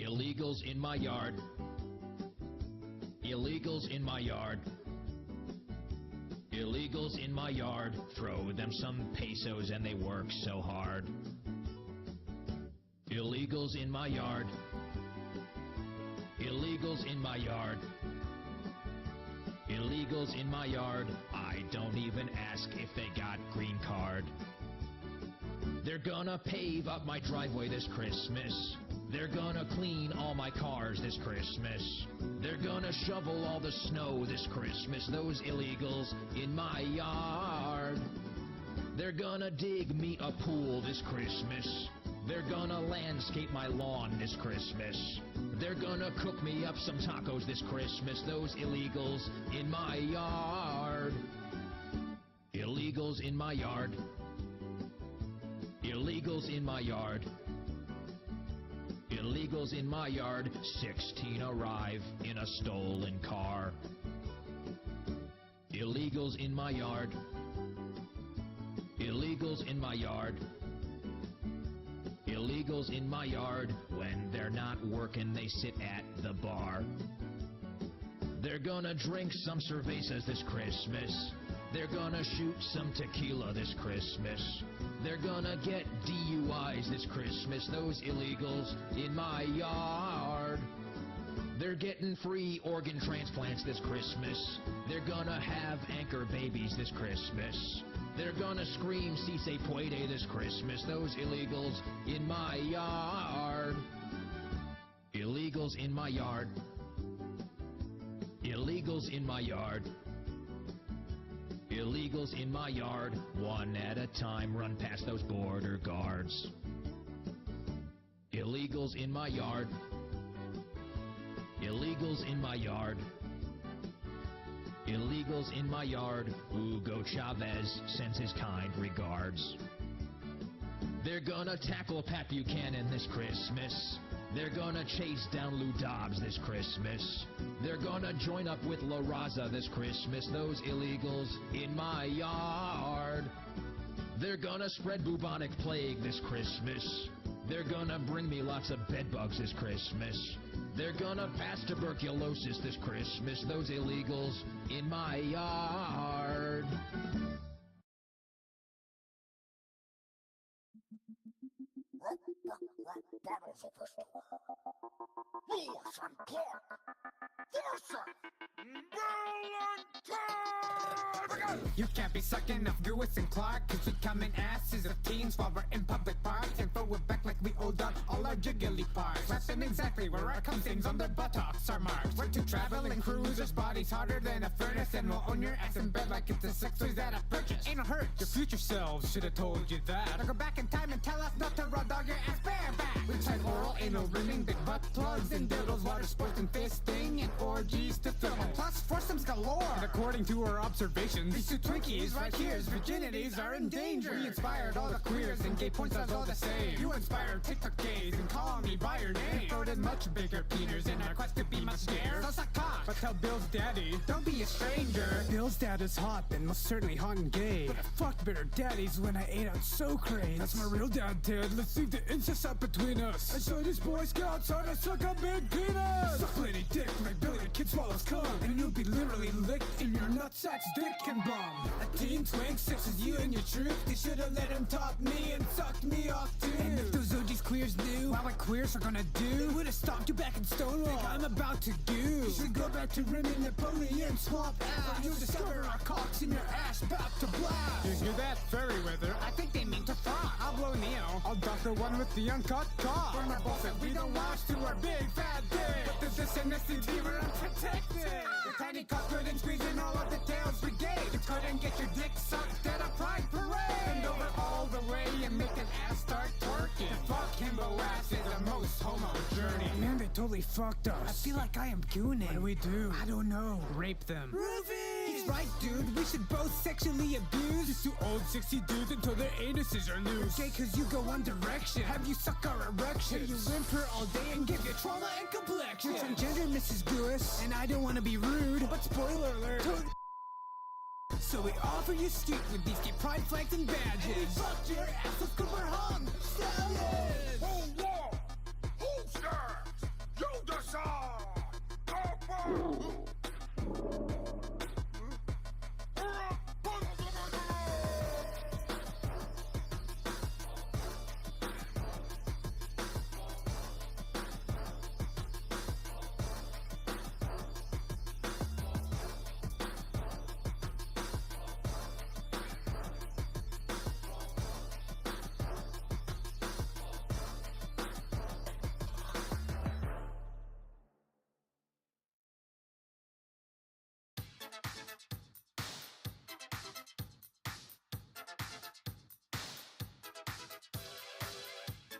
Illegals in my yard. Illegals in my yard. Illegals in my yard. Throw them some pesos and they work so hard. Illegals in my yard. Illegals in my yard. Illegals in my yard. I don't even ask if they got green card. They're gonna pave up my driveway this Christmas. They're gonna clean all my cars this Christmas. They're gonna shovel all the snow this Christmas. Those illegals in my yard. They're gonna dig me a pool this Christmas. They're gonna landscape my lawn this Christmas. They're gonna cook me up some tacos this Christmas. Those illegals in my yard. Illegals in my yard. Illegals in my yard. Illegals in my yard. 16 arrive in a stolen car. Illegals in my yard. Illegals in my yard. Illegals in my yard. When they're not working, they sit at the bar. They're gonna drink some cervezas this Christmas. They're gonna shoot some tequila this Christmas. They're gonna get DUIs this Christmas. Those illegals in my yard. They're getting free organ transplants this Christmas. They're gonna have anchor babies this Christmas. They're gonna scream "Si se puede" this Christmas. Those illegals in my yard. Illegals in my yard. Illegals in my yard. Illegals in my yard. One at a time, run past those border guards. Illegals in my yard. Illegals in my yard. Illegals in my yard. Hugo Chavez sends his kind regards. They're gonna tackle Pat Buchanan this Christmas. They're gonna chase down Lou Dobbs this Christmas. They're gonna join up with La Raza this Christmas. Those illegals in my yard. They're gonna spread bubonic plague this Christmas. They're gonna bring me lots of bedbugs this Christmas. They're gonna pass tuberculosis this Christmas. Those illegals in my yard. That was supposed to. We have some pork. For some Valentine! You can't be sucking up Lewis and Clark, cause we come in asses of teens while we're in public parks and throw it back like we owed on all our jiggly parts. Rapping exactly where our cum stains on their buttocks are marked. We're two traveling cruisers, bodies hotter than a furnace, and we'll own your ass in bed like it's a sex toys that I purchased. Ain't no hurt, your future selves should've told you that. Now go back in time and tell us not to raw dog your ass bareback. We tried oral, anal rimming, big butt plugs and dildos, water sports and fisting, and orgies to film. And plus foursomes galore. And according to our observations, these two Twinkies right here's virginities are in danger. We inspired all the queers and gay porn stars all the same. You inspired TikTok gays and call me by your name. Throw in much bigger peters in our quest to be much scared. So suck cock, but tell Bill's daddy, don't be a stranger. Bill's dad is hot and most certainly hot and gay, but I fucked better daddies when I ate out so crazy. That's my real dad, Ted. Let's leave the incest up between us. I saw these Boy Scouts how to suck a big penis. Suck lady dick like Billy the Kid swallows cum, and you'll be literally licked in your nutsack's dick and bum. A teen twink sexes you and your truth. They should've let him top me and sucked me off too. And if those OGs queers knew what queers are gonna do, they would've stomped you back in Stonewall like I'm about to do. You should go back to rimming Napoleon swamp ass, or you'll discover our cocks in your ass about to blast. You hear that, fairy weather? I think they mean to frock. I'll blow Neo, I'll duck the one with the uncut cock. Burn my balls that we don't wash to our big fat dick. But there's this STD we're unprotected. The tiny cock couldn't squeeze in all of the tails brigade. You couldn't get your dick sucked at a pride parade. Bend over all the way and make an ass start twerking. The fuck himbo ass is the most homo journey. Man, they totally fucked us. I feel like I am gooning. What do we do? I don't know. Rape them. He's right, dude. We should both sexually abuse These two old 60 dudes until their anuses are loose. Okay, cause you go one direction. Have you suck our erection? You whimper all day and give you trauma and complexion. You're transgender, Mrs. Goose, and I don't wanna be rude, but spoiler alert. So we offer you street with these gay pride flags and badges. And we fucked your assholes cause we're hung. Stallions! Whoa, whoa! Holster!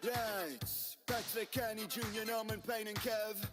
Right, Patrick, Kenny, Junior, Norman, Payne and Kev.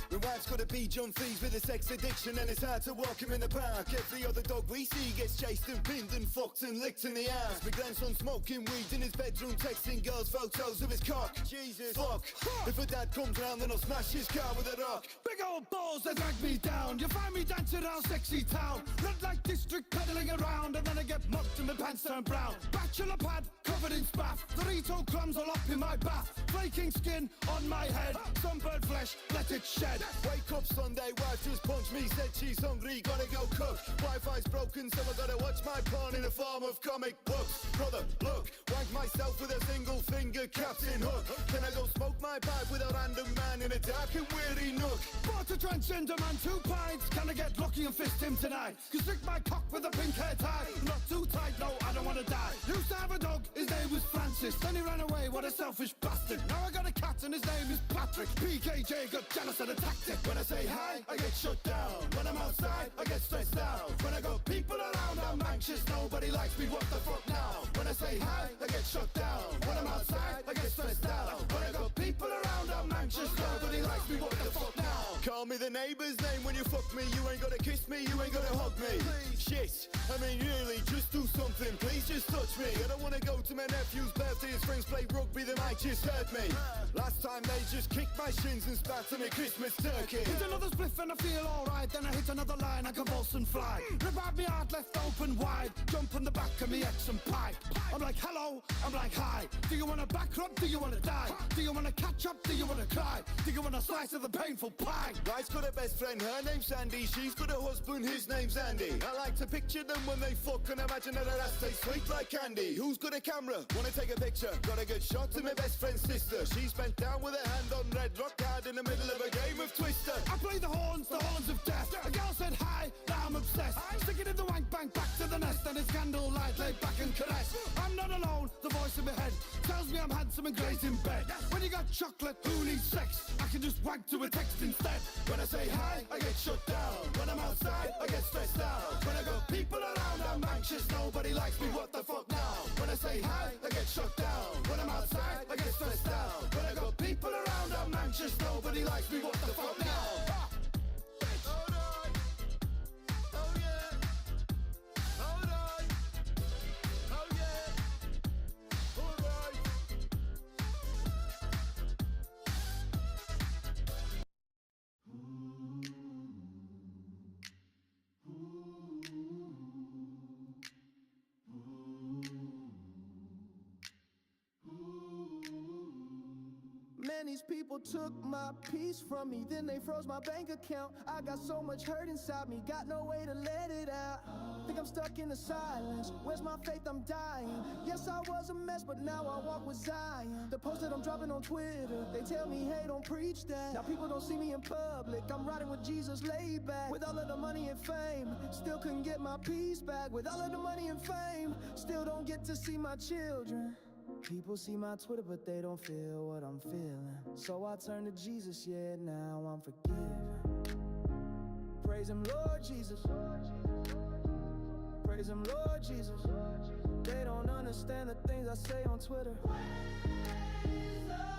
My wife's got a beach on fees with a sex addiction, and it's hard to walk him in the park. Every other dog we see gets chased and pinned and fucked and licked in the ass. My grandson smoking weed in his bedroom, texting girls photos of his cock. Jesus, fuck. If a dad comes round, then I'll smash his car with a rock. Big old balls that drag me down. You find me dancing around sexy town. Red light district pedaling around, and then I get mugged and my pants turn brown. Bachelor pad covered in spaff. Dorito crumbs all up in my bath. Flaking skin on my head. Sunburned flesh, let it shed. Wake up Sunday, wife just punched me, said she's hungry, gotta go cook. Wi-Fi's broken, so I gotta watch my porn in the form of comic books. Brother, look, wank myself with a single finger Captain Hook. Can I go smoke my pipe with a random man in a dark and weary nook? Bought a transgender man 2 pints. Can I get lucky and fist him tonight? Constrict my cock with a pink hair tie. Not too tight, no, I don't wanna die. Used to have a dog, his name was Francis. Then he ran away, what a selfish bastard. Now I got a cat and his name is Patrick. PKJ got jealous and attacked it. When I say hi, I get shut down. When I'm outside, I get stressed out. When I got people around, I'm anxious. Nobody likes me, what the fuck now? When I say hi, I get shut down. When I'm outside, I get stressed out. When I got people around, I'm anxious. Nobody likes me, what the fuck now? Call me the neighbour's name when you fuck me. You ain't gotta kiss me, you ain't gotta hug me. Shit, I mean really, just do something. Please just touch me. I don't wanna go to my nephew's birthday. His friends play rugby, they might just hurt me. Last time they just kicked my shins and spat on me Christmas turkey. Hit another spliff and I feel alright. Then I hit another line, I convulse and fly. Rip out me heart left open wide. Jump on the back of me ex and pipe. I'm like hello, I'm like hi. Do you wanna back up, do you wanna die? Do you wanna catch up, do you wanna cry? Do you want a slice of the painful pie? Wife's got a best friend, her name's Sandy. She's got a husband, his name's Andy. I like to picture them when they fuck and imagine that her ass tastes sweet like candy. Who's got a camera? Wanna take a picture? Got a good shot of my best friend's sister. She's bent down with her hand on red rock hard in the middle of a game of Twister. I play the horns of death. A girl said hi, now I'm obsessed. Stick it in the wank bank, back to the nest. And it's candlelight, laid back and caress. I'm not alone, the voice in my head tells me I'm handsome and great in bed. When you got chocolate, who needs sex? I can just wank to a text instead. When I say hi, I get shut down. When I'm outside, I get stressed out. When I got people around, I'm anxious. Nobody likes me, what the fuck now? When I say hi, I get shut down. When I'm outside, I get stressed out. When I got people around, I'm anxious. Nobody likes me, what the fuck now? Man, these people took my peace from me, then they froze my bank account. I got so much hurt inside me, got no way to let it out. Think I'm stuck in the silence, where's my faith? I'm dying. Yes, I was a mess, but now I walk with Zion. The post that I'm dropping on Twitter, they tell me, hey, don't preach that. Now people don't see me in public, I'm riding with Jesus laid back. With all of the money and fame, still couldn't get my peace back. With all of the money and fame, still don't get to see my children. People see my Twitter, but they don't feel what I'm feeling. So I turn to Jesus, yeah, now I'm forgiven. Praise him, Lord Jesus. Praise him, Lord Jesus. They don't understand the things I say on Twitter.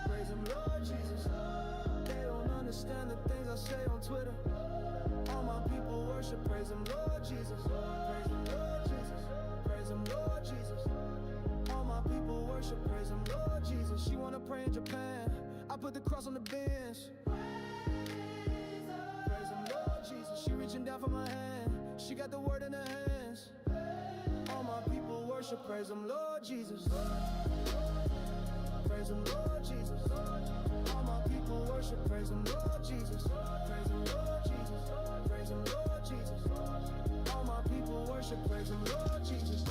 Praise him, Lord Jesus. They don't understand the things I say on Twitter. All my people worship, praise him, Lord Jesus. Praise him, Lord Jesus. Praise him, Lord Jesus. All my people worship, praise him, Lord Jesus. You wanna pray in Japan? I put the cross on the bench. Praise him, Lord Jesus. She reaching down for my hand. She got the word in her hands. All my people worship, praise him, Lord Jesus. praise him, Lord Jesus. All my people worship, praise him, Lord Jesus. Praise him, Lord Jesus. Praise him, Lord Jesus. All my people worship, praise him, Lord Jesus.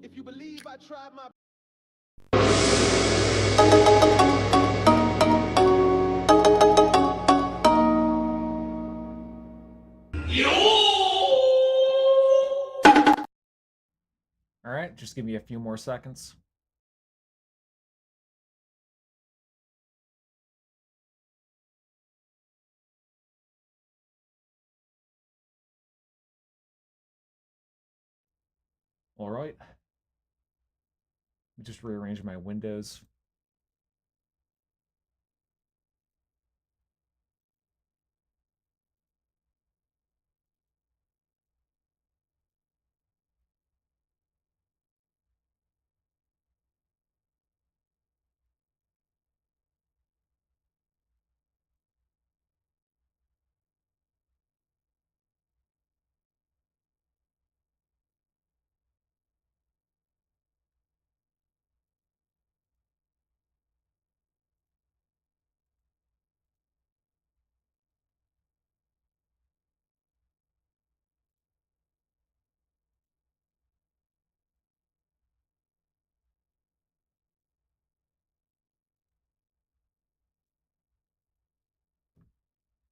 If you believe I tried my Alright, just give me a few more seconds. Alright. Just rearrange my windows.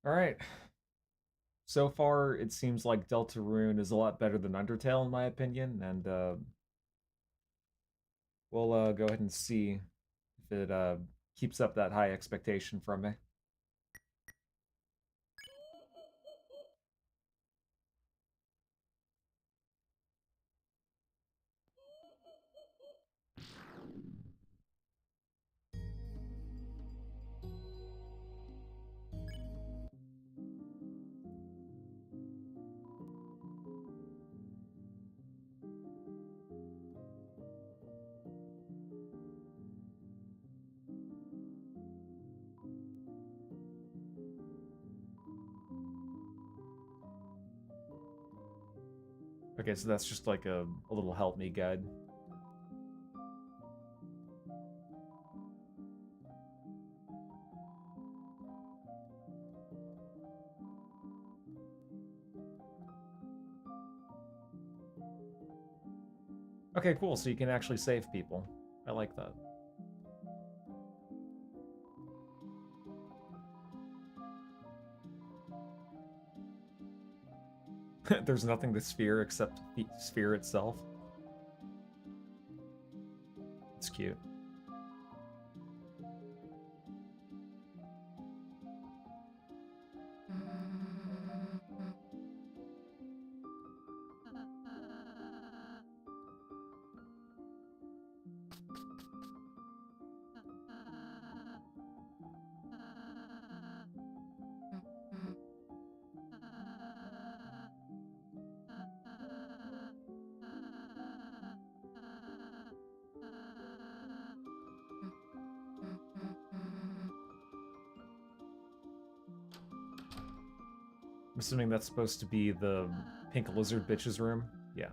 Alright. So far, it seems like Deltarune is a lot better than Undertale, in my opinion, and we'll go ahead and see if it keeps up that high expectation from me. Okay, so that's just like a little help me guide. Okay, cool, so you can actually save people. I like that. There's nothing to sphere except the sphere itself. It's cute. I'm assuming that's supposed to be the pink lizard bitch's room? Yeah.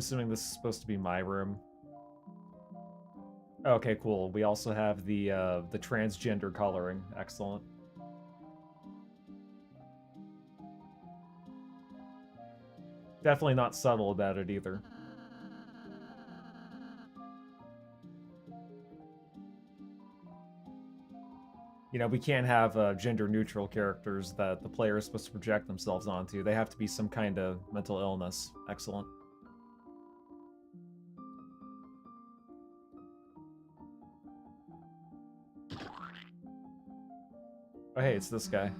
assuming this is supposed to be my room. Okay, cool. We also have the transgender coloring. Excellent. Definitely not subtle about it either. You know, we can't have gender-neutral characters that the player is supposed to project themselves onto. They have to be some kind of mental illness. Excellent. Oh, hey, it's this guy.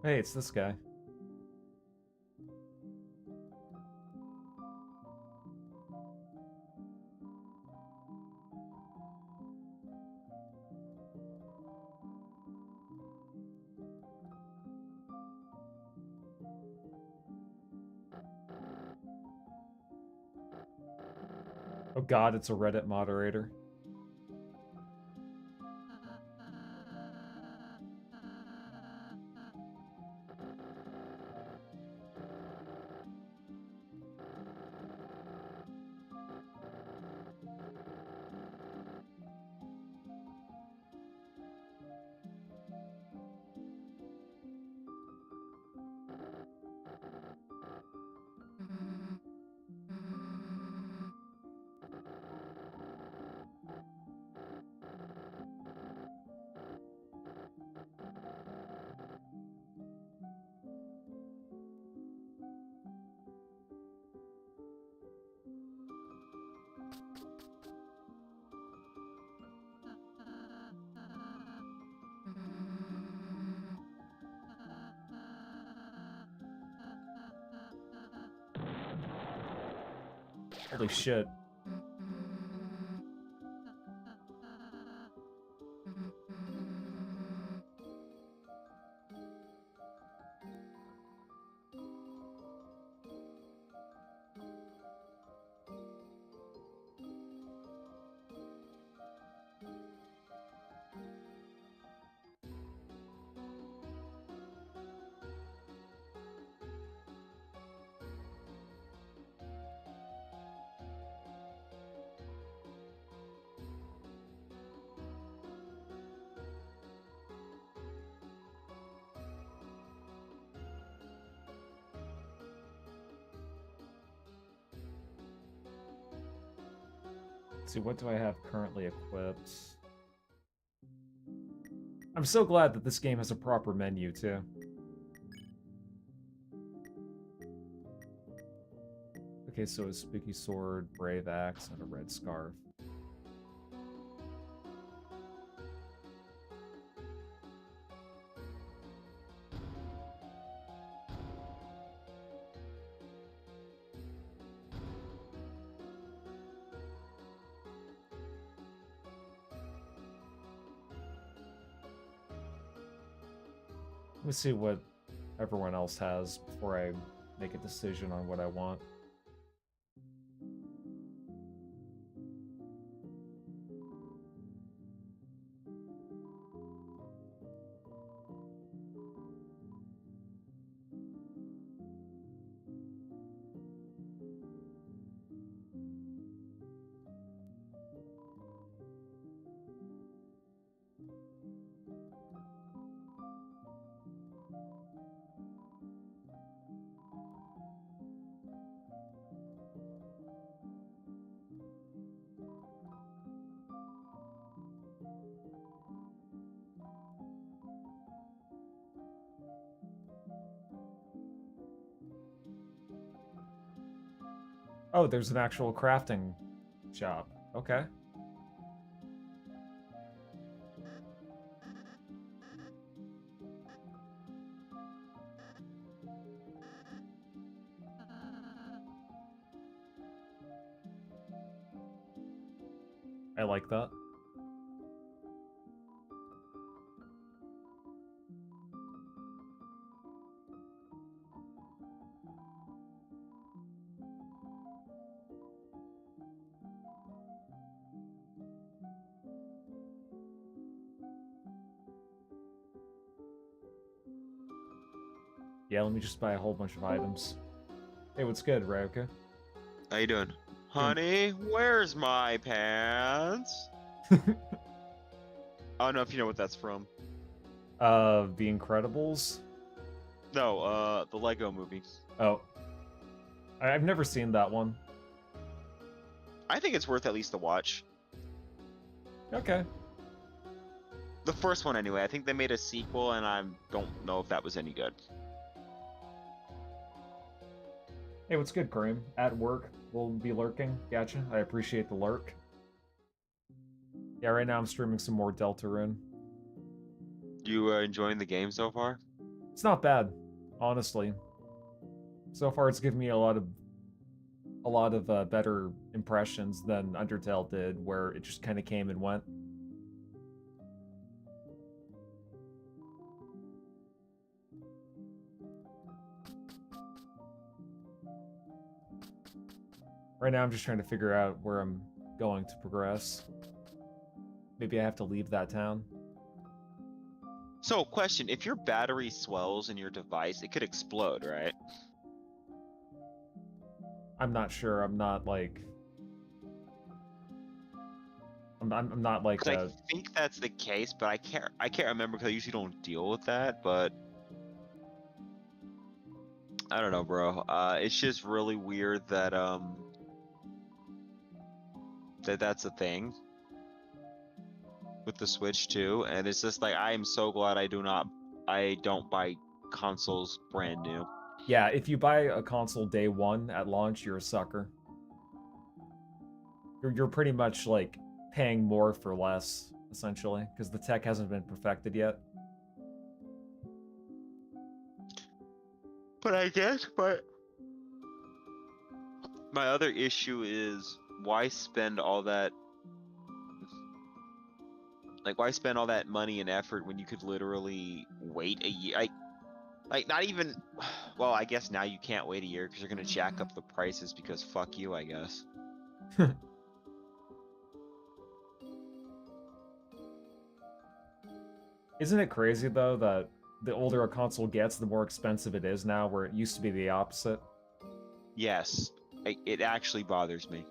Hey, it's this guy. Oh god, it's a Reddit moderator. Holy shit. Let's see, what do I have currently equipped? I'm so glad that this game has a proper menu, too. Okay, so a spooky sword, brave axe, and a red scarf. Let me see what everyone else has before I make a decision on what I want. Oh, there's an actual crafting shop. Okay. I like that. Yeah, let me just buy a whole bunch of items. Hey, what's good, Ryoka? How you doing? Honey, where's my pants? I don't know if you know what that's from. The Incredibles? No, the Lego movie. Oh. I've never seen that one. I think it's worth at least a watch. Okay. The first one, anyway. I think they made a sequel, and I don't know if that was any good. Hey, what's good, Kareem? At work, we'll be lurking. Gotcha. I appreciate the lurk. Yeah, right now I'm streaming some more Deltarune. You enjoying the game so far? It's not bad, honestly. So far, it's given me a lot of better impressions than Undertale did, where it just kind of came and went. Right now, I'm just trying to figure out where I'm going to progress. Maybe I have to leave that town. So, question. If your battery swells in your device, it could explode, right? I'm not sure. I'm not like... I'm not like... I think that's the case, but I can't remember because I usually don't deal with that, but... I don't know, bro. It's just really weird that, that's a thing with the Switch too, and it's just like I am so glad I don't buy consoles brand new. Yeah, if you buy a console day one at launch, you're a sucker. You're pretty much like paying more for less, essentially, because the tech hasn't been perfected yet. But I guess, my other issue is why spend all that money and effort when you could literally wait a year? Like not even, well, I guess now you can't wait a year because you're gonna jack up the prices because fuck you, I guess. Isn't it crazy though that the older a console gets, the more expensive it is now, where it used to be the opposite? Yes, it actually bothers me.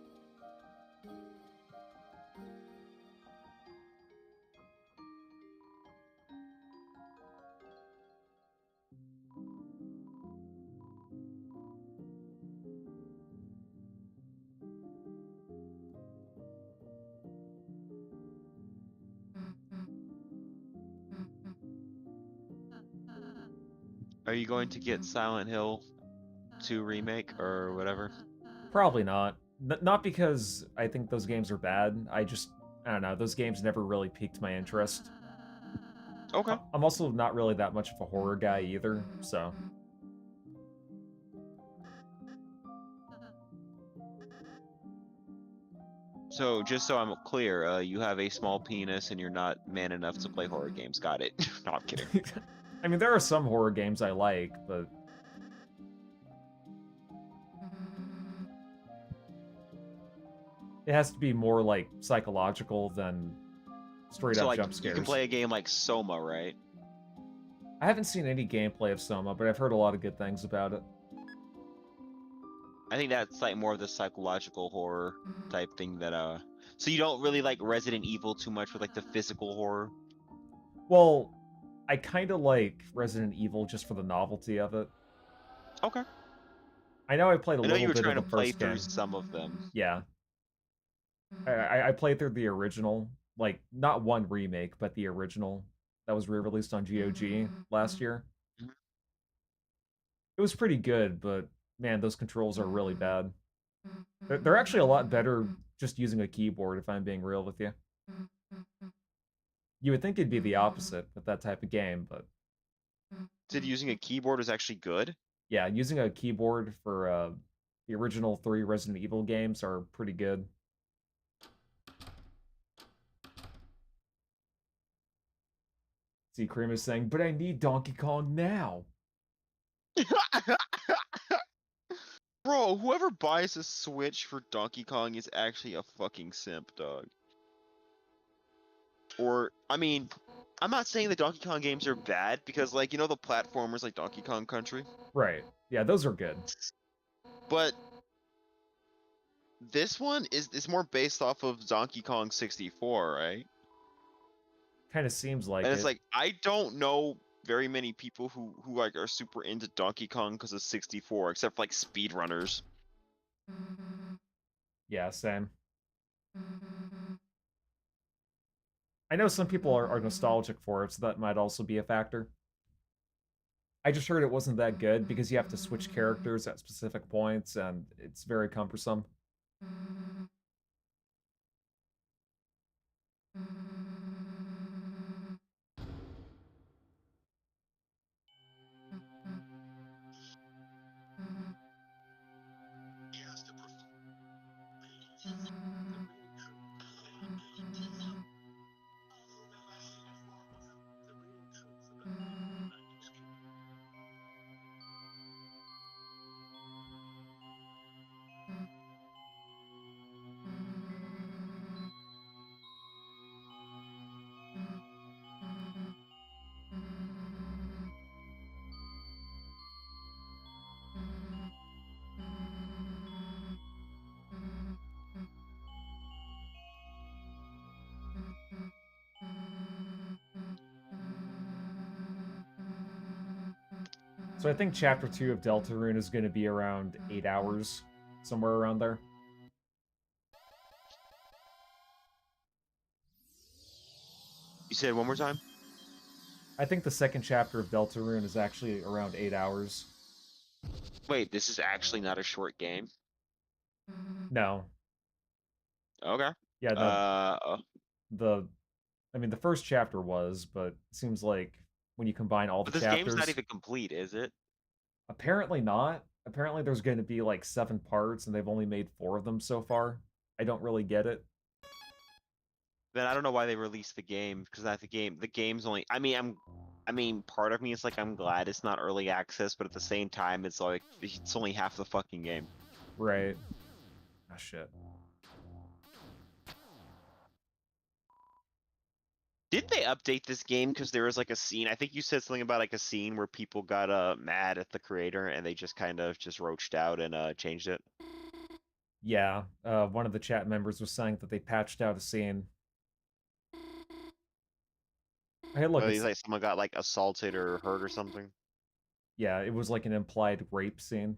Are you going to get Silent Hill 2 remake or whatever? Probably not. Not because I think those games are bad. I don't know. Those games never really piqued my interest. Okay. I'm also not really that much of a horror guy either, so... So, just so I'm clear, you have a small penis and you're not man enough to play horror games. Got it. No, I'm kidding. I mean, there are some horror games I like, but... It has to be more, like, psychological than straight-up jump scares. You can play a game like Soma, right? I haven't seen any gameplay of Soma, but I've heard a lot of good things about it. I think that's like more of the psychological horror type thing that so you don't really like Resident Evil too much with like the physical horror? Well, I kind of like Resident Evil just for the novelty of it. Okay. I know I played a I know little you were bit trying of to the play first through game. some of them. Yeah. I played through the original, like, not one remake, but the original that was re-released on GOG last year. Mhm. It was pretty good, but man, those controls are really bad. They're actually a lot better just using a keyboard, if I'm being real with you. You would think it'd be the opposite with that type of game, but Did using a keyboard is actually good? yeah, using a keyboard for the original 3 Resident Evil games are pretty good. See, Cream is saying, but I need Donkey Kong now. Bro, whoever buys a Switch for Donkey Kong is actually a fucking simp, dog. Or, I mean, I'm not saying the Donkey Kong games are bad, because, like, you know the platformers like Donkey Kong Country? Right. Yeah, those are good. But this one is more based off of Donkey Kong 64, right? Kind of seems like And it. it's like, I don't know very many people who like are super into Donkey Kong because of 64, except for, like, speedrunners. Yeah, same. I know some people are nostalgic for it, so that might also be a factor. I just heard it wasn't that good because you have to switch characters at specific points, and it's very cumbersome. So I think Chapter 2 of Deltarune is going to be around 8 hours, somewhere around there. You said it one more time? I think the second chapter of Deltarune is actually around 8 hours. Wait, this is actually not a short game? No. Okay. Yeah, I mean, the first chapter was, but it seems like when you combine all the But this chapters... game's not even complete, is it? Apparently not. Apparently there's going to be like 7 parts, and they've only made 4 of them so far. I don't really get it. Then I don't know why they released the game, because not the game. The game's only. I mean, part of me is like, I'm glad it's not early access, but at the same time, it's like it's only half the fucking game. Right. Ah, shit. Did they update this game because there was like a scene? I think you said something about like a scene where people got mad at the creator and they just kind of just roached out and changed it. Yeah, one of the chat members was saying that they patched out a scene. Hey, look, He's like someone got like assaulted or hurt or something. Yeah, it was like an implied rape scene.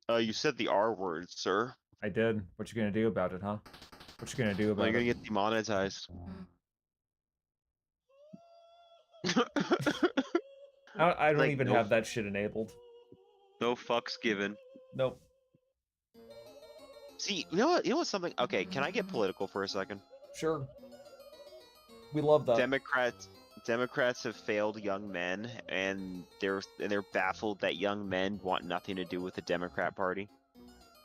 You said the R word, sir. I did. What you gonna do about it, huh? What you gonna do about You're gonna it? get demonetized. I don't like, even have that shit enabled. No fucks given. Nope. See, you know what? You know what's something? Okay, can I get political for a second? Sure. We love that. Democrats have failed young men, and they're baffled that young men want nothing to do with the Democrat Party.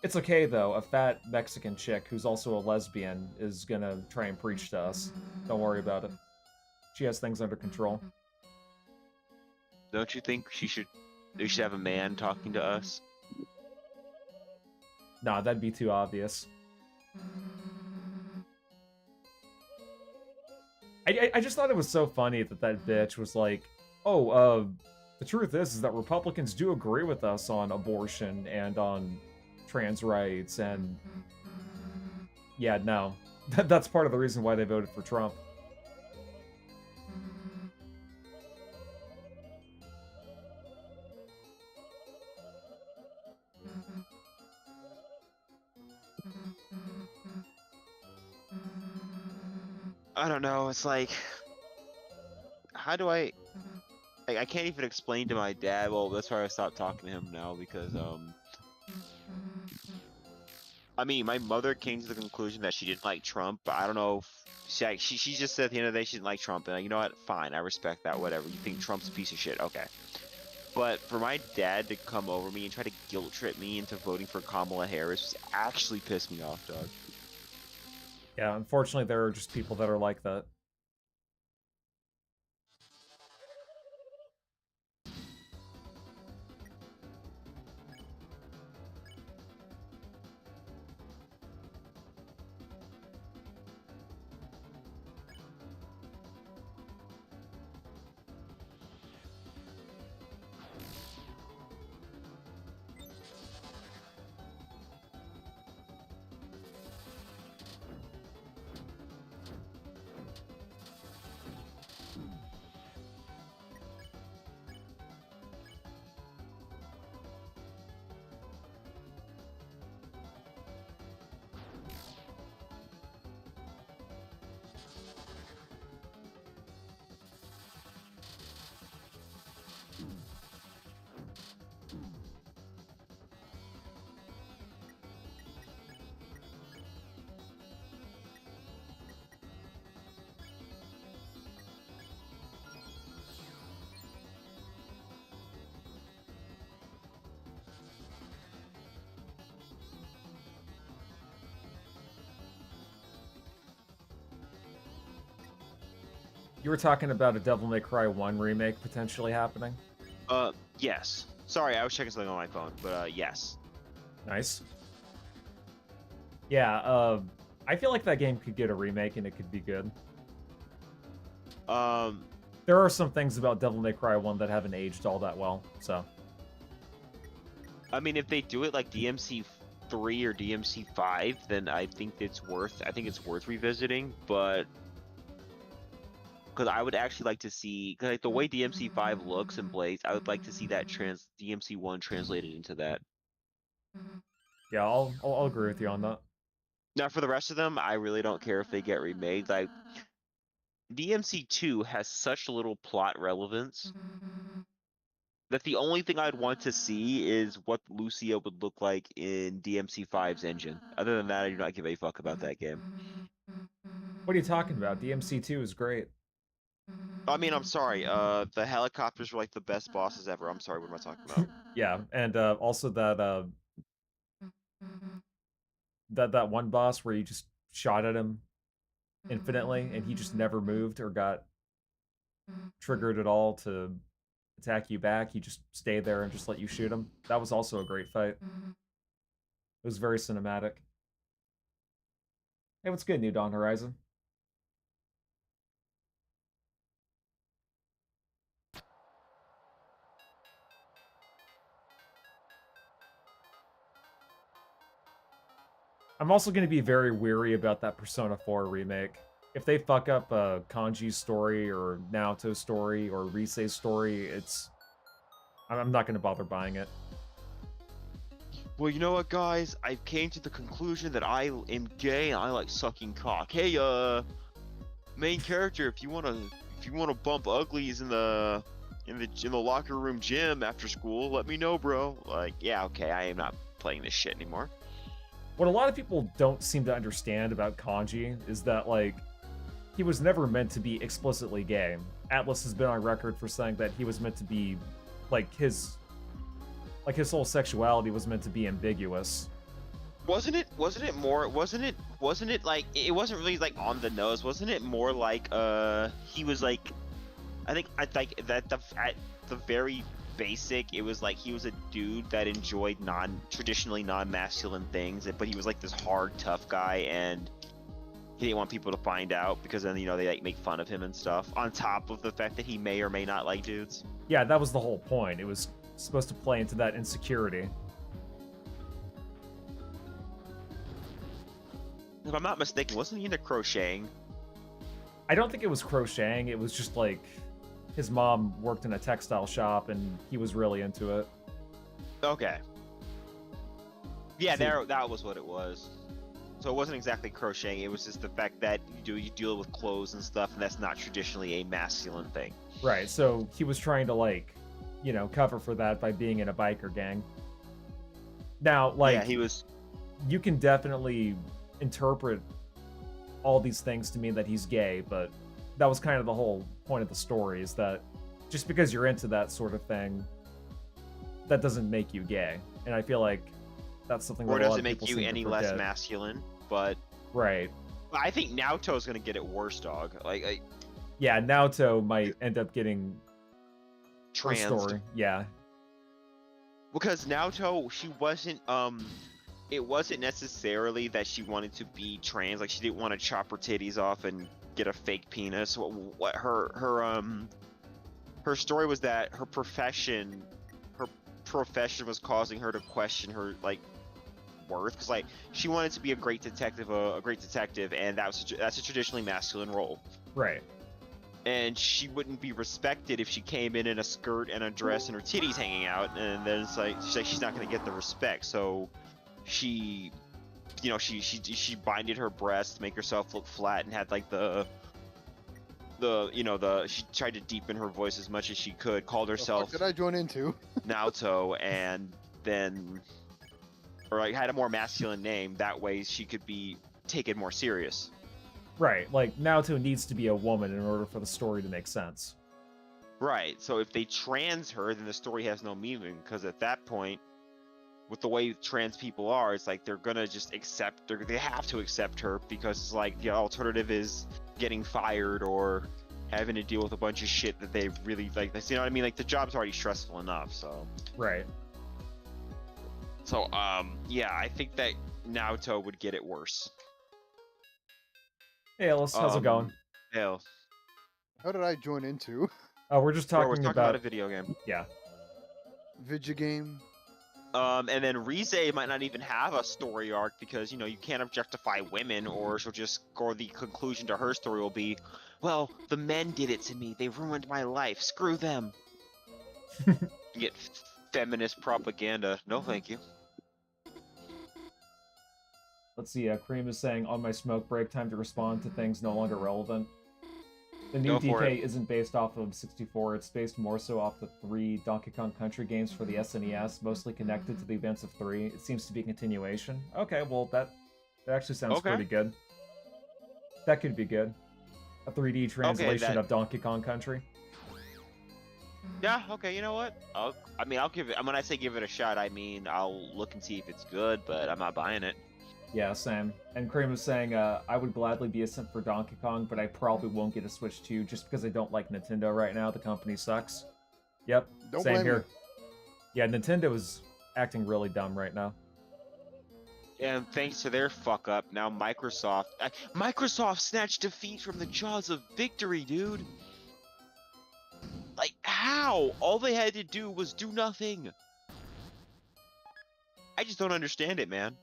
It's okay though. A fat Mexican chick who's also a lesbian is gonna try and preach to us. Don't worry about it. She has things under control. Don't you think they should have a man talking to us? Nah, that'd be too obvious. I just thought it was so funny that bitch was like, oh, the truth is that Republicans do agree with us on abortion and on trans rights, and yeah, no. That's part of the reason why they voted for Trump. I don't know, it's like, how do I... like, I can't even explain to my dad. Well, that's why I stopped talking to him now because I mean, my mother came to the conclusion that she didn't like Trump, but I don't know if she just said at the end of the day she didn't like Trump, and you know what? Fine, I respect that. Whatever. You think Trump's a piece of shit? Okay. But for my dad to come over me and try to guilt trip me into voting for Kamala Harris was actually pissed me off, dog. Yeah, unfortunately, there are just people that are like that. You were talking about a Devil May Cry 1 remake potentially happening? Yes. Sorry, I was checking something on my phone, but yes. Nice. Yeah, I feel like that game could get a remake and it could be good. There are some things about Devil May Cry 1 that haven't aged all that well, so. I mean, if they do it like DMC 3 or DMC 5, then I think it's worth revisiting, but because I would actually like to see, because like the way DMC 5 looks and plays, I would like to see that DMC 1 translated into that. Yeah, I'll agree with you on that. Now, for the rest of them, I really don't care if they get remade. Like, DMC 2 has such little plot relevance that the only thing I'd want to see is what Lucia would look like in DMC 5's engine. Other than that, I do not give a fuck about that game. What are you talking about? DMC2 is great. I mean, I'm sorry. The helicopters were like the best bosses ever. I'm sorry, what am I talking about? Yeah, and also that that one boss where you just shot at him infinitely and he just never moved or got triggered at all to attack you back. He just stayed there and just let you shoot him. That was also a great fight. It was very cinematic. Hey, what's good, New Dawn Horizon? I'm also going to be very weary about that Persona 4 remake. If they fuck up Kanji's story or Naoto's story or Risei's story, I'm not going to bother buying it. Well, you know what, guys? I came to the conclusion that I am gay and I like sucking cock. Hey, main character, if you wanna bump uglies in the locker room gym after school, let me know, bro. Like, yeah, okay, I am not playing this shit anymore. What a lot of people don't seem to understand about Kanji is that, like, he was never meant to be explicitly gay. Atlas has been on record for saying that he was meant to be, like, his whole sexuality was meant to be ambiguous. Wasn't it like, it wasn't really like on the nose, wasn't it more like, he was like, I think that at the very basic, it was like he was a dude that enjoyed traditionally non-masculine things, but he was like this hard, tough guy, and he didn't want people to find out because then, you know, they like make fun of him and stuff, on top of the fact that he may or may not like dudes. Yeah, that was the whole point. It was supposed to play into that insecurity. If I'm not mistaken, wasn't he into crocheting? I don't think it was crocheting, it was just like his mom worked in a textile shop and he was really into it. Okay. Yeah, that was what it was. So it wasn't exactly crocheting. It was just the fact that you deal with clothes and stuff, and that's not traditionally a masculine thing. Right. So he was trying to like, you know, cover for that by being in a biker gang. Now, like, Yeah, he was. You can definitely interpret all these things to mean that he's gay, but that was kind of the whole point of the story, is that just because you're into that sort of thing, that doesn't make you gay. And I feel like that's something Or that a lot does it of make people you seem to any less forget. masculine? But Right. I think Naoto's gonna get it worse, dog. Like Yeah, Naoto might end up getting her trans. story. Yeah. Because Naoto, she wasn't it wasn't necessarily that she wanted to be trans. Like, she didn't want to chop her titties off and get a fake penis. What her story was that her profession was causing her to question her like worth, because like she wanted to be a great detective, and that's a traditionally masculine role. Right. And she wouldn't be respected if she came in a skirt and a dress and her titties hanging out, and then it's like she's not going to get the respect. So she binded her breasts to make herself look flat and had like she tried to deepen her voice as much as she could, called herself What did I join into? Naoto, and then had a more masculine name. That way she could be taken more serious. Right. Like, Naoto needs to be a woman in order for the story to make sense. Right. So if they trans her, then the story has no meaning, because at that point, with the way trans people are, it's like they're gonna just they have to accept her, because it's like the alternative is getting fired or having to deal with a bunch of shit that they really like. You know what I mean? Like, the job's already stressful enough, so. Right. So, yeah, I think that Naoto would get it worse. Hey, Ellis, how's it going? Hell. How did I join into? Oh, we're just talking, We're talking about a video game. Yeah. Video game? And then Rize might not even have a story arc, because, you can't objectify women, or she'll just go, the conclusion to her story will be, well, the men did it to me. They ruined my life. Screw them. You get feminist propaganda. No, thank you. Let's see, Cream is saying, on my smoke break, time to respond to things no longer relevant. The new Go for DK it. isn't based off of 64, it's based more so off the 3 Donkey Kong Country games for the SNES, mostly connected to the events of 3. It seems to be a continuation. Okay, well, that actually sounds Okay. pretty good. That could be good. A 3D translation that- of Donkey Kong Country. Yeah, okay, you know what? I'll give it, when I say give it a shot, I mean, I'll look and see if it's good, but I'm not buying it. Yeah, same. And Cream was saying, I would gladly be a simp for Donkey Kong, but I probably won't get a Switch 2 just because I don't like Nintendo right now. The company sucks. Yep, Don't same blame here. Yeah, Nintendo is acting really dumb right now. And thanks to their fuck up, now Microsoft snatched defeat from the jaws of victory, dude. Like, how? All they had to do was do nothing. I just don't understand it, man.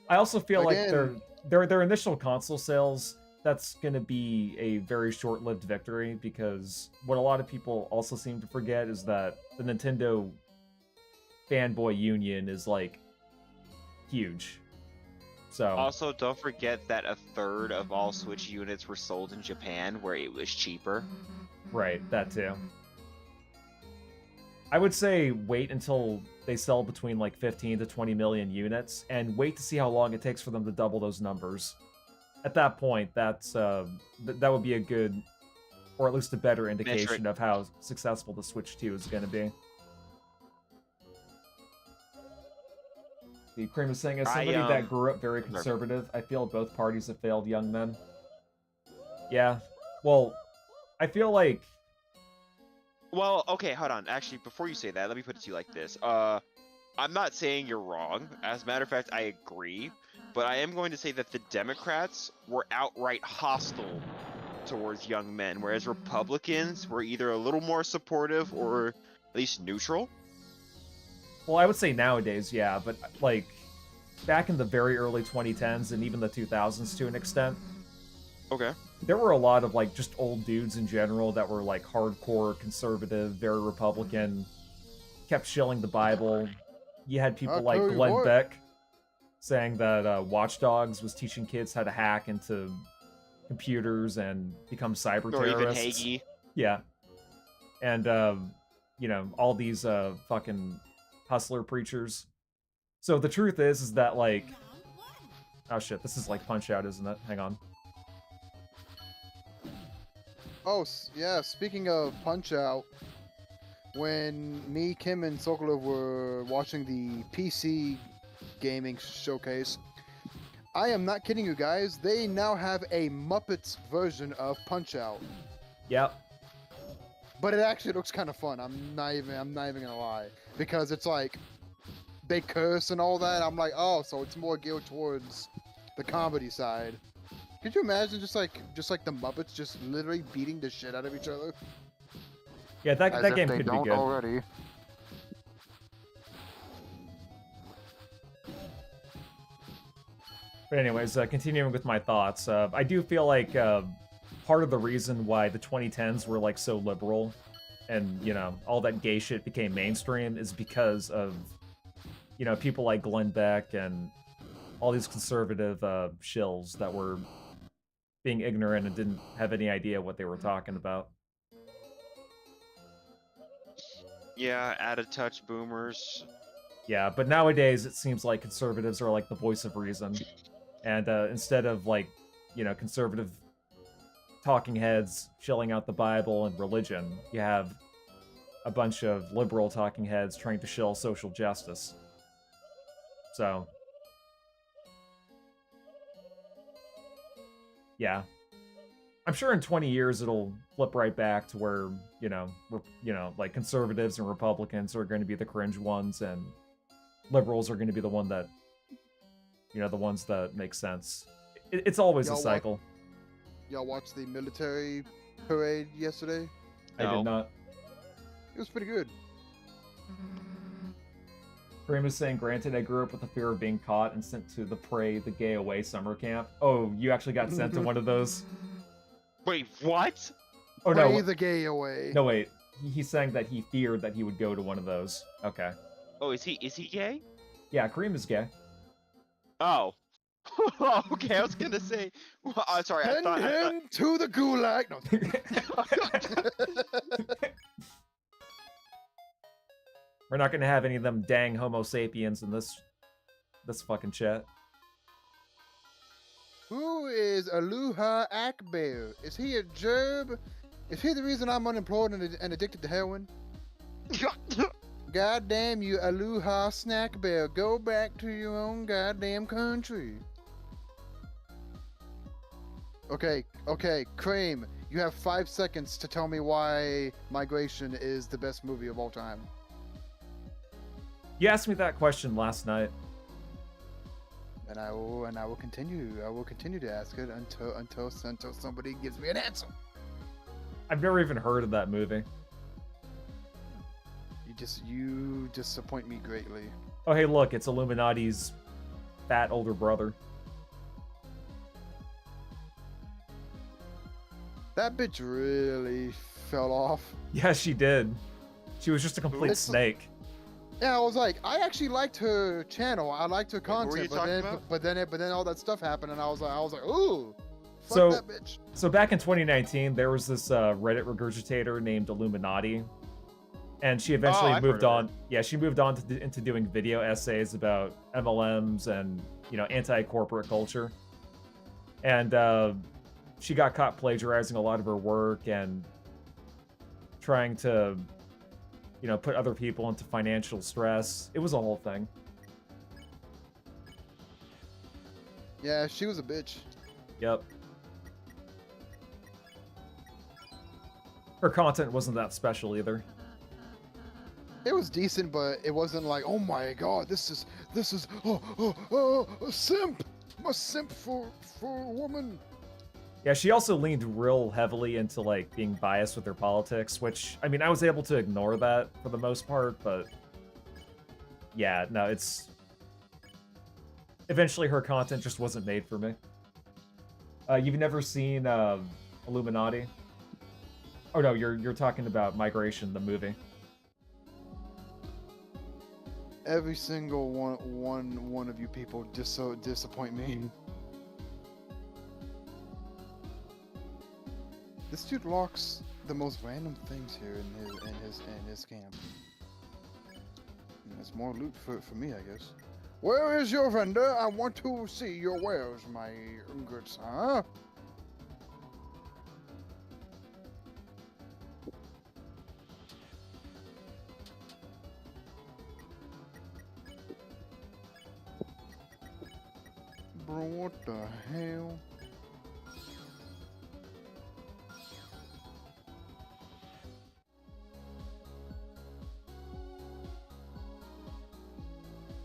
I also feel like Again- their initial console sales, that's going to be a very short-lived victory, because what a lot of people also seem to forget is that the Nintendo fanboy union is, like, huge. So Also, don't forget that a third of all Switch units were sold in Japan, where it was cheaper. right, that too. I would say wait until they sell between like 15 to 20 million units, and wait to see how long it takes for them to double those numbers. At that point, that's that would be a good, or at least a better indication of how successful the Switch 2 is going to be. The Cream is saying, as somebody that grew up very conservative, I feel both parties have failed young men. Yeah, well, I feel like... Well, okay, hold on. Actually, before you say that, let me put it to you like this. I'm not saying you're wrong. As a matter of fact, I agree. But I am going to say that the Democrats were outright hostile towards young men, whereas Republicans were either a little more supportive or at least neutral. Well, I would say nowadays, yeah, but, like, back in the very early 2010s and even the 2000s to an extent, Okay. there were a lot of, like, just old dudes in general that were, like, hardcore conservative, very Republican, kept shilling the Bible. You had people like tell you Glenn what. Beck. saying that Watch Dogs was teaching kids how to hack into computers and become cyber Or even terrorists. Hagee. Yeah. And, you know, all these fucking hustler preachers. So the truth is that, like... Oh shit, this is like Punch-Out, isn't it? Hang on. Oh, yeah, speaking of Punch-Out, when me, Kim, and Sokolov were watching the PC gaming showcase, I am not kidding you guys, they now have a Muppets version of Punch-Out. Yep. But it actually looks kind of fun. I'm not even gonna lie, because it's like they curse and all that. I'm like, oh, so it's more geared towards the comedy side. Could you imagine just like the Muppets just literally beating the shit out of each other? Yeah, that game could be good. Already. But anyways, continuing with my thoughts, I do feel like part of the reason why the 2010s were like so liberal and, you know, all that gay shit became mainstream is because of, you know, people like Glenn Beck and all these conservative shills that were being ignorant and didn't have any idea what they were talking about. Yeah, add a touch boomers. Yeah, but nowadays it seems like conservatives are like the voice of reason. And instead of like, you know, conservative talking heads shilling out the Bible and religion, you have a bunch of liberal talking heads trying to shill social justice. So, yeah. I'm sure in 20 years it'll flip right back to where, you know, like conservatives and Republicans are going to be the cringe ones and liberals are going to be the one that, you know, the ones that make sense. It's always a cycle. Y'all watched the military parade yesterday? I did not. It was pretty good. Kareem is saying, granted, I grew up with the fear of being caught and sent to the Pray the Gay Away summer camp. Oh, you actually got sent to one of those? Wait, what? Oh, no. Pray the gay away. No, wait. He's saying that he feared that he would go to one of those. Okay. Oh, is he gay? Yeah, Kareem is gay. Oh. Okay, I was gonna say. Well, sorry, I thought. To the gulag. No. We're not gonna have any of them dang Homo sapiens in this fucking chat. Who is Aloha Akbar? Is he a gerb? Is he the reason I'm unemployed and addicted to heroin? Goddamn you, Aloha Snack Bear. Go back to your own goddamn country. Okay, Cream, you have 5 seconds to tell me why Migration is the best movie of all time. You asked me that question last night. And I will continue. I will continue to ask it until somebody gives me an answer. I've never even heard of that movie. You disappoint me greatly. Oh, hey, look, it's Illuminati's fat older brother. That bitch really fell off. Yeah, she did. She was just a complete snake. Yeah, I was like, I actually liked her channel. I liked her content, but then all that stuff happened, and I was like, ooh, fuck that bitch. So back in 2019, there was this Reddit regurgitator named Illuminati, and she eventually moved on. Yeah, she moved on into doing video essays about MLMs and, you know, anti-corporate culture, and she got caught plagiarizing a lot of her work and trying to, you know, put other people into financial stress. It was a whole thing. Yeah, she was a bitch. Yep. Her content wasn't that special either. It was decent, but it wasn't like, oh my god, this is a simp. I'm a simp for a woman. Yeah, she also leaned real heavily into, like, being biased with her politics, which, I mean, I was able to ignore that for the most part, but yeah, no, it's... Eventually her content just wasn't made for me. You've never seen Illuminati? Oh no, you're talking about Migration, the movie. every single one of you people just so disappoint me. This dude locks the most random things here in his camp. And that's more loot for me, I guess. Where is your vendor? I want to see your wares, my good sir. Bro, what the hell?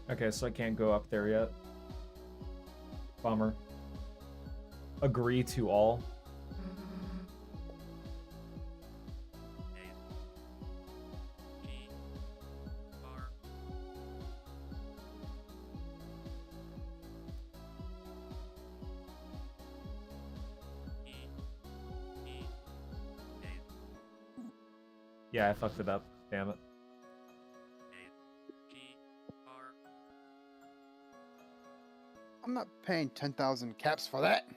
Okay, so I can't go up there yet. Bummer. Agree to all. Yeah, I fucked it up. Damn it. I'm not paying 10,000 caps for that.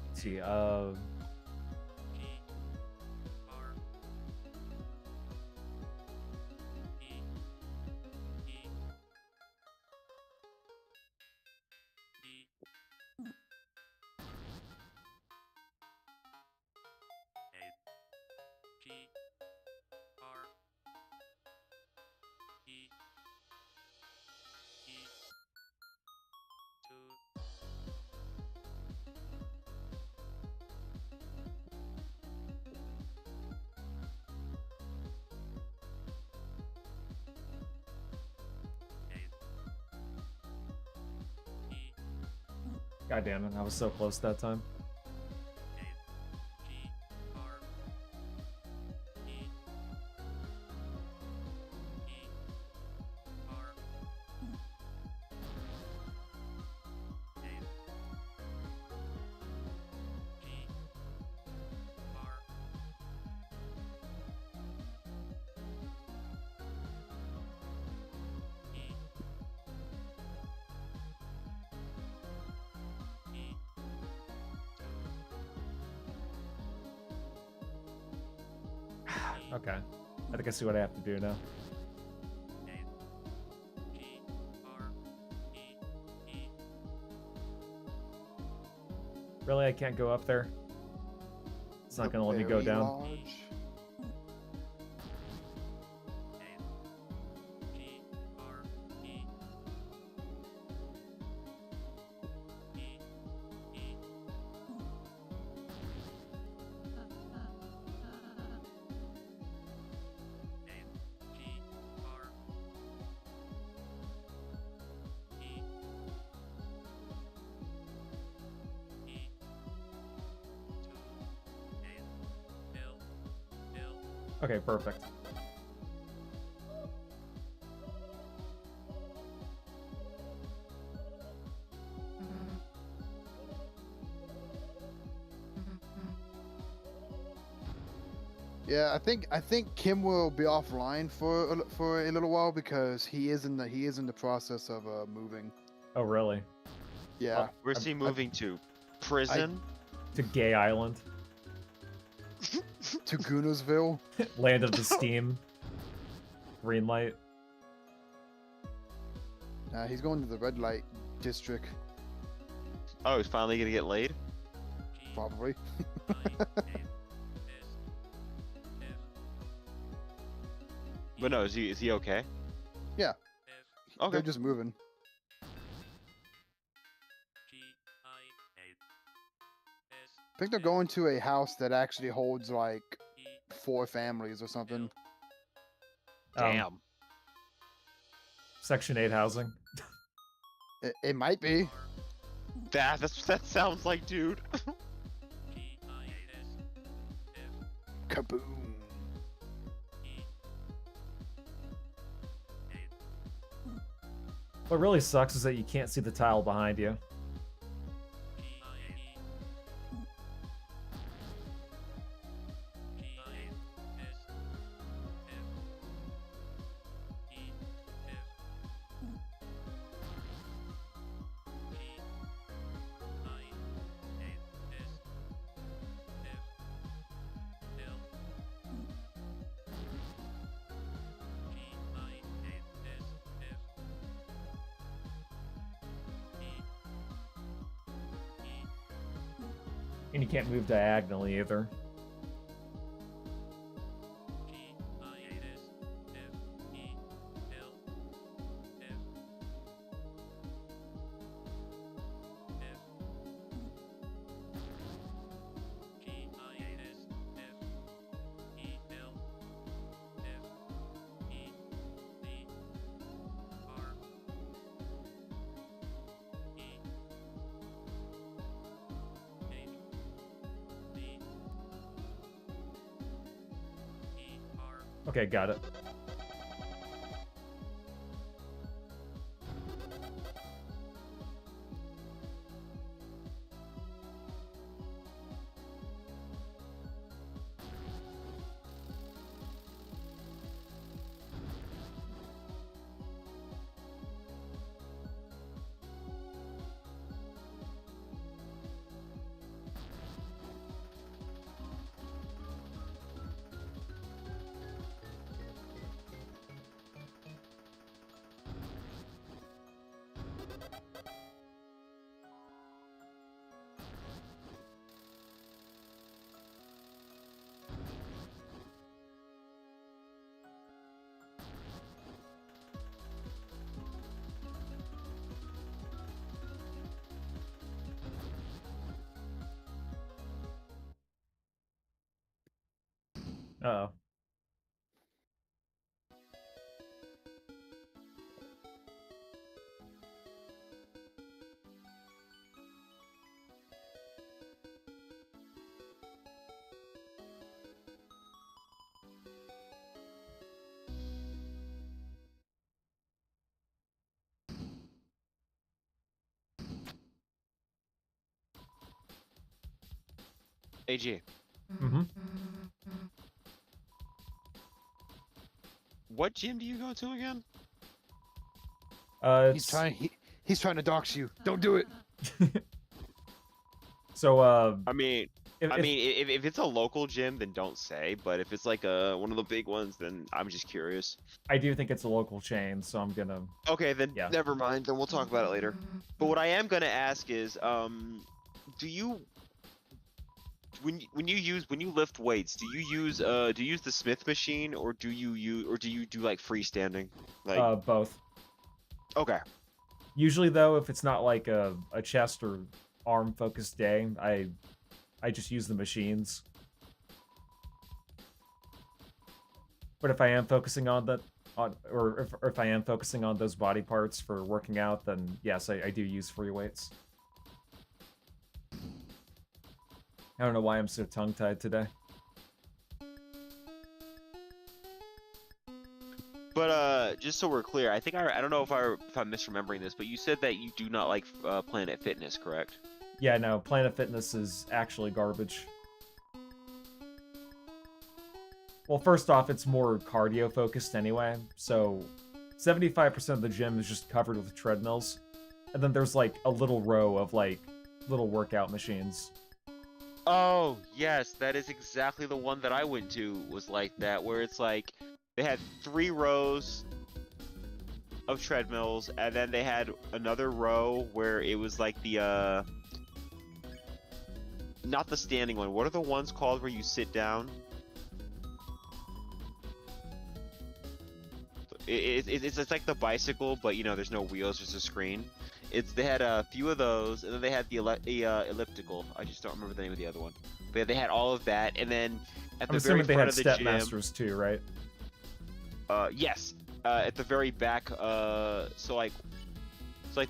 Let's see, God damn it, I was so close that time. Okay. I think I see what I have to do now. Really? I can't go up there? It's not gonna let me go Very down. large. Okay, perfect. Yeah, I think Kim will be offline for a little while because he is in the process of moving. Oh, really? Yeah. Where's he moving to? Prison? To Gay Island. To Goonersville. Land of the Steam. Green light. He's going to the red light district, Oh, he's finally gonna get laid? probably. But no, is he okay? Yeah. Okay. They're just moving. I think they're going to a house that actually holds like 4 families or something. Damn. Section 8 housing. It might be. That sounds like, dude. Kaboom. What really sucks is that you can't see the tile behind you. And you can't move diagonally either. Okay, got it. Uh-oh. AG. Mm-hmm. What gym do you go to again? He's trying to dox you. Don't do it. So, I mean, if, if it's a local gym, then don't say. But if it's like one of the big ones, then I'm just curious. I do think it's a local chain, so I'm gonna... Okay, then Yeah. never mind. Then we'll talk about it later. But what I am gonna ask is, do you when you lift weights, do you use the Smith machine, or do you do like freestanding? Like both. Okay. Usually, though, if it's not like a chest or arm focused day, I just use the machines. But if I am focusing on that, or if I am focusing on those body parts for working out, then yes, I do use free weights. I don't know why I'm so tongue-tied today. But just so we're clear, I think I don't know if I'm misremembering this, but you said that you do not like Planet Fitness, correct? Yeah, no, Planet Fitness is actually garbage. Well, first off, it's more cardio-focused anyway, so 75% of the gym is just covered with treadmills, and then there's, like, a little row of, like, little workout machines. Oh, yes, that is exactly the one that I went to, was like that, where it's like, they had 3 rows of treadmills, and then they had another row where it was like the, not the standing one. What are the ones called where you sit down? It's like the bicycle, but you know, there's no wheels, just a screen. They had a few of those, and then they had the elliptical. I just don't remember the name of the other one. But yeah, they had all of that, and then at the very front of the gym. I'm assuming they had step masters too, right? Yes. At the very back, so like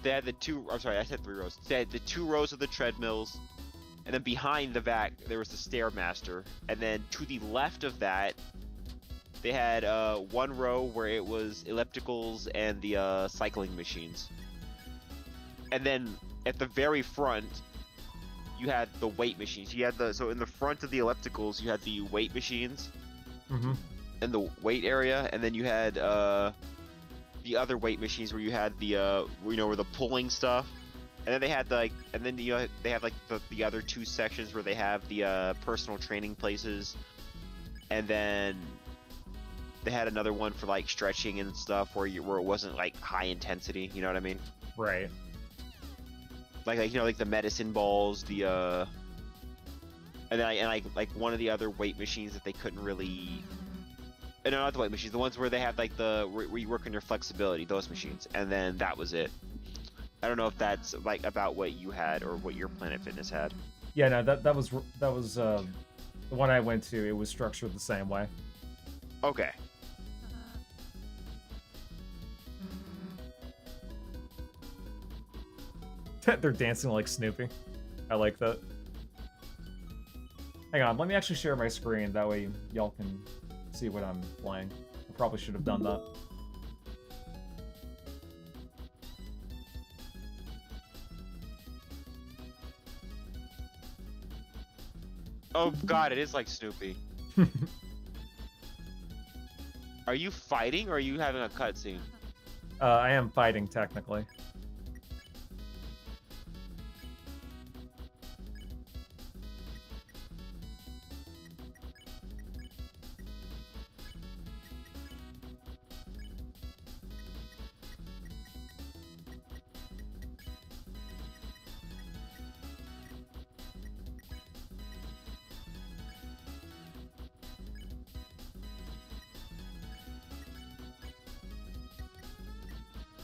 they had the 2. I'm sorry, I said 3 rows. They had the 2 rows of the treadmills, and then behind the back there was the stairmaster, and then to the left of that, they had 1 row where it was ellipticals and the cycling machines. And then at the very front, you had the weight machines. You had so in the front of the ellipticals, you had the weight machines. Mm-hmm. In the weight area, and then you had the other weight machines where you had the where the pulling stuff, and then they had they have like the other 2 sections where they have the personal training places, and then they had another one for like stretching and stuff where it wasn't like high intensity. You know what I mean? Right. Like the medicine balls, the And then like one of the other weight machines that they couldn't really. No, not the weight machines. The ones where they have like where you work on your flexibility. Those machines, and then that was it. I don't know if that's like about what you had or what your Planet Fitness had. Yeah, no, that was the one I went to. It was structured the same way. Okay. They're dancing like Snoopy. I like that. Hang on, let me actually share my screen. That way y'all can see what I'm playing. I probably should have done that. Oh god, it is like Snoopy. Are you fighting or are you having a cutscene? I am fighting, technically.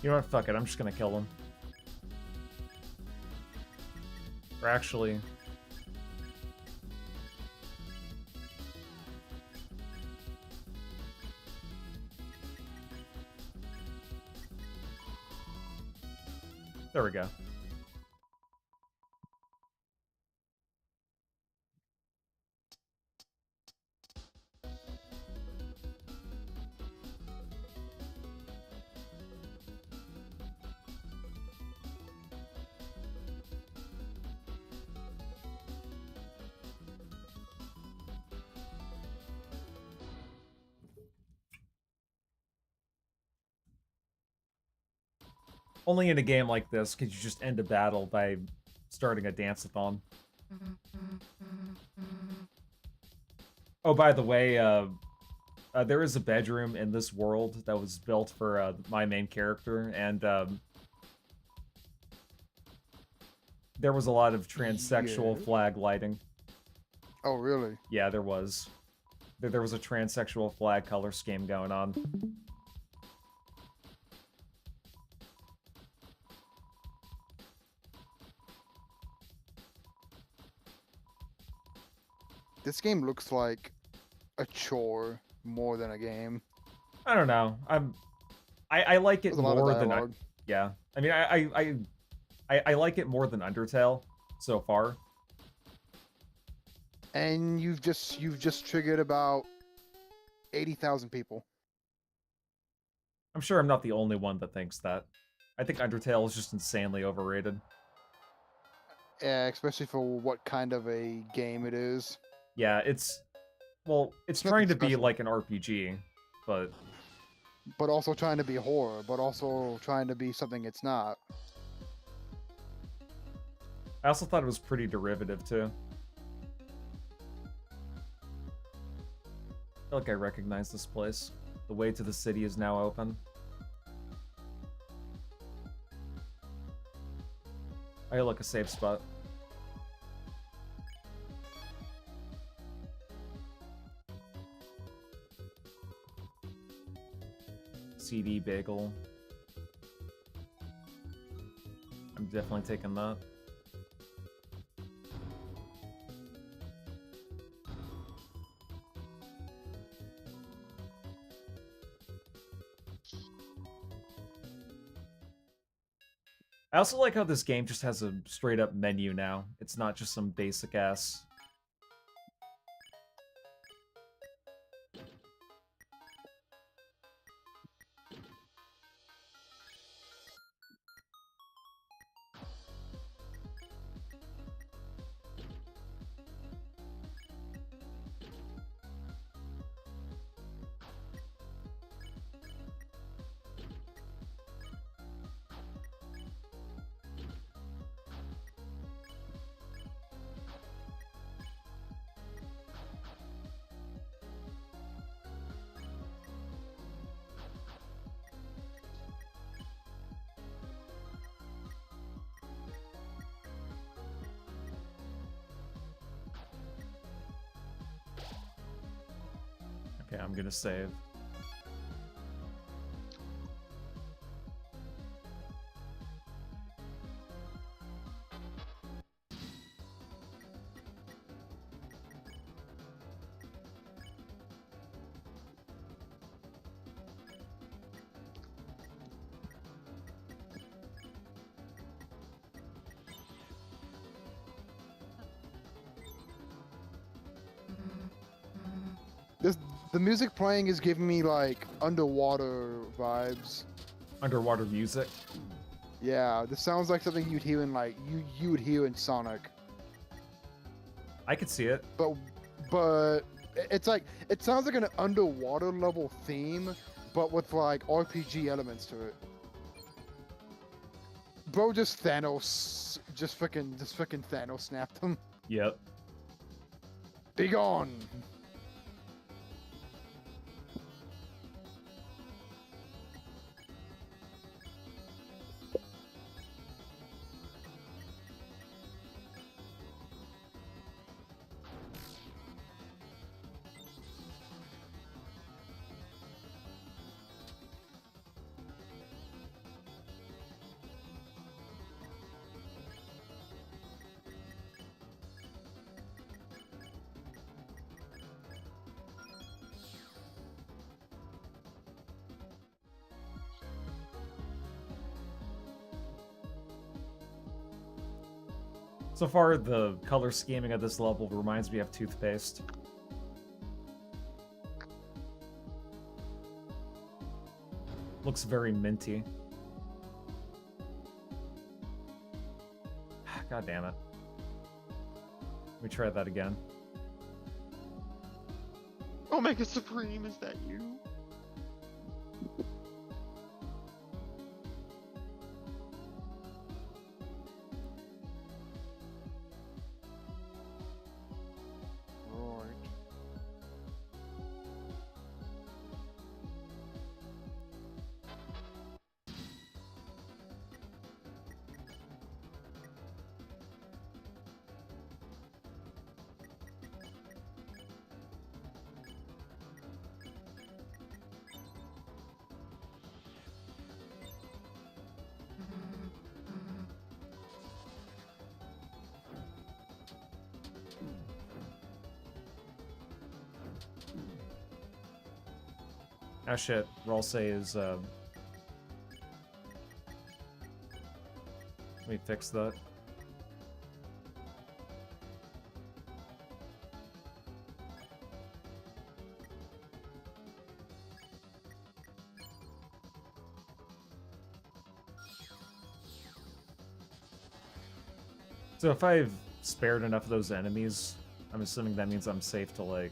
You know what? Fuck it. I'm just gonna kill him. Or actually... There we go. Only in a game like this could you just end a battle by starting a dance-a-thon. Oh, by the way, there is a bedroom in this world that was built for my main character, and there was a lot of transsexual flag lighting. Oh, really? Yeah, there was. There was a transsexual flag color scheme going on. This game looks like a chore more than a game. I don't know. I like it There's a lot of more than dialogue. yeah. I mean, I like it more than Undertale so far. And you've just triggered about 80,000 people. I'm sure I'm not the only one that thinks that. I think Undertale is just insanely overrated. Yeah, especially for what kind of a game it is. Yeah, it's Nothing trying to be special. like an RPG, but also trying to be horror, but also trying to be something it's not. I also thought it was pretty derivative too. I feel like I recognize this place. The way to the city is now open. Oh, look, a safe spot. CD bagel. I'm definitely taking that. I also like how this game just has a straight up menu now. It's not just some basic ass. Okay, I'm gonna save. The music playing is giving me like underwater vibes. Underwater music. Yeah, this sounds like something you'd hear in like you would hear in Sonic. I could see it. But it's like it sounds like an underwater level theme, but with like RPG elements to it. Bro, just Thanos, just freaking Thanos snapped him. Yep. Be gone. So far, the color scheming of this level reminds me of toothpaste. Looks very minty. God damn it. Let me try that again. Omega Supreme, is that you? Ah shit, Ralse is, let me fix that. So if I've spared enough of those enemies, I'm assuming that means I'm safe to, like...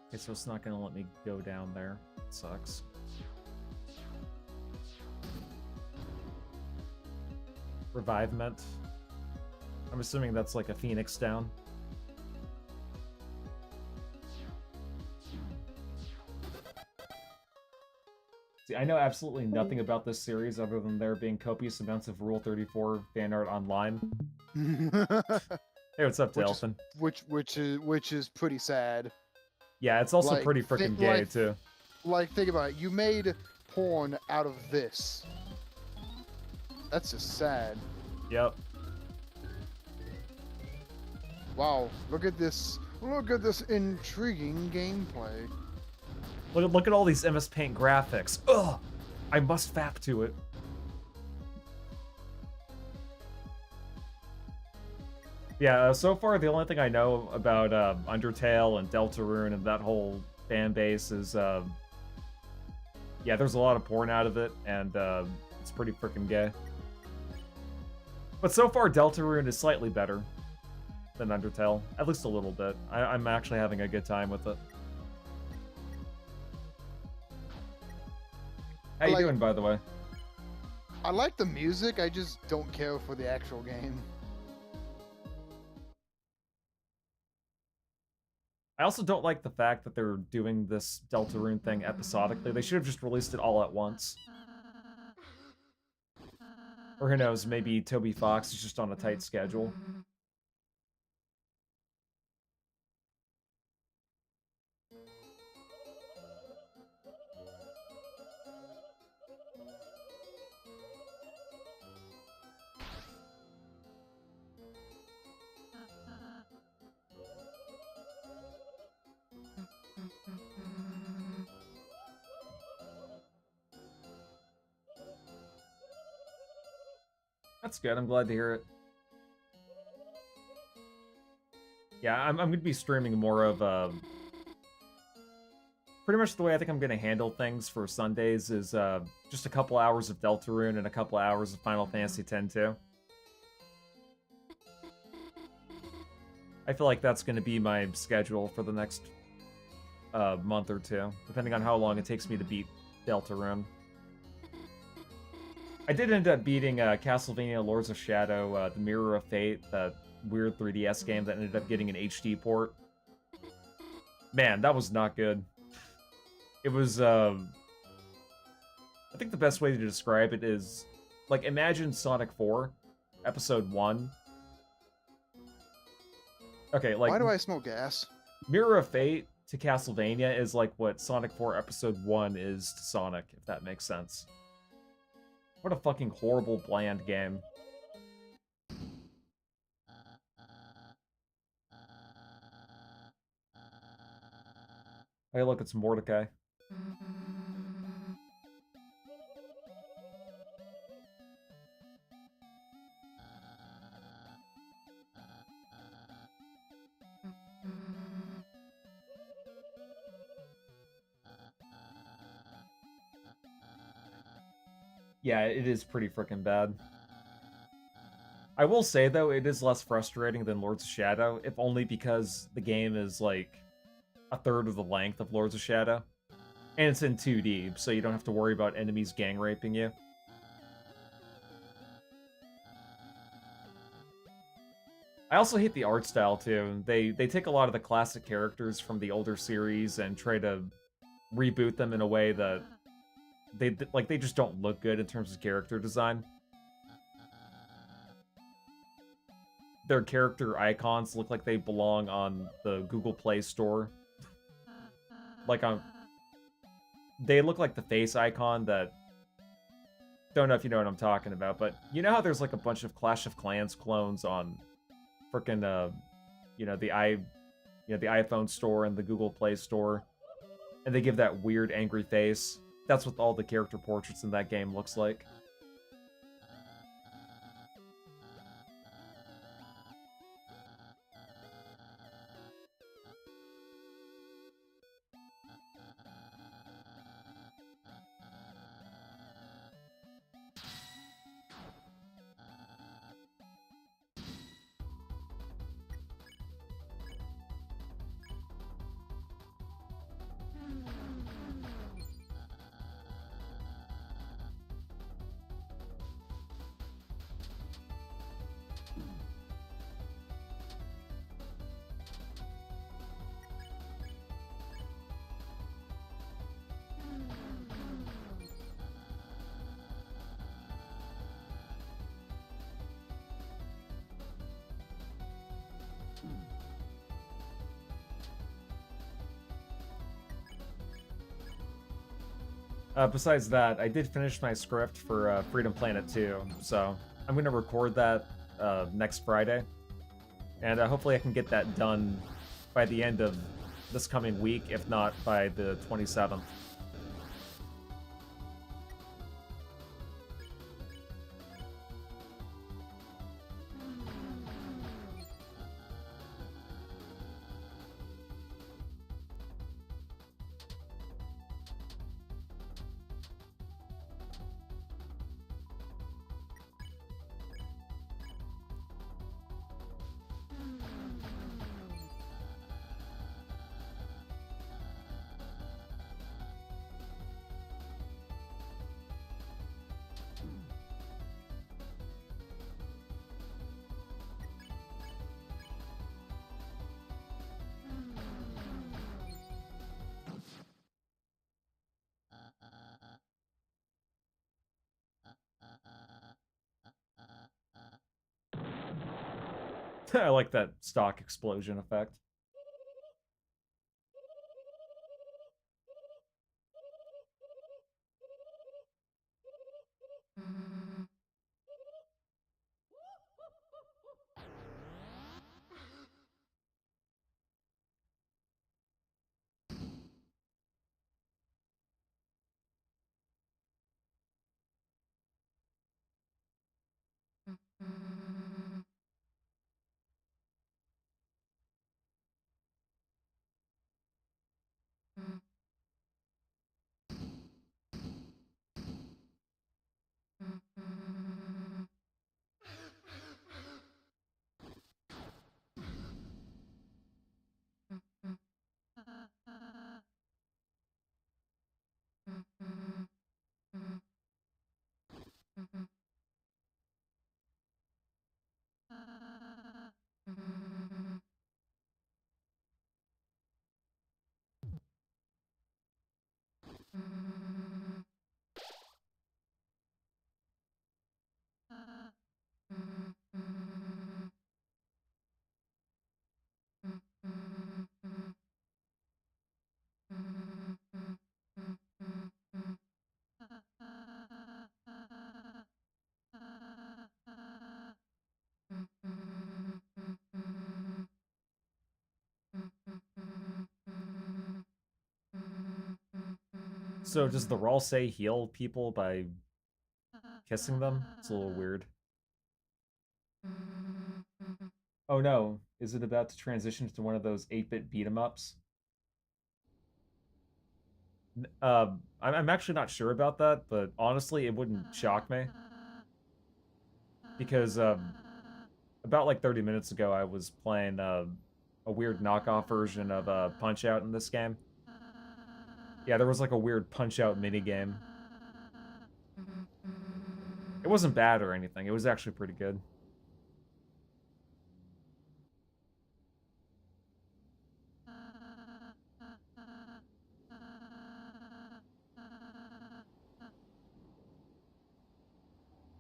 Okay, so it's not gonna let me go down there. It sucks. Revivement. I'm assuming that's like a phoenix down. See, I know absolutely nothing about this series other than there being copious amounts of Rule 34 fan art online. Hey, what's up, Delphin? Which is pretty sad. Yeah, it's also Like, pretty freaking gay, like, too. Like, think about it. You made porn out of this. That's just sad. Yep. Wow, look at this. Look at this intriguing gameplay. Look at all these MS Paint graphics. Ugh! I must fap to it. Yeah, so far the only thing I know about Undertale and Deltarune and that whole fan base is, yeah, there's a lot of porn out of it, and it's pretty freaking gay. But so far, Deltarune is slightly better than Undertale, at least a little bit. I'm actually having a good time with it. How you doing, by the way? I like the music, I just don't care for the actual game. I also don't like the fact that they're doing this Deltarune thing episodically. They should have just released it all at once. Or who knows, maybe Toby Fox is just on a tight schedule. That's good, I'm glad to hear it. Yeah, I'm going to be streaming more of, pretty much the way I think I'm going to handle things for Sundays is just a couple hours of Deltarune and a couple hours of Final Fantasy X too. I feel like that's going to be my schedule for the next month or two, depending on how long it takes me to beat Deltarune. I did end up beating Castlevania Lords of Shadow, The Mirror of Fate, that weird 3DS game that ended up getting an HD port. Man, that was not good. It was, I think the best way to describe it is, like, imagine Sonic 4, Episode 1. Okay, like... Why do I smell gas? Mirror of Fate to Castlevania is like what Sonic 4 Episode 1 is to Sonic, if that makes sense. What a fucking horrible, bland game. Hey, look, it's Mordecai. Yeah, it is pretty freaking bad. I will say, though, it is less frustrating than Lords of Shadow, if only because the game is, like, a third of the length of Lords of Shadow. And it's in 2D, so you don't have to worry about enemies gang raping you. I also hate the art style, too. They take a lot of the classic characters from the older series and try to reboot them in a way that they just don't look good in terms of character design. Their character icons look like they belong on the Google Play Store. Like they look like the face icon that... Don't know if you know what I'm talking about, but you know how there's like a bunch of Clash of Clans clones on frickin' the iPhone store and the Google Play Store, and they give that weird angry face? That's what all the character portraits in that game looks like. Besides that, I did finish my script for Freedom Planet 2, so I'm gonna record that next Friday, and hopefully I can get that done by the end of this coming week, if not by the 27th. I like that stock explosion effect. So does the Rawl say heal people by kissing them? It's a little weird. Oh no, is it about to transition to one of those 8-bit beat 'em ups? I'm actually not sure about that, but honestly, it wouldn't shock me. Because about like 30 minutes ago, I was playing a weird knockoff version of Punch-Out in this game. Yeah, there was like a weird Punch-Out minigame. It wasn't bad or anything, it was actually pretty good.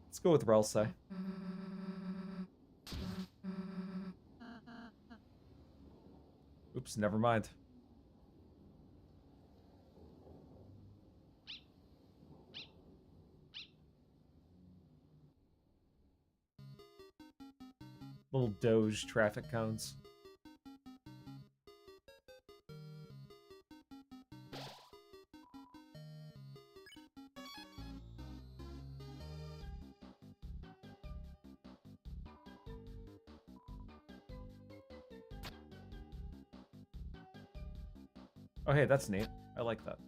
Let's go with Relsay. Oops, never mind. Little Doge traffic cones. Oh, hey, that's neat. I like that.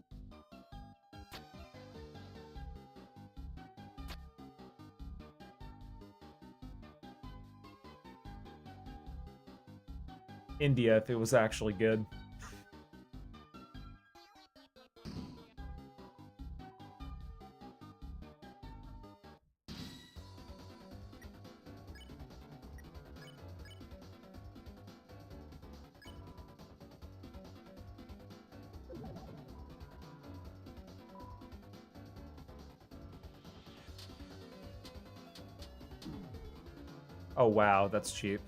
India, if it was actually good. Oh wow, that's cheap.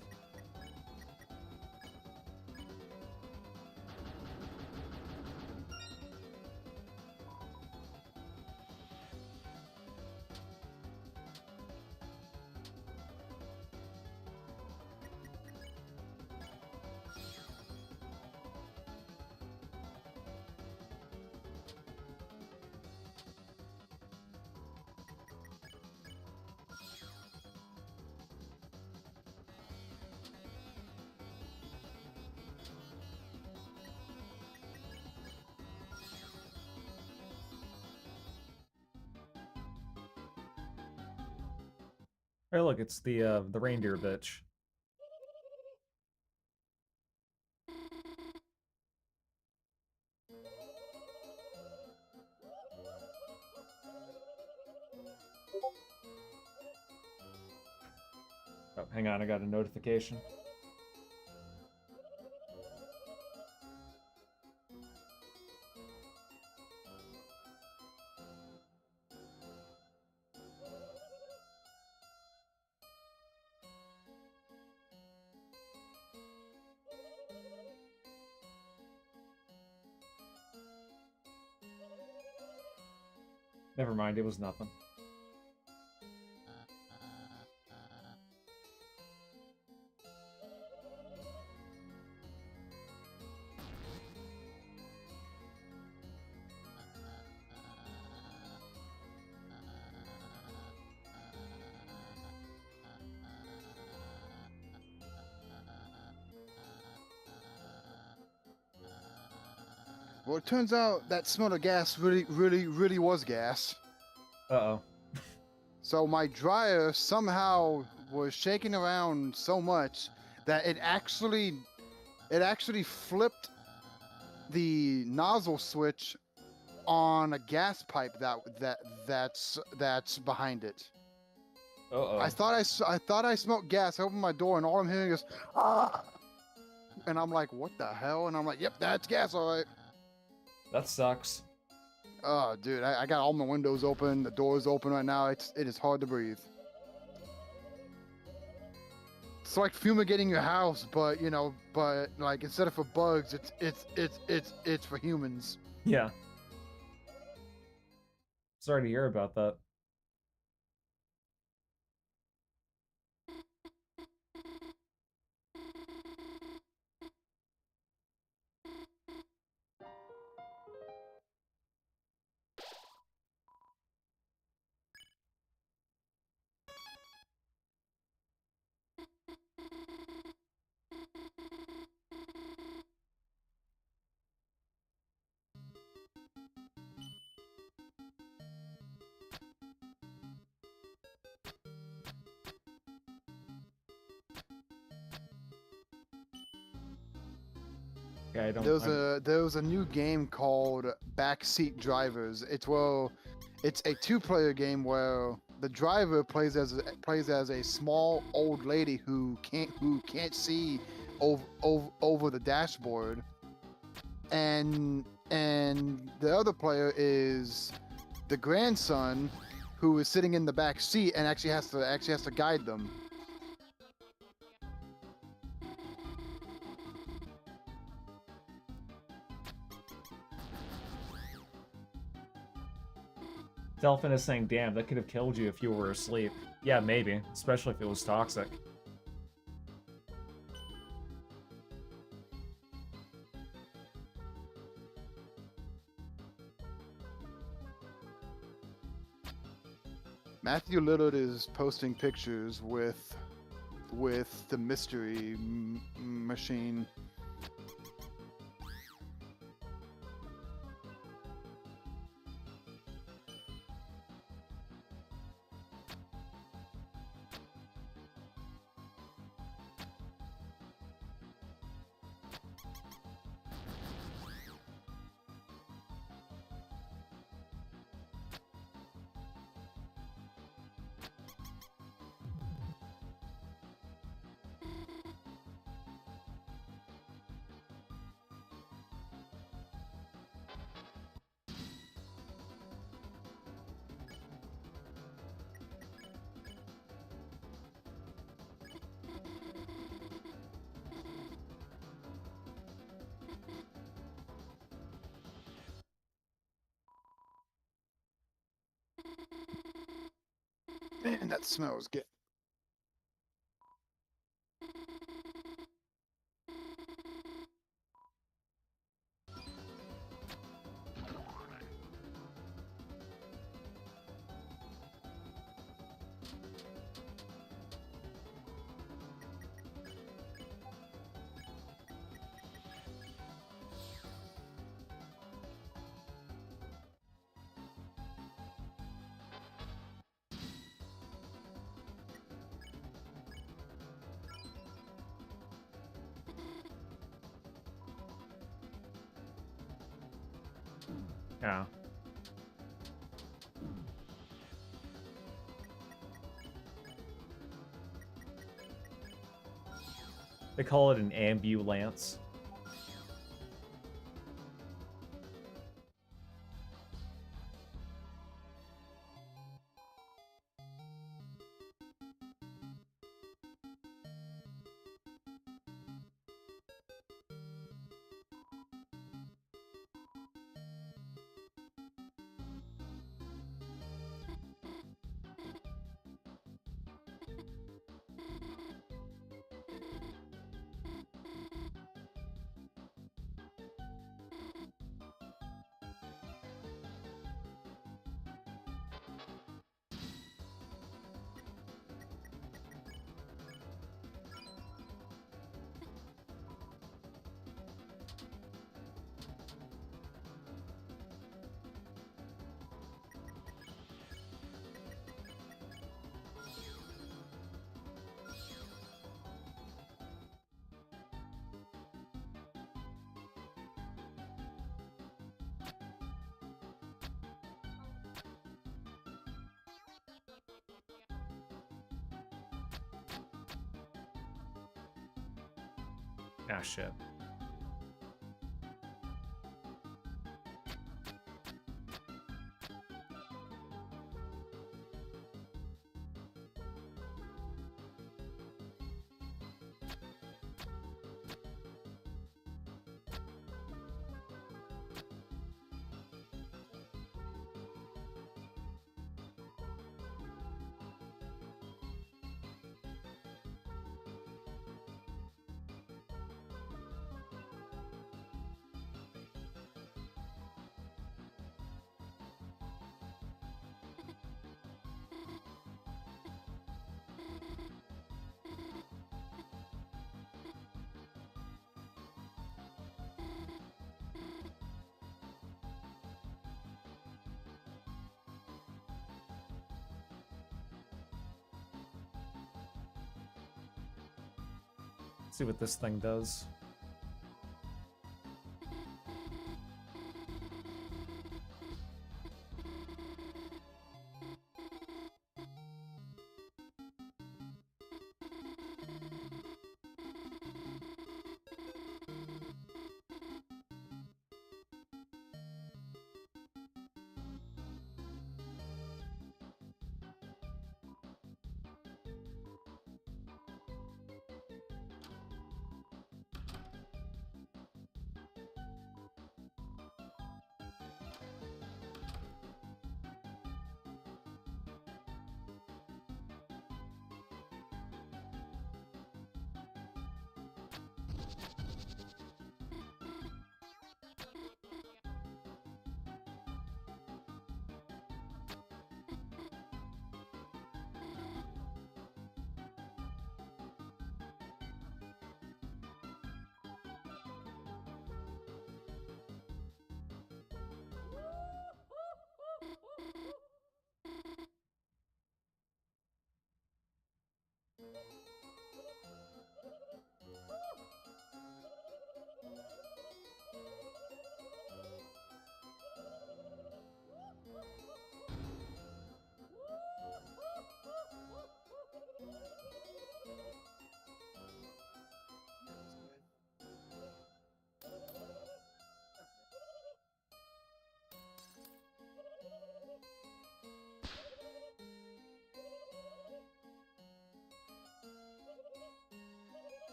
Hey, look, it's the reindeer bitch. Oh, hang on, I got a notification. Never mind, it was nothing. Well, it turns out that smell of gas really was gas. Uh-oh. So my dryer somehow was shaking around so much that it actually flipped the nozzle switch on a gas pipe that's behind it. Uh-oh. I thought I smelled gas. I opened my door and all I'm hearing is ah, and I'm like, what the hell? And I'm like, yep, that's gas, all right. That sucks. Oh, dude, I got all my windows open. The door's open right now. It is hard to breathe. It's like fumigating your house, but like instead of for bugs, it's for humans. Yeah. Sorry to hear about that. Yeah, I don't. There was a new game called Backseat Drivers. It's a two-player game where the driver plays as a small old lady who can't see over the dashboard, and the other player is the grandson who is sitting in the back seat and actually has to guide them. Delphin is saying, damn, that could have killed you if you were asleep. Yeah, maybe. Especially if it was toxic. Matthew Lillard is posting pictures with the mystery machine. Man, that smells good. Yeah. They call it an ambulance. Ah, shit. See what this thing does.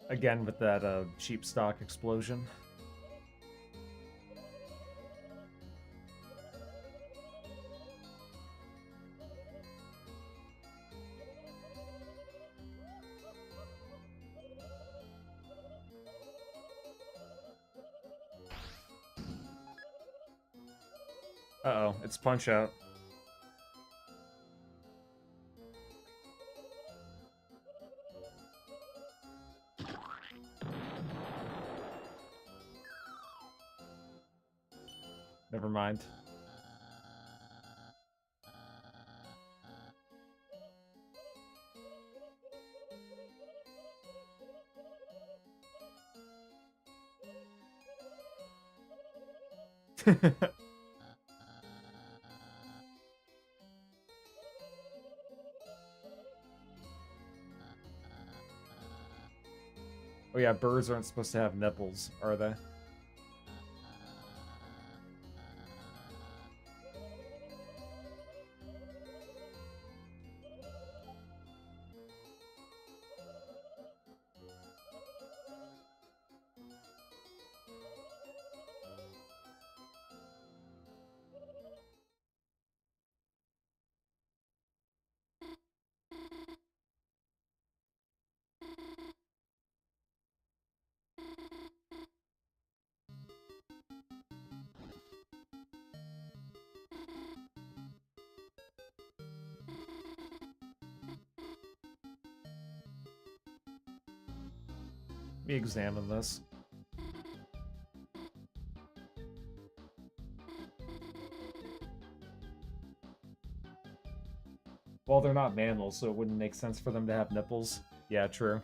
Again with that cheap stock explosion. Uh-oh, it's Punch-Out. Never mind. Oh yeah, birds aren't supposed to have nipples, are they? Let me examine this. Well, they're not mammals, so it wouldn't make sense for them to have nipples. Yeah, true.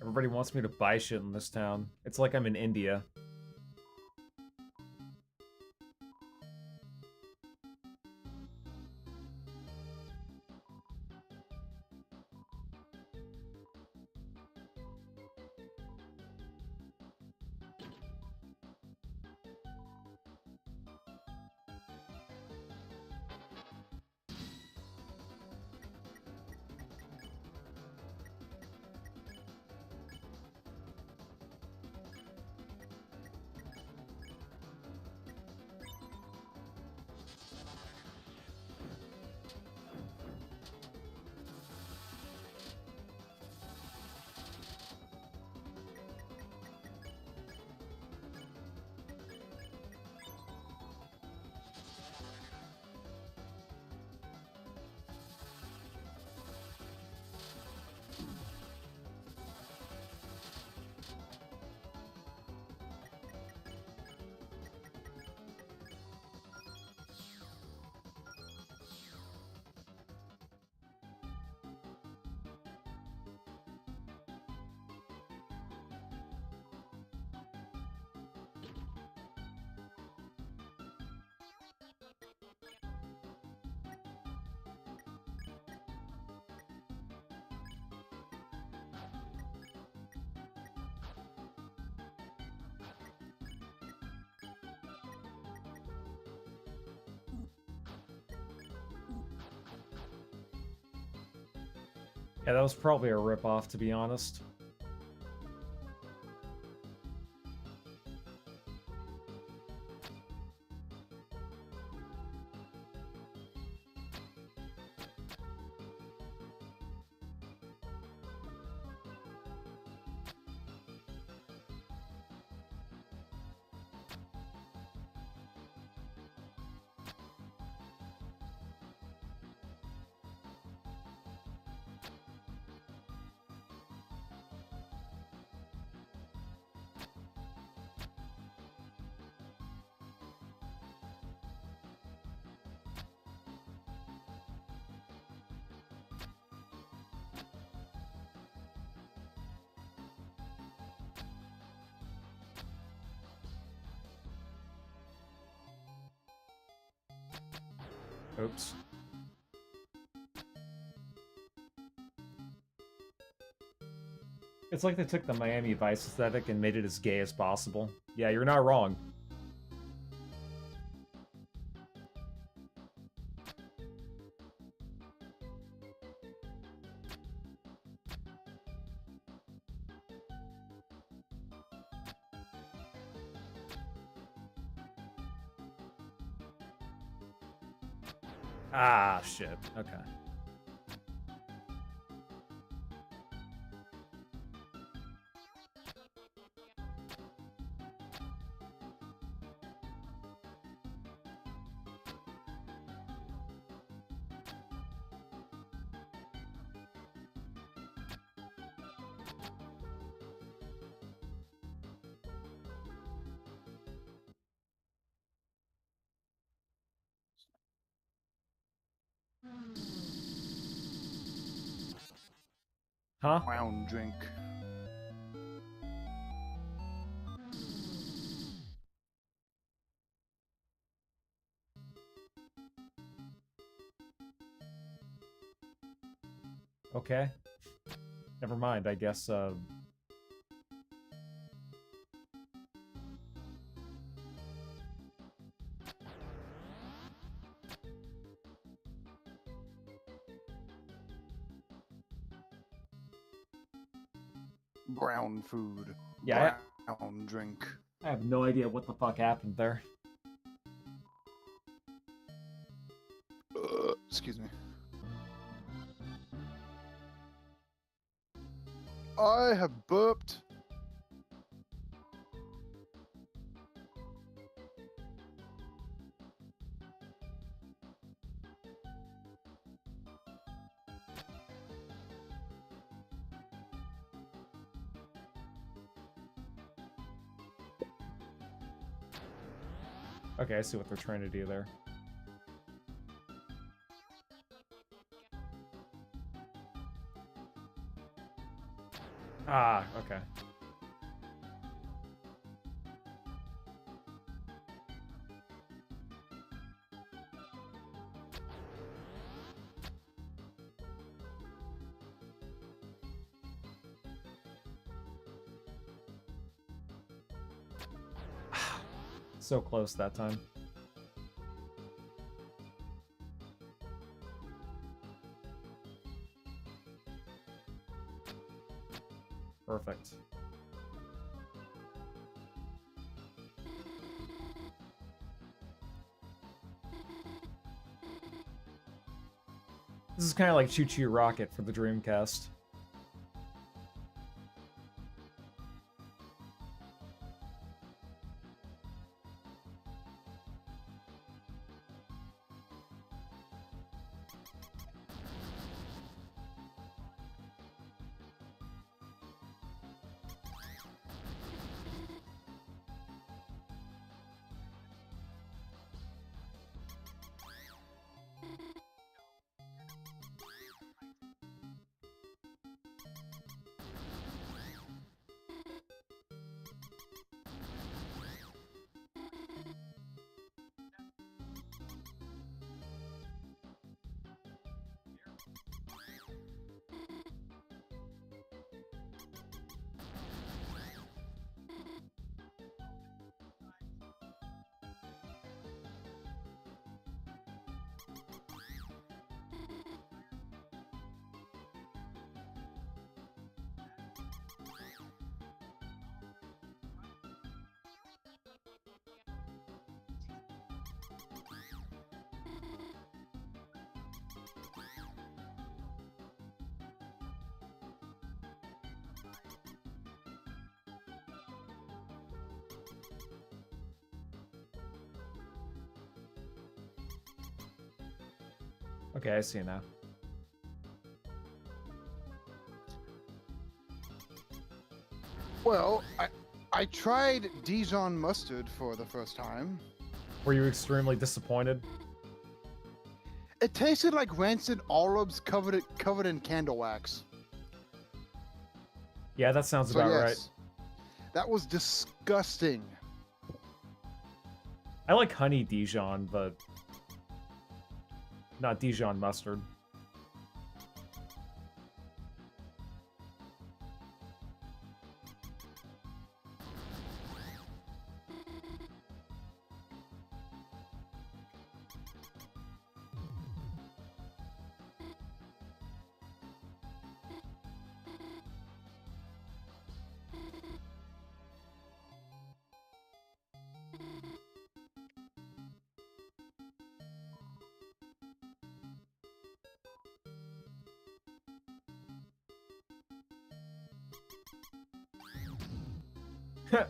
Everybody wants me to buy shit in this town. It's like I'm in India. Yeah, that was probably a ripoff, to be honest. Oops. It's like they took the Miami Vice aesthetic and made it as gay as possible. Yeah, you're not wrong. Ah, shit. Okay. Huh? Brown drink. Okay. Never mind, I guess, Brown food. Yeah, Brown drink. I have no idea what the fuck happened there. Excuse me. I have burped. Okay, I see what they're trying to do there. Ah, okay. So close that time. Perfect. This is kind of like Choo Choo Rocket for the Dreamcast. Okay, I see now. Well, I tried Dijon mustard for the first time. Were you extremely disappointed? It tasted like rancid olives covered in candle wax. Yeah, that sounds So about yes, right. that was disgusting. I like honey Dijon, but not Dijon mustard.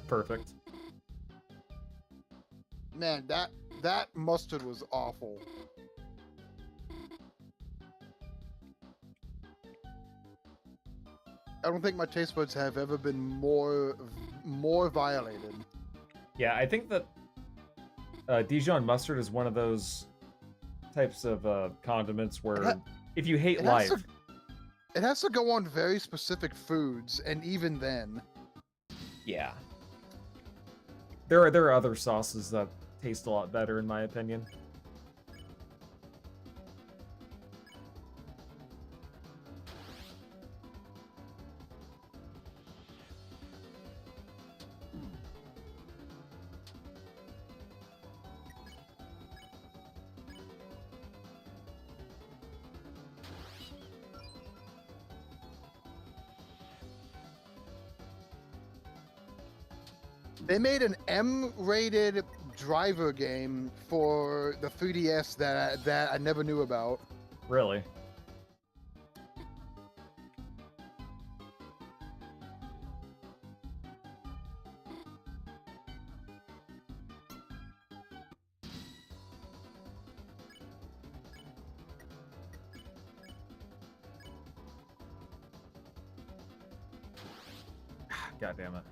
Perfect. Man, that mustard was awful. I don't think my taste buds have ever been more violated. Yeah, I think that Dijon mustard is one of those types of condiments where ha- if you hate it has life, It has to go on very specific foods, and even then. yeah. There are other sauces that taste a lot better, in my opinion. They made an M-rated driver game for the 3DS that I never knew about. Really. God damn it.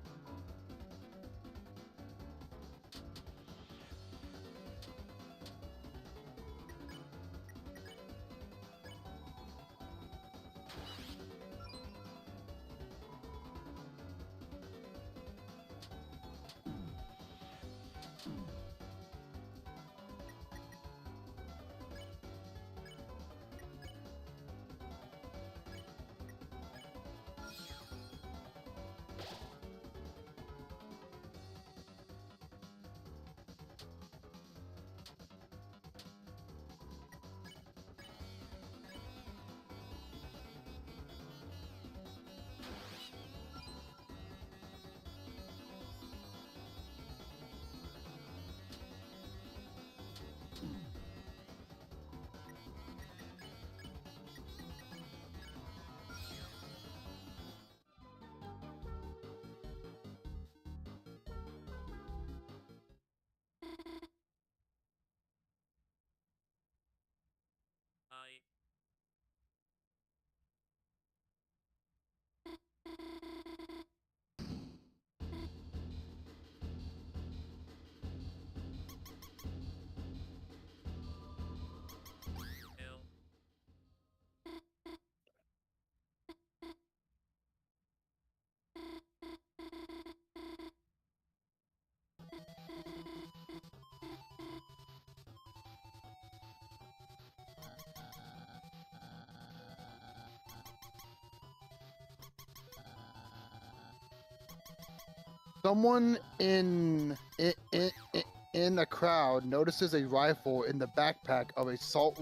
Someone in the crowd notices a rifle in the backpack of a Salt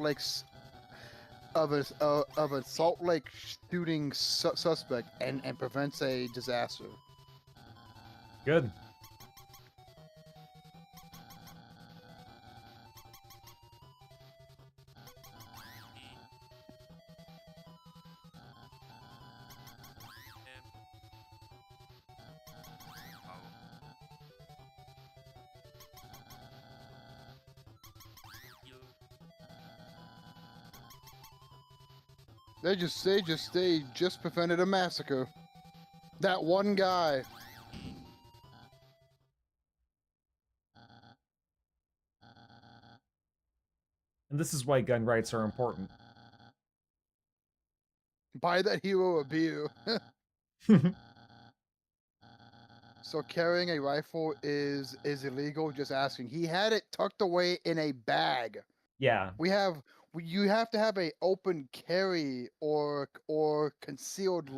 Lake shooting suspect and prevents a disaster. Good. They just prevented a massacre. That one guy. And this is why gun rights are important. Buy that hero a beer. So carrying a rifle is illegal. Just asking. He had it tucked away in a bag. Yeah. You have to have a open carry or concealed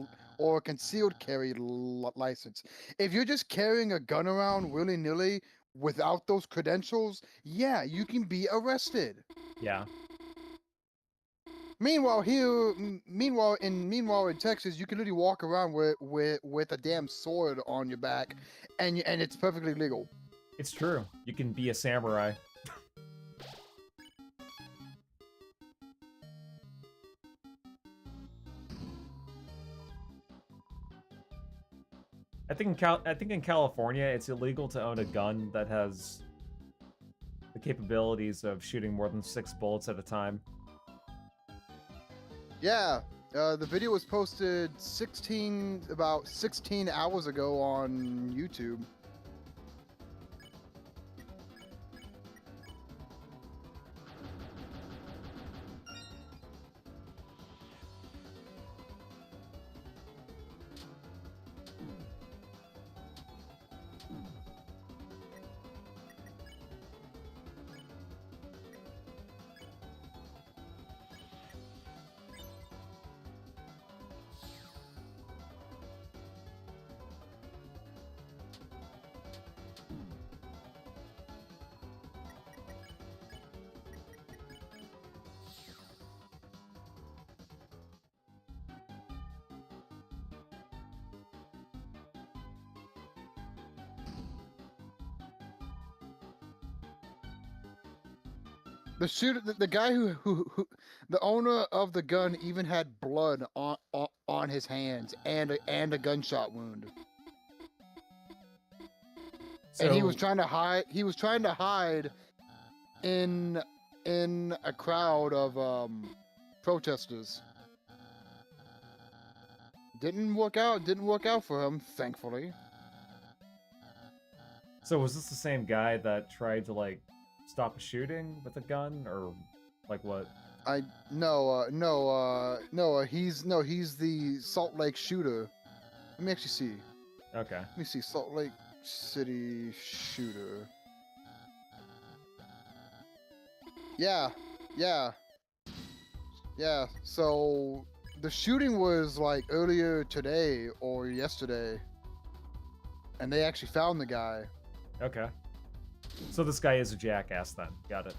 carry license. If you're just carrying a gun around willy-nilly without those credentials, yeah, you can be arrested. Yeah. Meanwhile in Texas, you can literally walk around with a damn sword on your back, and it's perfectly legal. It's true. You can be a samurai. I think in California, it's illegal to own a gun that has the capabilities of shooting more than 6 bullets at a time. Yeah, the video was posted about 16 hours ago on YouTube. The shooter, the guy the owner of the gun even had blood on his hands and a gunshot wound. And he was So trying to hide. He was trying to hide in a crowd of protesters. Didn't work out. Didn't work out for him, thankfully. so was this the same guy that tried to like stop a shooting with a gun, or like what? He's the Salt Lake shooter. Let me actually see. Okay. Let me see. Salt Lake City shooter. Yeah. So the shooting was like earlier today or yesterday, and they actually found the guy. Okay. So this guy is a jackass then. Got it.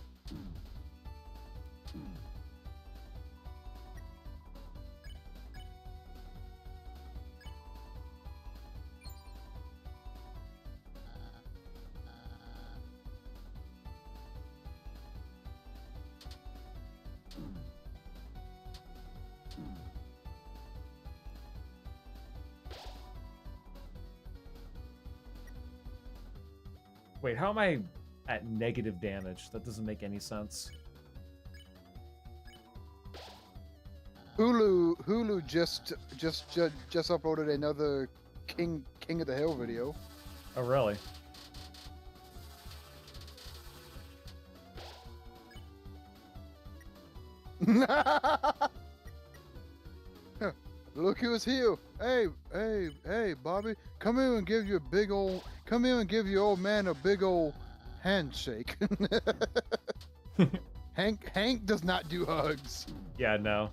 Wait, how am I at negative damage? That doesn't make any sense. Hulu just uploaded another King of the Hill video. Oh, really? Look who's here! Hey, Bobby, come here and give your old man a big old handshake. Hank does not do hugs. Yeah, no.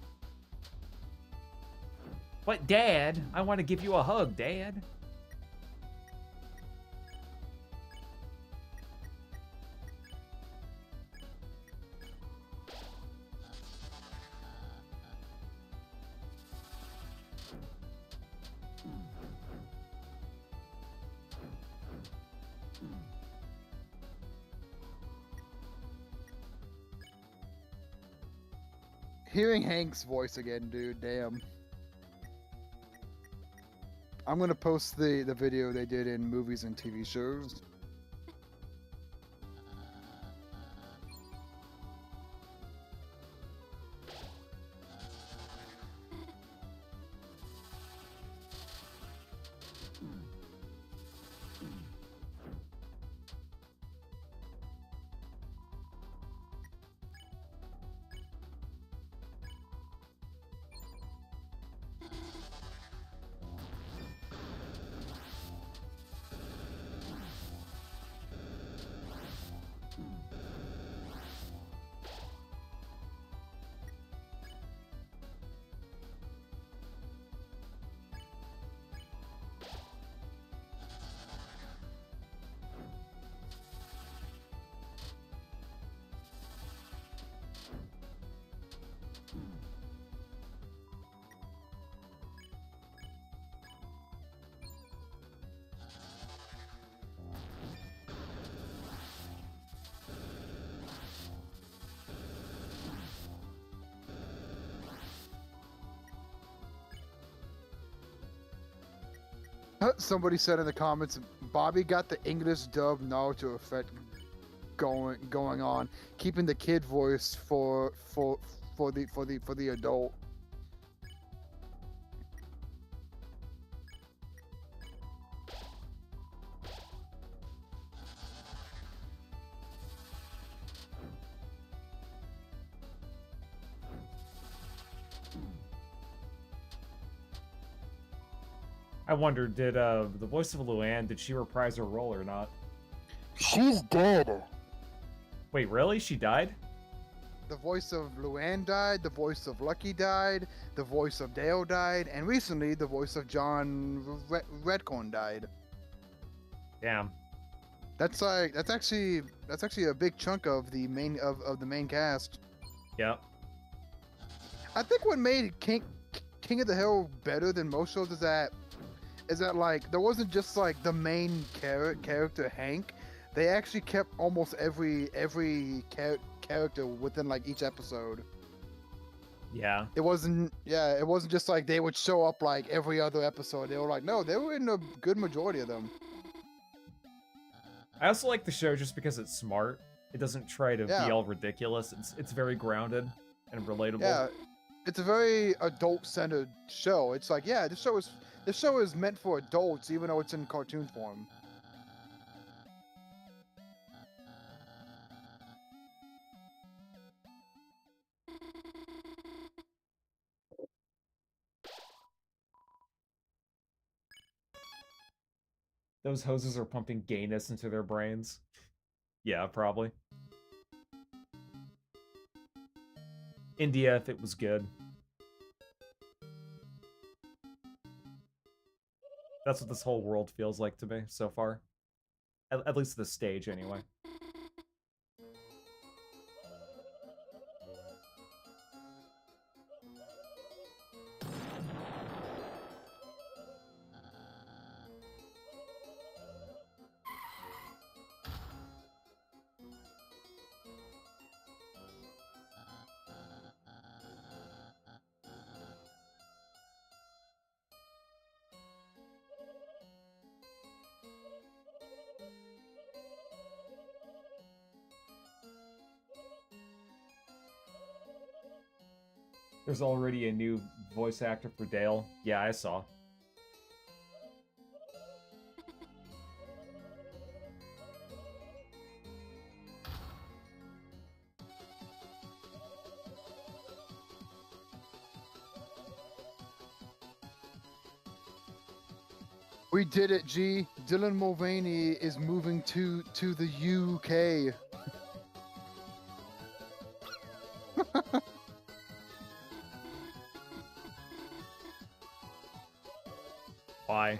But Dad, I want to give you a hug, Dad. Hearing Hank's voice again, dude, damn. I'm gonna post the video they did in movies and TV shows. Somebody said in the comments, Bobby got the English dub Naruto effect going on, keeping the kid voice for the adult. I wonder, did the voice of Luann, did she reprise her role or not? She's dead. Wait, really? She died? The voice of Luann died, the voice of Lucky died, the voice of Dale died, and recently the voice of John Redcorn died. Damn. That's actually a big chunk of the main of the main cast. Yep. I think what made King of the Hill better than most shows is that like there wasn't just like the main character Hank. They actually kept almost every character within like each episode. Yeah. It wasn't just like they would show up like every other episode. They were like, no, they were in a good majority of them. I also like the show just because it's smart. It doesn't try to be all ridiculous. It's very grounded and relatable. Yeah, it's a very adult-centered show. It's like, yeah, this show is meant for adults, even though it's in cartoon form. Those hoses are pumping gayness into their brains. Yeah, probably. India, if it was good. That's what this whole world feels like to me so far. At least the stage, anyway. There's already a new voice actor for Dale. Yeah, I saw. We did it, G. Dylan Mulvaney is moving to the UK. Why?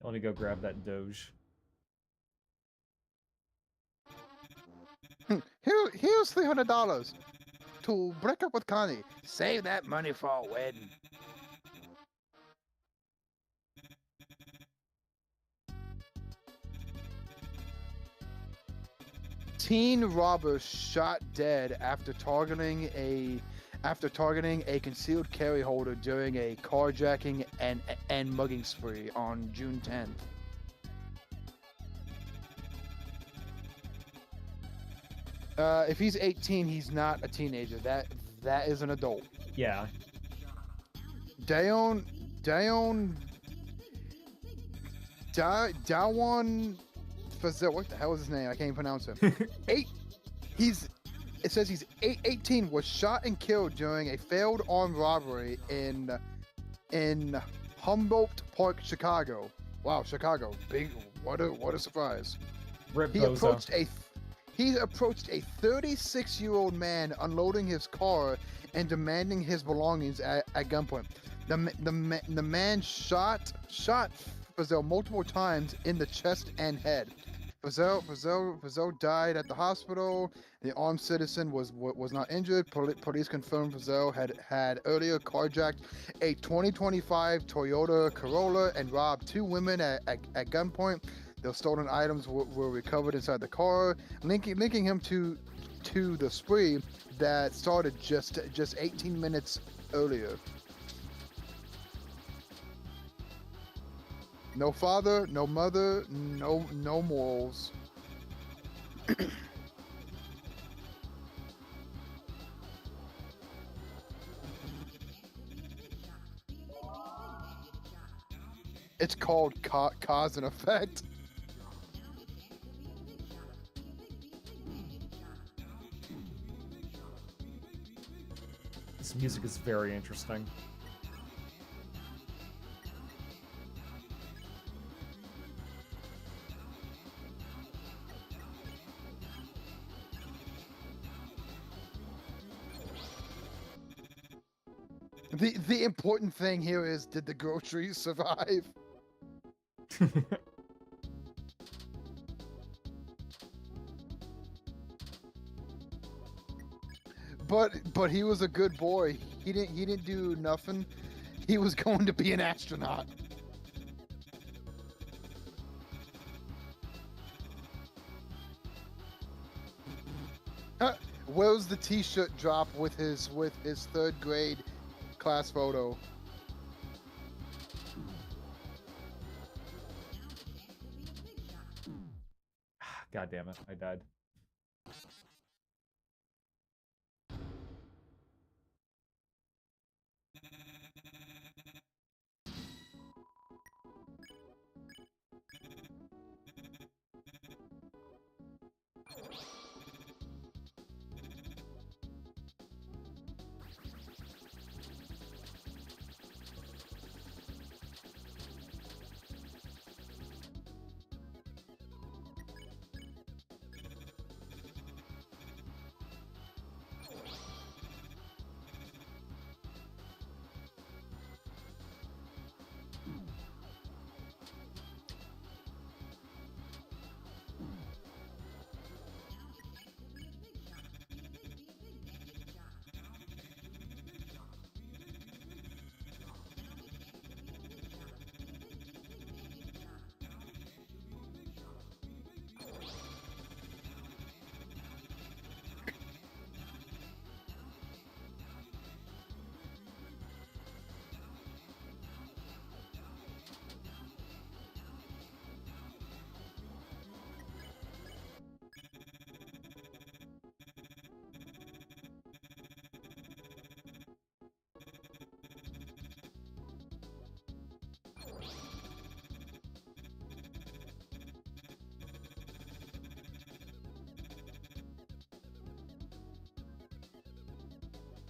Let me go grab that Doge. Here's $300 to break up with Connie. Save that money for a wedding. Teen robber shot dead after targeting a concealed carry holder during a carjacking and mugging spree on June 10th. If he's 18, he's not a teenager. That is an adult. Yeah. Daewon Fazil, what the hell is his name? I can't even pronounce him. It says he's 18, was shot and killed during a failed armed robbery in Humboldt Park, Chicago. Wow, Chicago, big! What a surprise! Rip He Bozo. approached a 36-year-old man unloading his car and demanding his belongings at gunpoint. The man shot Fazil multiple times in the chest and head. Fazil died at the hospital. The armed citizen was not injured. Police confirmed Fazil had earlier carjacked a 2025 Toyota Corolla and robbed two women at gunpoint. The stolen items were recovered inside the car, linking him to the spree that started just 18 minutes earlier. No father, no mother, no morals. It's called cause and effect. music is very interesting. The important thing here is, did the groceries survive? But he was a good boy. He didn't do nothing. He was going to be an astronaut. Where's the T-shirt drop with his 3rd grade class photo? God damn it, I died.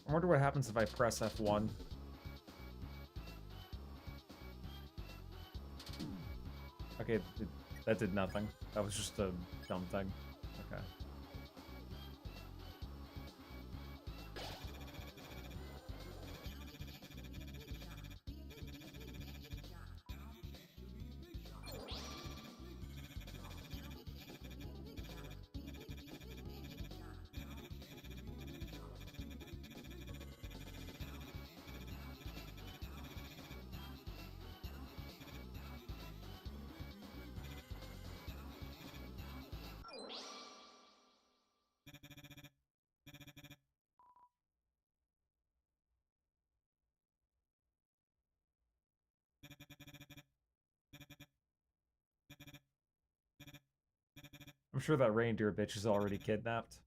I wonder what happens if I press F1. Okay, that did nothing. That was just a dumb thing. Okay. I'm sure that reindeer bitch is already kidnapped.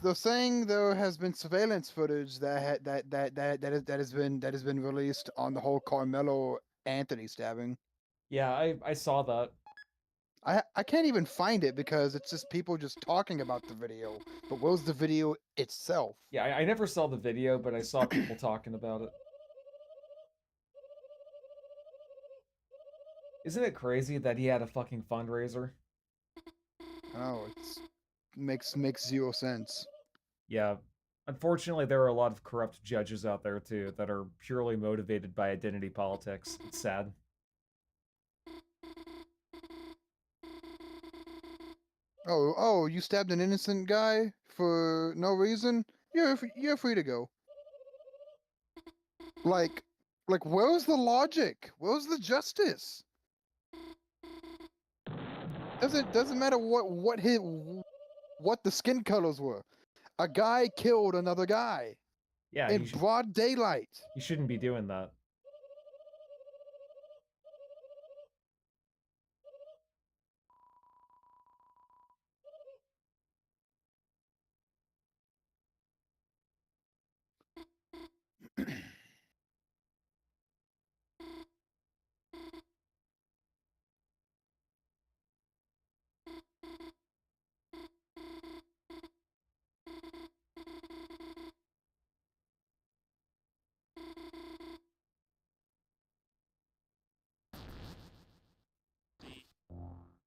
They're saying there has been surveillance footage that has been released on the whole Carmelo Anthony stabbing. Yeah, I saw that. I can't even find it because it's just people just talking about the video. But where's the video itself? Yeah, I never saw the video, but I saw people talking about it. Isn't it crazy that he had a fucking fundraiser? Oh, it's makes 0 sense. Yeah. Unfortunately, there are a lot of corrupt judges out there, too, that are purely motivated by identity politics. It's sad. Oh, you stabbed an innocent guy for no reason? You're free to go. Like, where's the logic? Where's the justice? Doesn't matter what the skin colors were. A guy killed another guy. Yeah, in broad daylight. You shouldn't be doing that.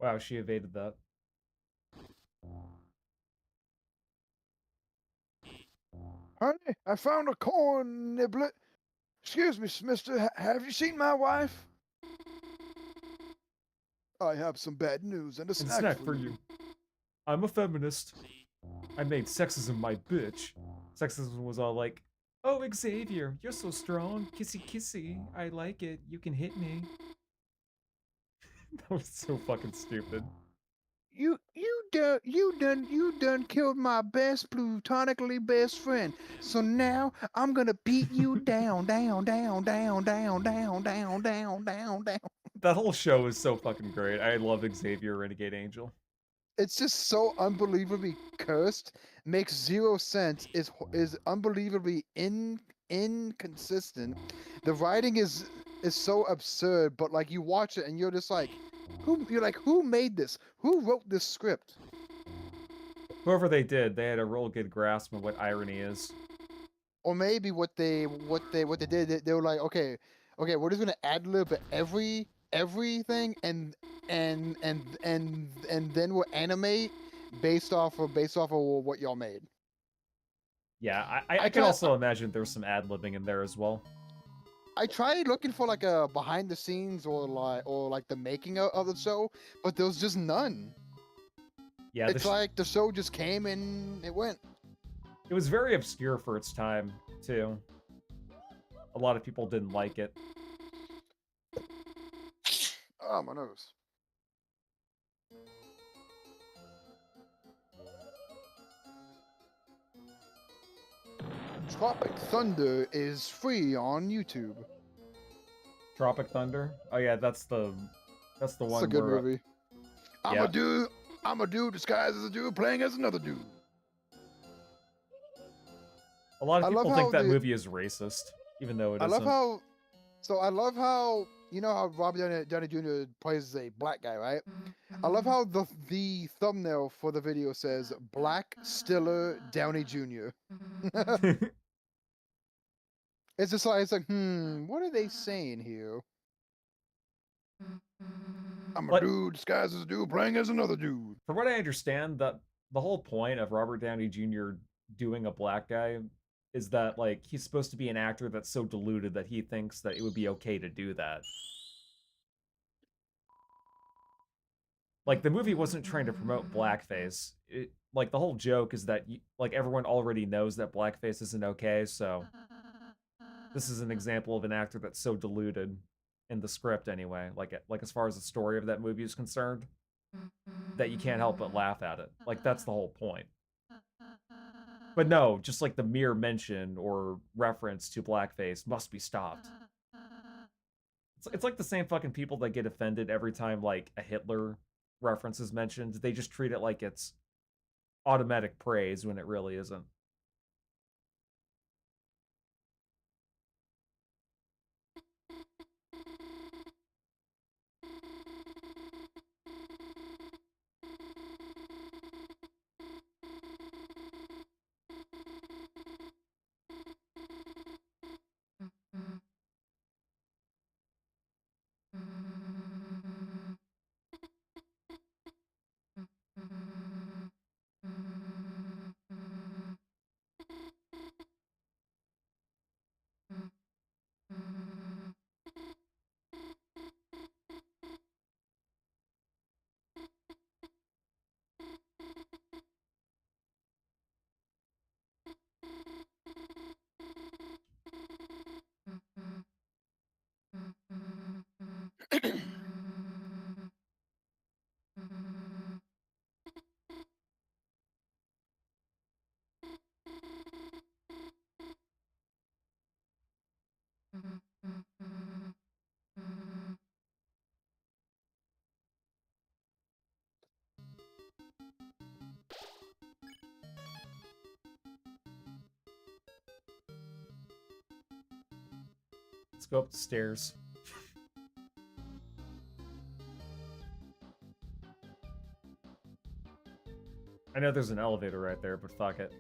Wow, she evaded that. Honey, I found a corn niblet. Excuse me, mister, have you seen my wife? I have some bad news and a And snack, for you. I'm a feminist. I made sexism my bitch. Sexism was all like, oh, Xavier, you're so strong. Kissy kissy. I like it. You can hit me. That was so fucking stupid. You done killed my best platonically best friend. So now I'm gonna beat you down. That whole show is so fucking great. I love Xavier Renegade Angel. It's just so unbelievably cursed. Makes zero sense. Is unbelievably inconsistent. The writing is so absurd, but like you watch it and you're just like, who made this? Who wrote this script? Whoever they did, they had a real good grasp of what irony is. Or maybe what they did, they were like, okay, we're just gonna ad lib everything and then we'll animate based off of what y'all made. Yeah, I can also imagine there's some ad-libbing in there as well. I tried looking for like a behind the scenes or like the making of the show, but there was just none. Yeah, it's like the show just came and it went. It was very obscure for its time, too. A lot of people didn't like it. Oh, my nose. Tropic Thunder is free on YouTube. Tropic Thunder? Oh yeah, that's the one. It's a good movie. I'm a dude disguised as a dude playing as another dude. A lot of people think that movie is racist, even though it isn't. I love how you know how Robert Downey Jr. plays a black guy, right? I love how the thumbnail for the video says Black Stiller Downey Jr. It's just like what are they saying here? I'm a dude disguised as a dude playing as another dude. From what I understand, that the whole point of Robert Downey Jr. doing a black guy is that like he's supposed to be an actor that's so deluded that he thinks that it would be okay to do that. Like the movie wasn't trying to promote blackface. Like the whole joke is that like everyone already knows that blackface isn't okay, so this is an example of an actor that's so deluded in the script anyway, like as far as the story of that movie is concerned, that you can't help but laugh at it. Like that's the whole point. But no, just like the mere mention or reference to blackface must be stopped. It's like the same fucking people that get offended every time like a Hitler reference is mentioned. They just treat it like it's automatic praise when it really isn't. Let's go up the stairs. I know there's an elevator right there, but fuck it.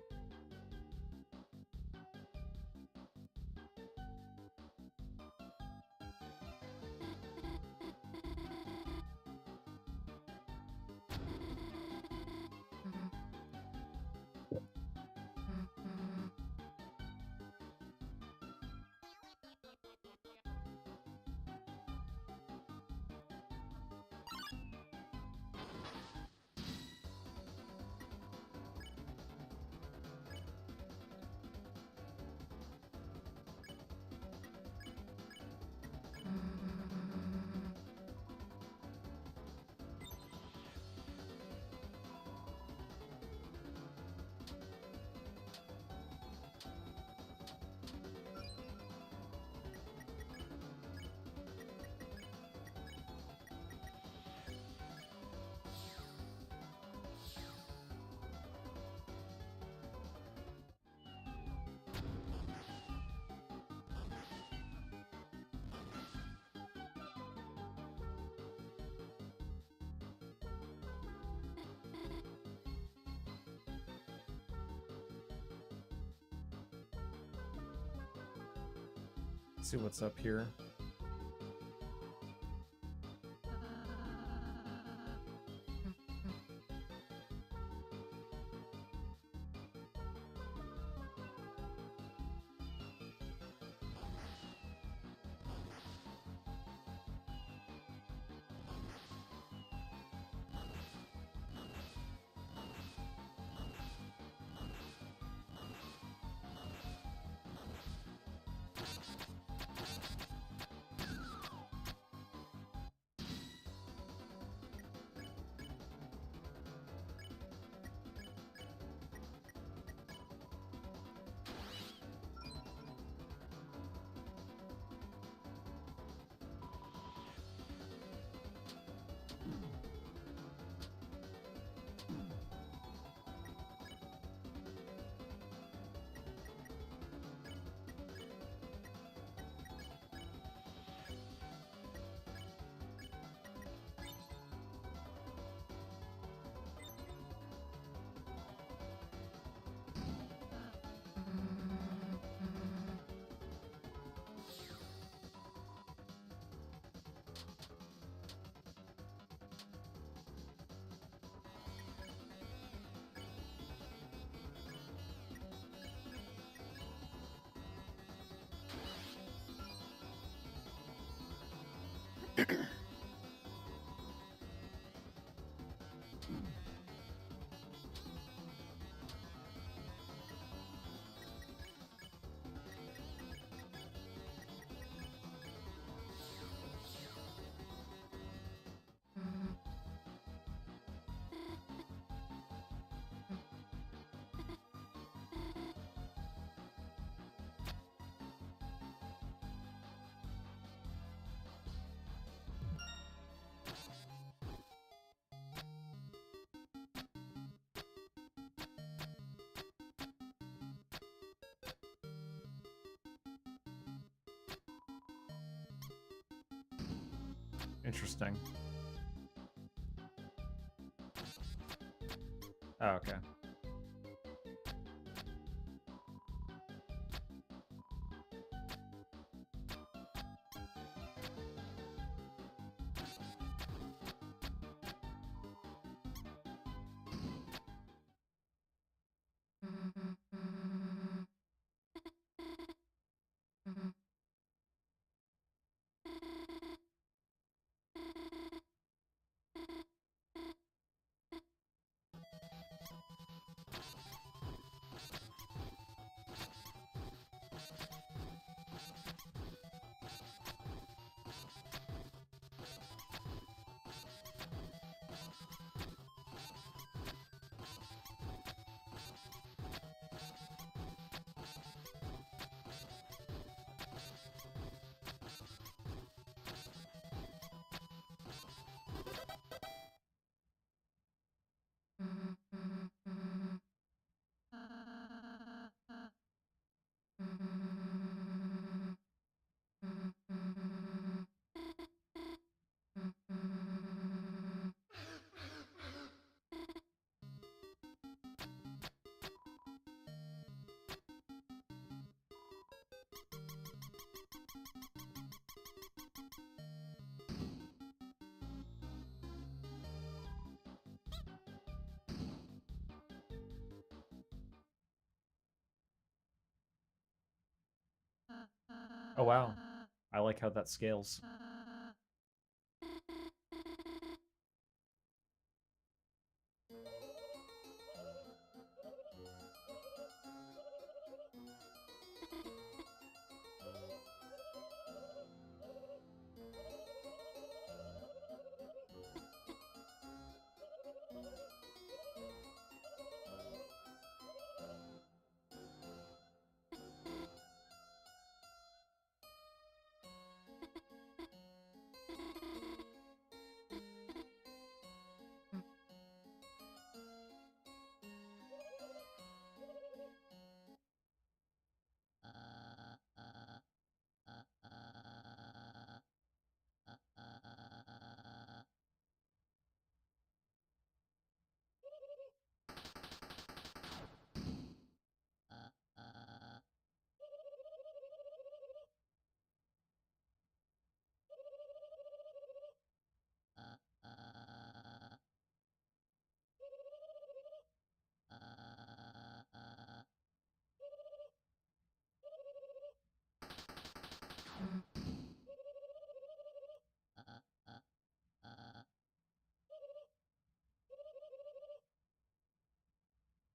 Let's see what's up here. Interesting. Oh, okay. Oh wow. I like how that scales.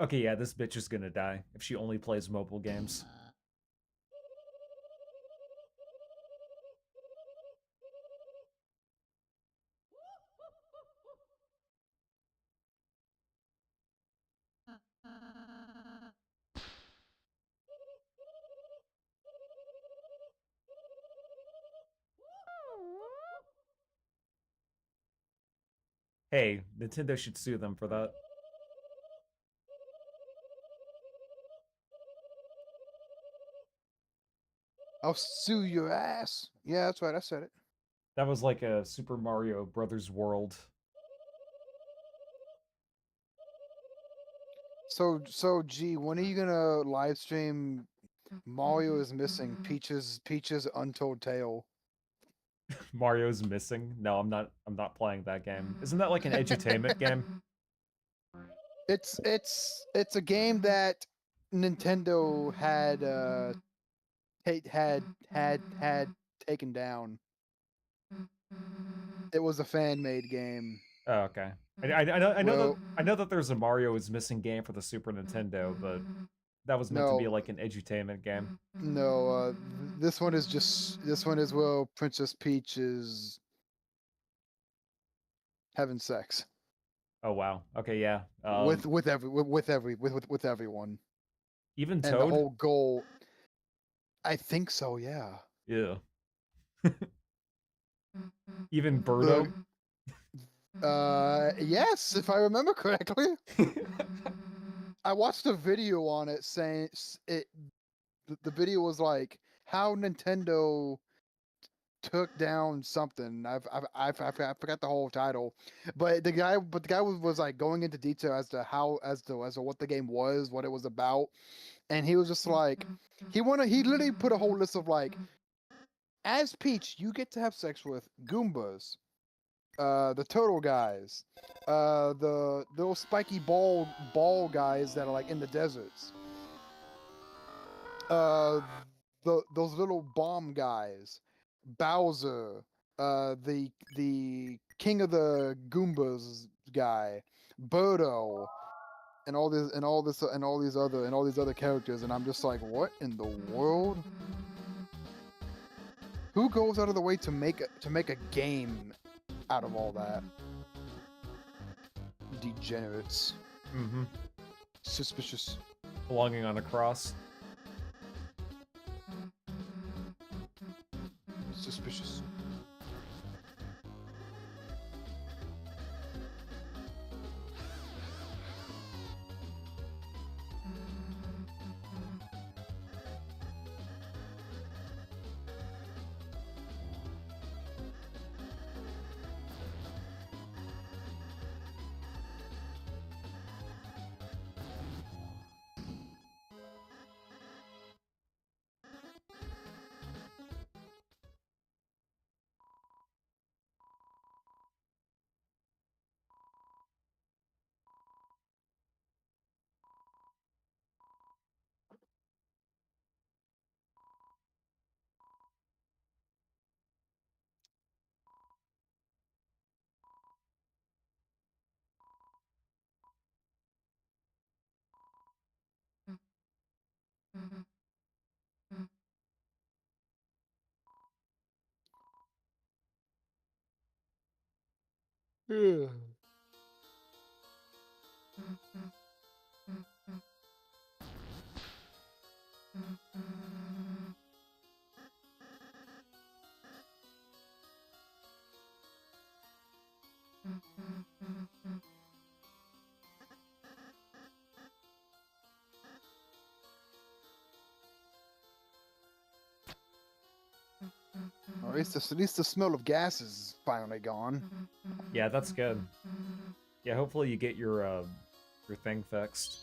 Okay, yeah, this bitch is gonna die if she only plays mobile games. Hey, Nintendo should sue them for that. I'll sue your ass. Yeah, that's right. I said it. That was like a Super Mario Brothers World. So, G, when are you gonna live stream Mario is Missing Peach's Untold Tale? Mario's missing. No, I'm not playing that game. Isn't that like an edutainment game? It's a game that Nintendo had taken down. It was a fan made game. Oh, okay. I know that Well, I know that there's a Mario is missing game for the Super Nintendo, but that was meant to be no, like an edutainment game. no. This one is well, Princess Peach is having sex Oh wow. Okay, yeah. with everyone, Even and the Toad? whole goal. I think so. Yeah. Yeah. Even The Birdo? yes, if I remember correctly. I watched a video on it saying it. The video was like how Nintendo took down something. I forgot the whole title, but the guy was like going into detail as to what the game was, what it was about, and he was just like he literally put a whole list of like, as Peach, you get to have sex with Goombas, the turtle guys, the little spiky ball guys that are like in the deserts, uh, those little bomb guys, Bowser, the king of the Goombas guy, Birdo, and all these other characters, and I'm just like, what in the world? Who goes out of the way to make a game out of all that? Degenerates. Mm-hmm. Suspicious. Belonging on a cross. Suspicious. Yeah. Or at least the smell of gas is finally gone. Yeah, that's good. Yeah, hopefully you get your thing fixed.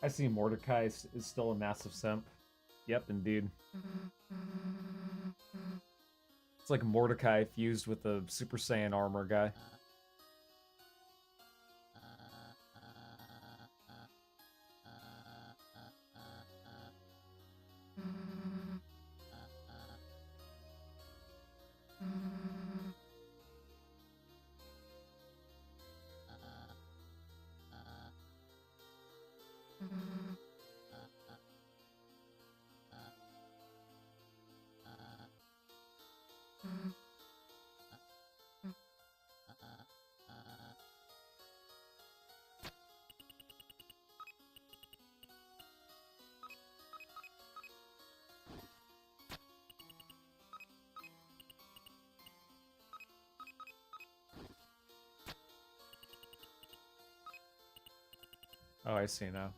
I see Mordecai is still a massive simp. Yep, indeed. It's like Mordecai fused with the Super Saiyan armor guy. Oh, I see now.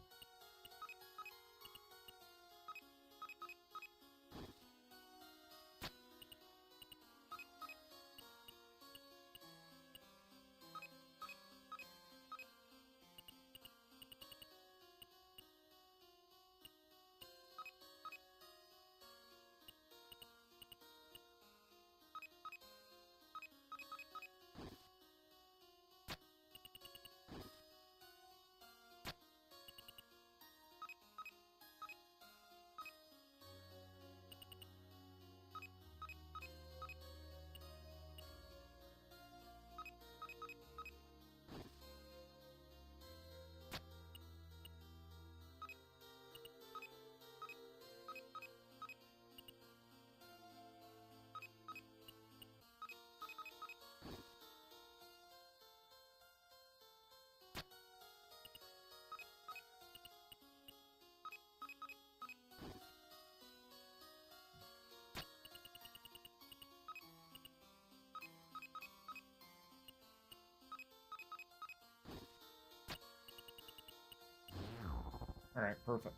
Alright, perfect.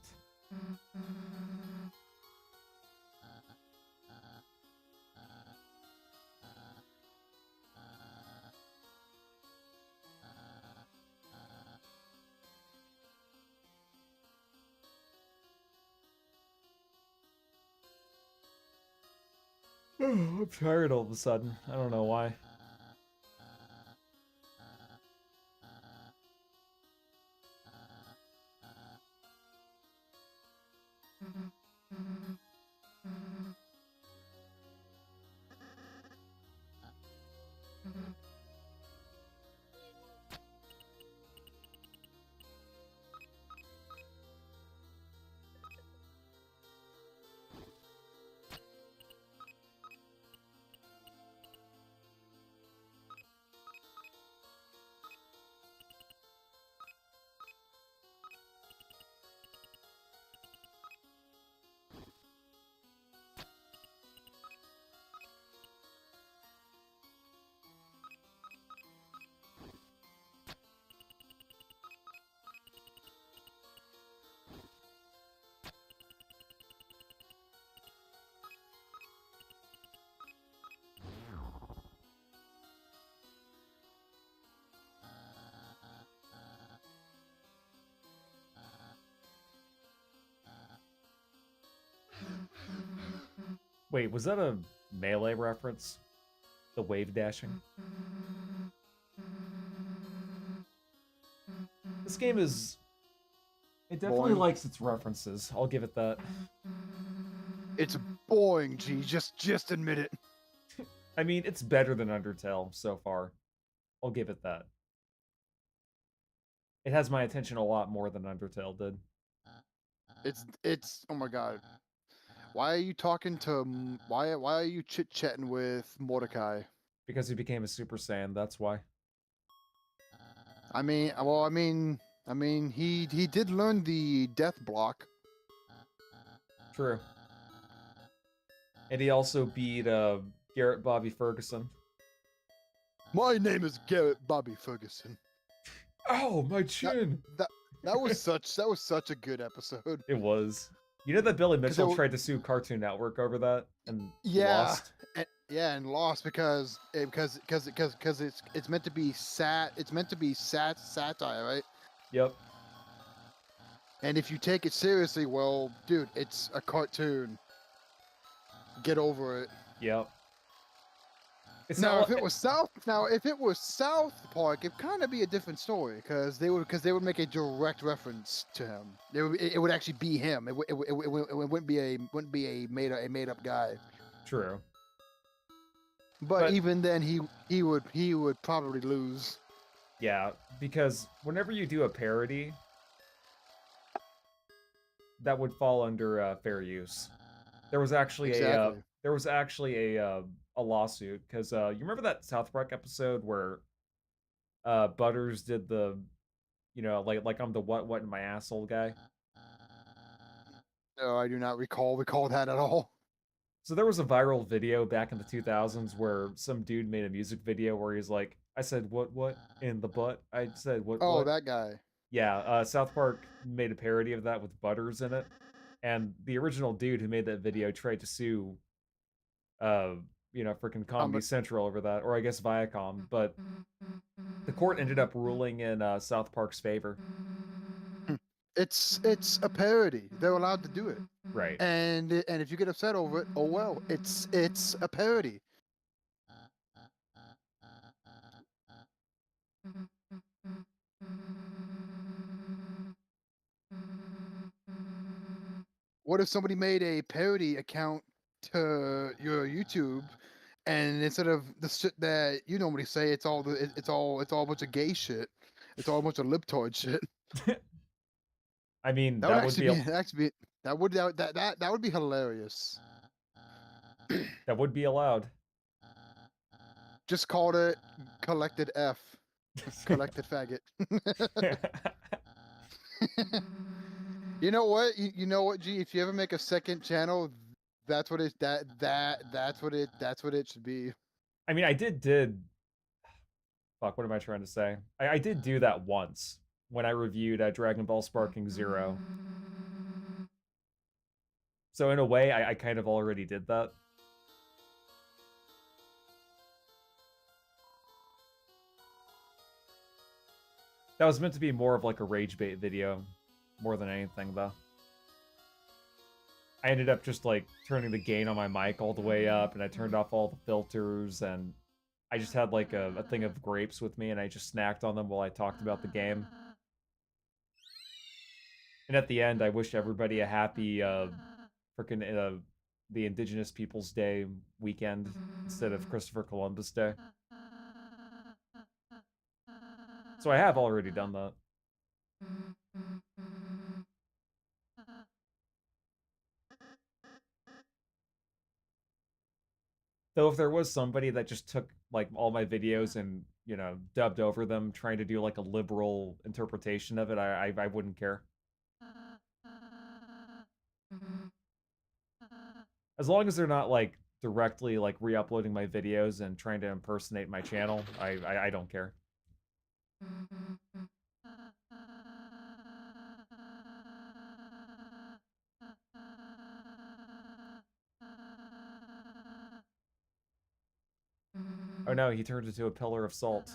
I'm tired all of a sudden. I don't know why. Wait, was that a melee reference? The wave dashing? This game is... It definitely Boring. likes its references. I'll give it that. It's boring, G. Just admit it. I mean, it's better than Undertale so far. I'll give it that. It has my attention a lot more than Undertale did. It's oh my god. Why are you talking to why are you chit-chatting with Mordecai? Because he became a Super Saiyan, that's why. I mean, well, I mean, he did learn the death block. True. And he also beat Garrett Bobby Ferguson. My name is Garrett Bobby Ferguson. Oh, my chin! That was such a good episode. It was. You know that Billy Mitchell it- tried to sue Cartoon Network over that and lost? And lost because it's meant to be satire, right? Yep. And if you take it seriously, well, dude, it's a cartoon. Get over it. Yep. It's Now, not if it was South Park, it'd kind of be a different story because they would make a direct reference to him. It would actually be him. It wouldn't be a made up guy. true. But even then, he would probably lose. Yeah, because whenever you do a parody, that would fall under fair use. There was actually Exactly. a lawsuit because you remember that South Park episode where Butters did the, like I'm the what in my asshole guy. No, I do not recall that at all. So there was a viral video back in the 2000s where some dude made a music video where he's like, I said what in the butt. I said what. Oh, what? that guy. Yeah, South Park made a parody of that with Butters in it, and the original dude who made that video tried to sue, freaking Comedy Central over that, or I guess Viacom, but the court ended up ruling in South Park's favor. It's a parody. They're allowed to do it. Right. And if you get upset over it, oh well. It's a parody. What if somebody made a parody account to your YouTube, and instead of the shit that you normally say, it's all a bunch of gay shit. It's all a bunch of libtard shit. I mean, that would be hilarious. That would be allowed. Just called it collected F. Collected faggot. You know what? You know what, G? If you ever make a second channel, that's what it should be. I mean, I did fuck, what am I trying to say? I did do that once when I reviewed Dragon Ball Sparking Zero. So in a way, I kind of already did that. That was meant to be more of like a rage bait video, more than anything, though. I ended up just like turning the gain on my mic all the way up, and I turned off all the filters, and I just had like a thing of grapes with me, and I just snacked on them while I talked about the game. And at the end, I wished everybody a happy frickin' the Indigenous Peoples Day weekend instead of Christopher Columbus Day. So I have already done that. Though if there was somebody that just took like all my videos and, dubbed over them, trying to do like a liberal interpretation of it, I wouldn't care. As long as they're not like directly like re-uploading my videos and trying to impersonate my channel, I don't care. Oh no, he turned into a pillar of salt.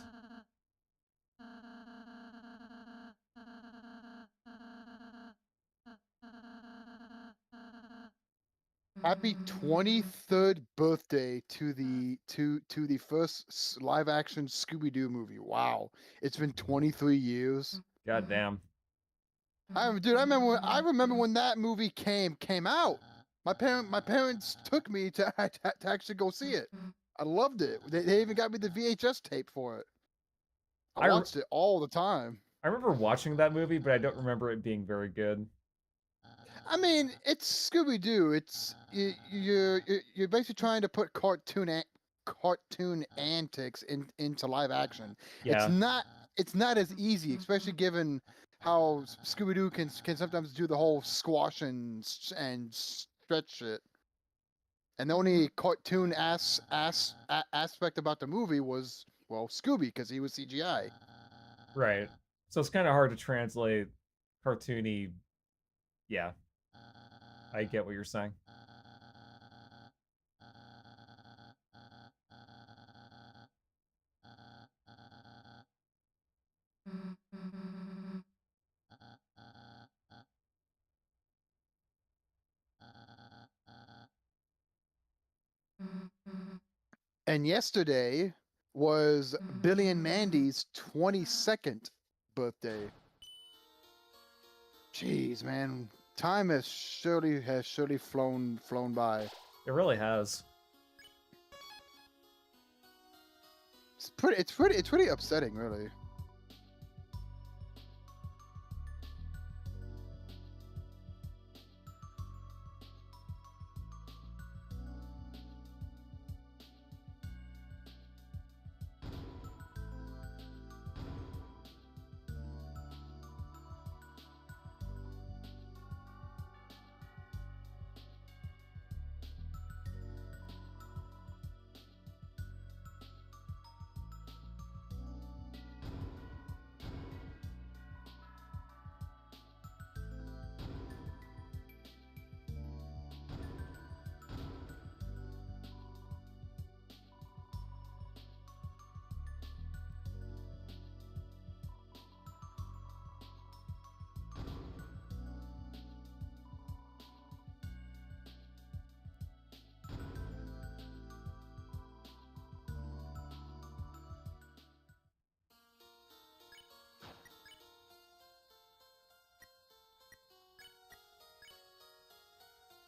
Happy 23rd birthday to the first live action Scooby-Doo movie. Wow. It's been 23 years. God damn. I remember when that movie came out. My parents took me to actually go see it. I loved it. They even got me the VHS tape for it. I watched it all the time. I remember watching that movie, but I don't remember it being very good. I mean, it's Scooby-Doo. It's you're basically trying to put cartoon antics into live action. Yeah. It's not as easy, especially given how Scooby-Doo can sometimes do the whole squash and stretch shit. And the only cartoon aspect about the movie was, well, Scooby, because he was CGI. Right. So it's kind of hard to translate cartoony. Yeah. I get what you're saying. And yesterday was Billy and Mandy's 22nd birthday. Jeez, man, time has surely flown by. It really has. It's pretty upsetting, really.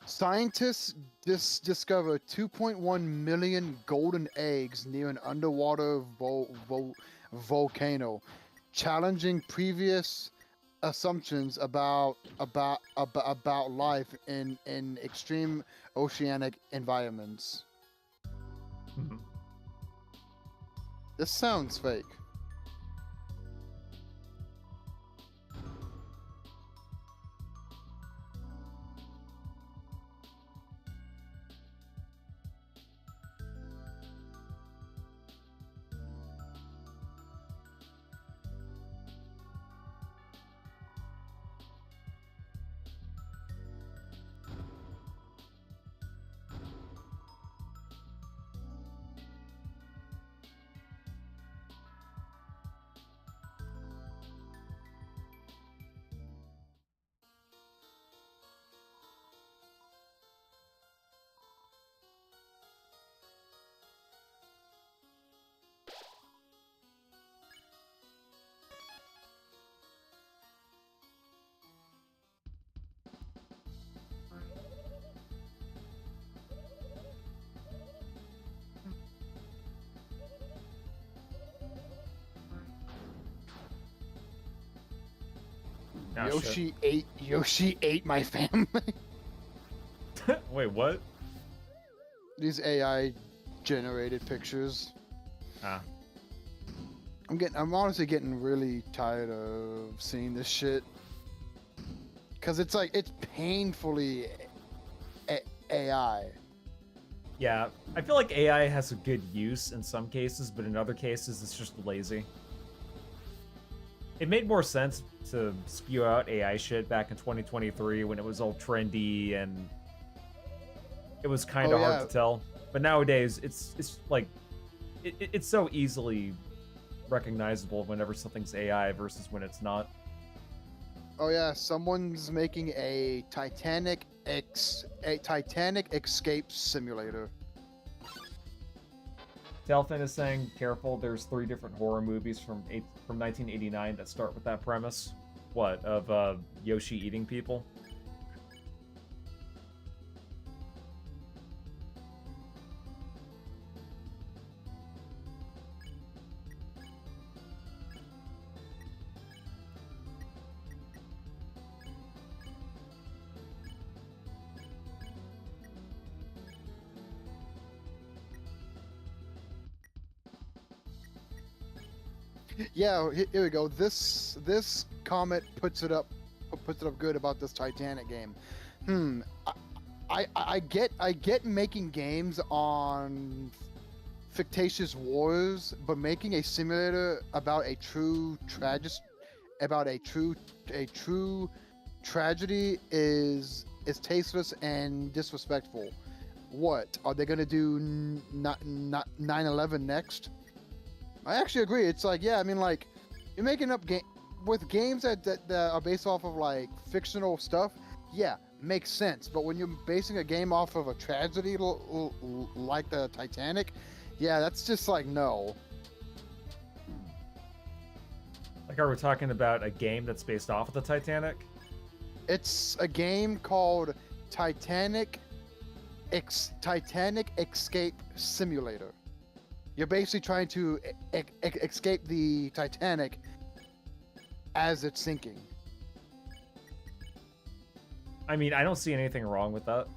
Scientists discover 2.1 million golden eggs near an underwater volcano, challenging previous assumptions about life in extreme oceanic environments. Mhm. This sounds fake. Ah, shit. Yoshi ate my family. Wait, what? These AI generated pictures. Ah. I'm honestly getting really tired of seeing this shit. Cause it's like it's painfully AI. Yeah, I feel like AI has a good use in some cases, but in other cases it's just lazy. It made more sense to spew out AI shit back in 2023 when it was all trendy and it was kind of hard to tell. But nowadays, it's like it's so easily recognizable whenever something's AI versus when it's not. Oh yeah, someone's making a Titanic escape simulator. Delphin is saying, careful, there's 3 different horror movies from 1989 that start with that premise. What, of Yoshi eating people? Yeah, here we go. This comment puts it up good about this Titanic game. I get making games on fictitious wars, but making a simulator about a true tragedy is tasteless and disrespectful. What are they gonna do? 9/11 next? I actually agree. It's like, yeah, I mean, like, you're making up with games that are based off of like fictional stuff. Yeah, makes sense. But when you're basing a game off of a tragedy like the Titanic, yeah, that's just like no. Like, are we talking about a game that's based off of the Titanic? It's a game called Titanic Escape Simulator. You're basically trying to escape the Titanic as it's sinking. I mean, I don't see anything wrong with that.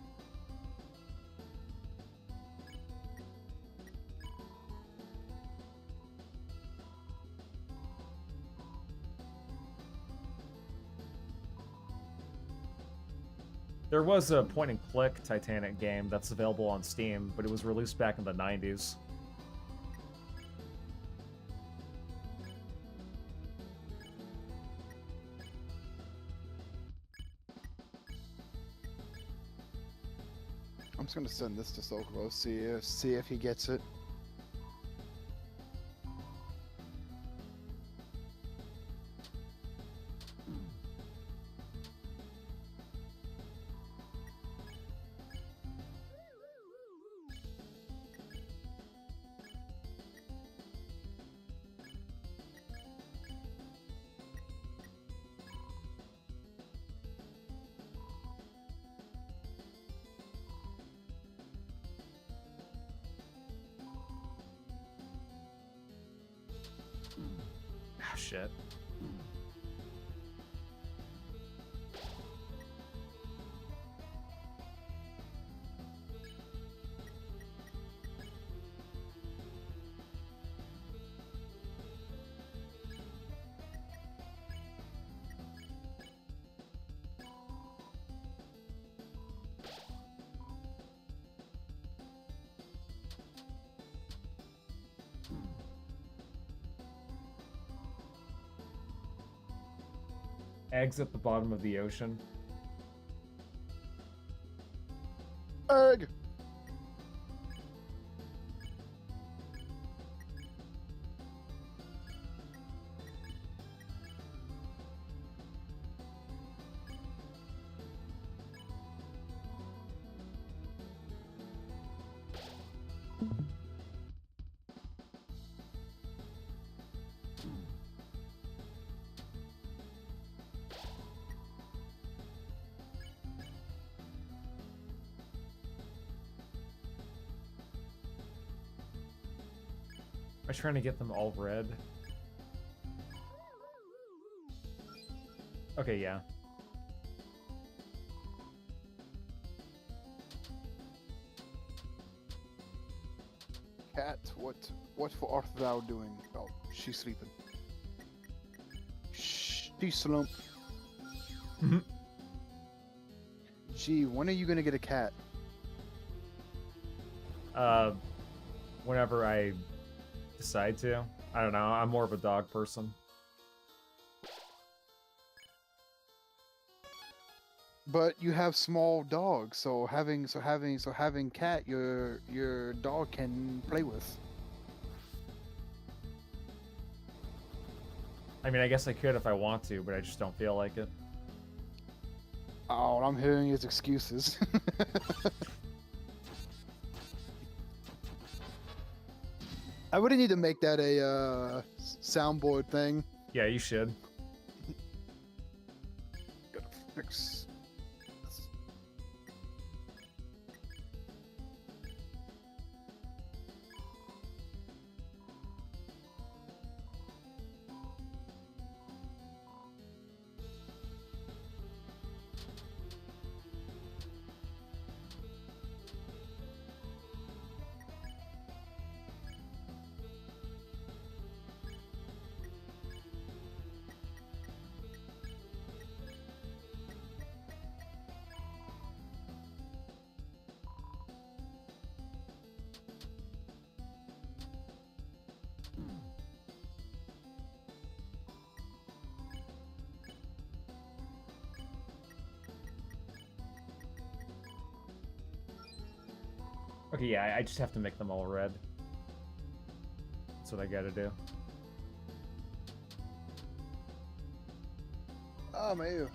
There was a point-and-click Titanic game that's available on Steam, but it was released back in the 90s. I'm just gonna send this to Sokolo, see if he gets it. Ah, shit. Eggs at the bottom of the ocean. Egg! I'm trying to get them all red. Okay, yeah. Cat, what art thou doing? Oh, she's sleeping. Shh, she's slumped. Gee, when are you gonna get a cat? Whenever I decide to. I don't know, I'm more of a dog person. But you have small dogs, so having cat your dog can play with. I mean, I guess I could if I want to, but I just don't feel like it. Oh, I'm hearing his excuses. I really need to make that a soundboard thing. Yeah, you should. Gotta fix. Okay, yeah, I just have to make them all red. That's what I gotta do. Ah, meio.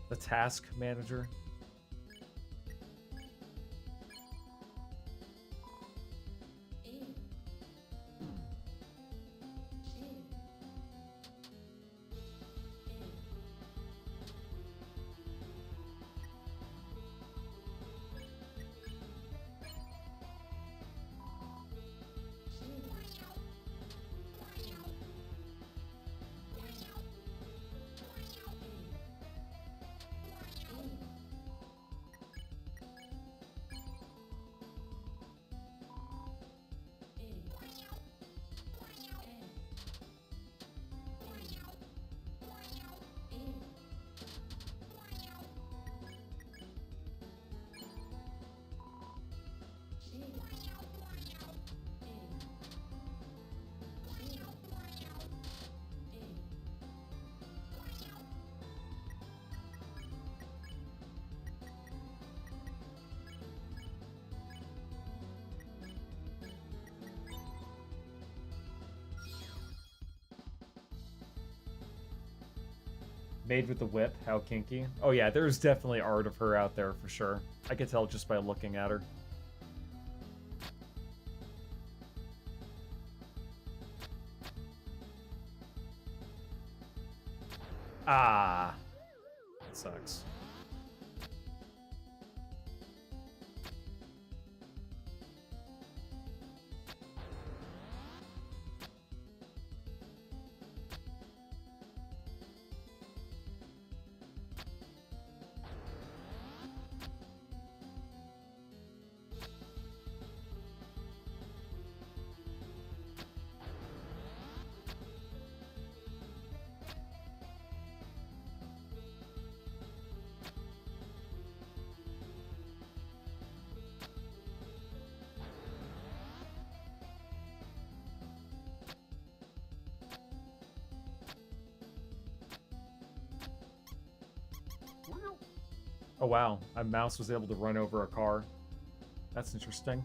The task manager. Made with the whip, how kinky. Oh yeah, there's definitely art of her out there for sure. I could tell just by looking at her. Ah, that sucks. Oh wow, a mouse was able to run over a car. That's interesting.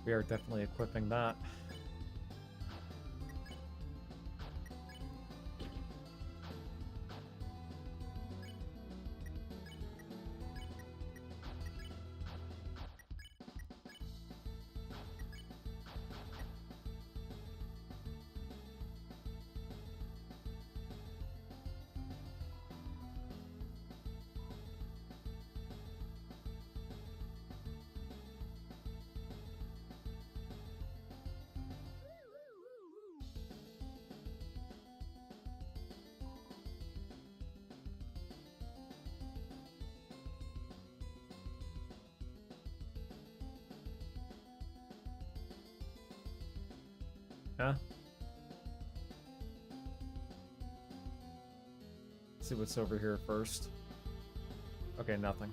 We are definitely equipping that. Huh? See what's over here first. Okay, nothing.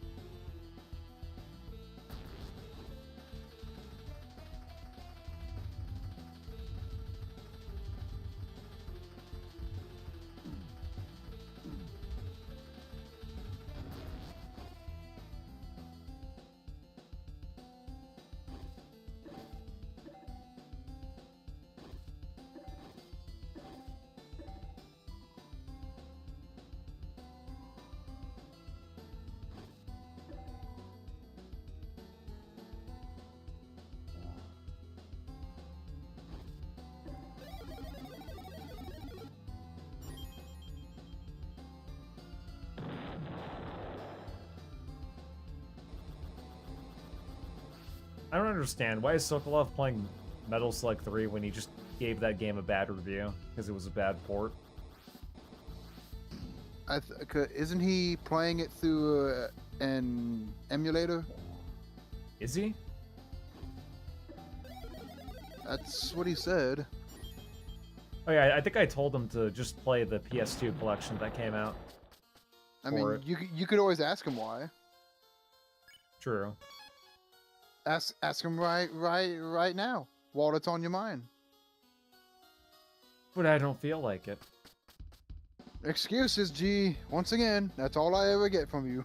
I don't understand. Why is Sokolov playing Metal Slug 3 when he just gave that game a bad review? Because it was a bad port? Isn't he playing it through an emulator? Is he? That's what he said. Oh yeah, I think I told him to just play the PS2 collection that came out. I mean, you could always ask him why. True. Ask him right now, while it's on your mind. But I don't feel like it. Excuses, G. Once again, that's all I ever get from you.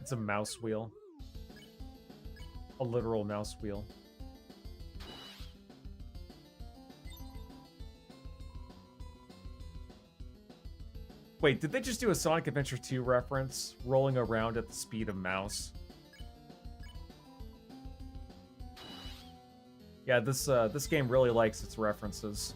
It's a mouse wheel. A literal mouse wheel. Wait, did they just do a Sonic Adventure 2 reference? Rolling around at the speed of mouse. Yeah, this game really likes its references.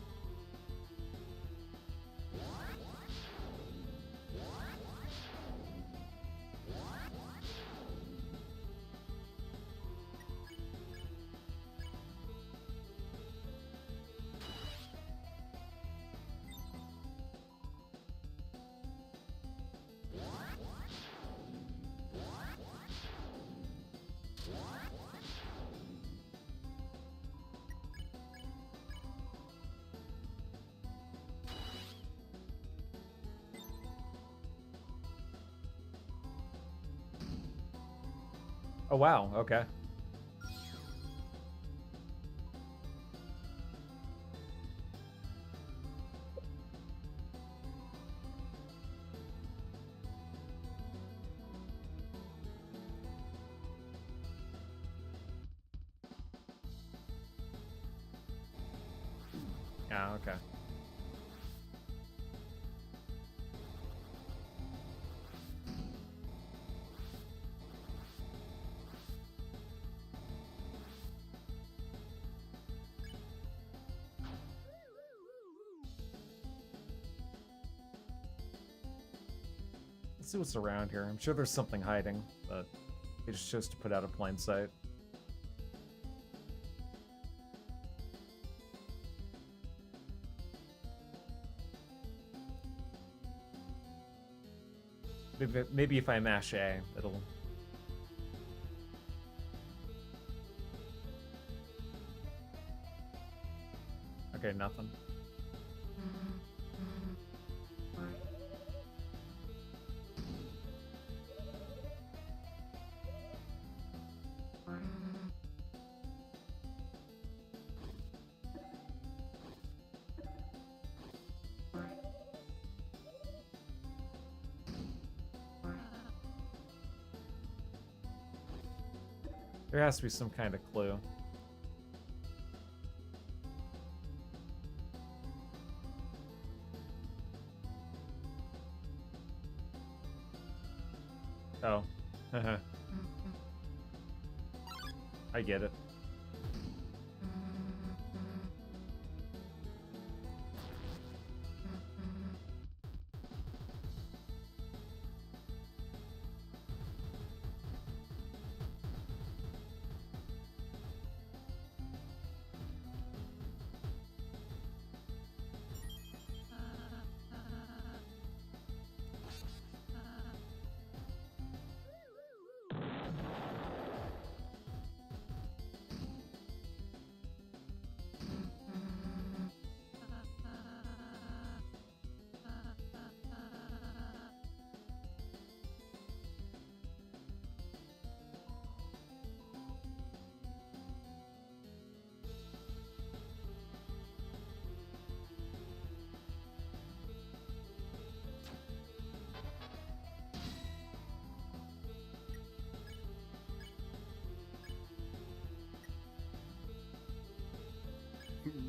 Oh wow, okay. Yeah, okay. Let's see what's around here. I'm sure there's something hiding, but they just chose to put out of plain sight. Maybe if I mash A, it'll... Okay, nothing. There has to be some kind of clue. Oh. I get it.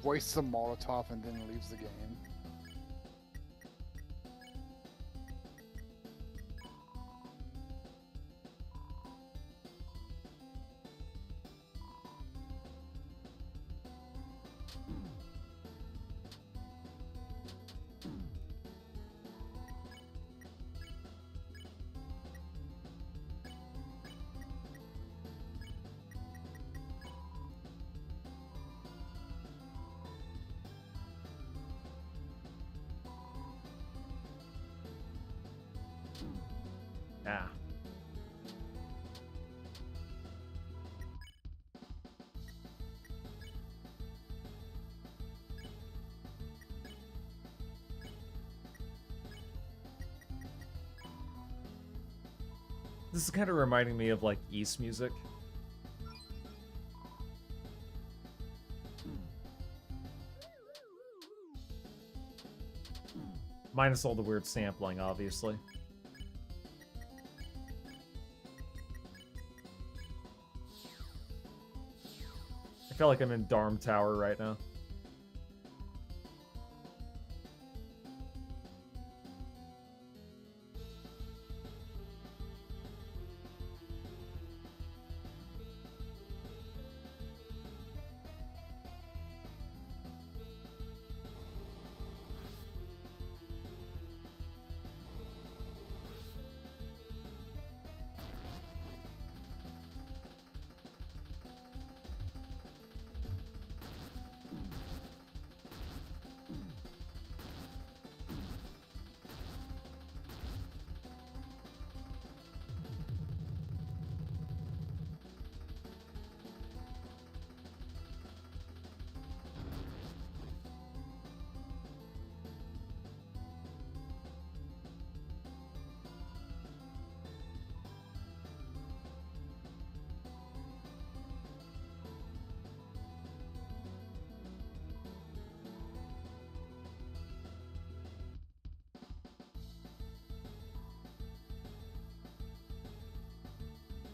Wastes a Molotov and then leaves the game. Yeah. This is kind of reminding me of like East music. Minus all the weird sampling, obviously. feel like I'm in Darm Tower right now.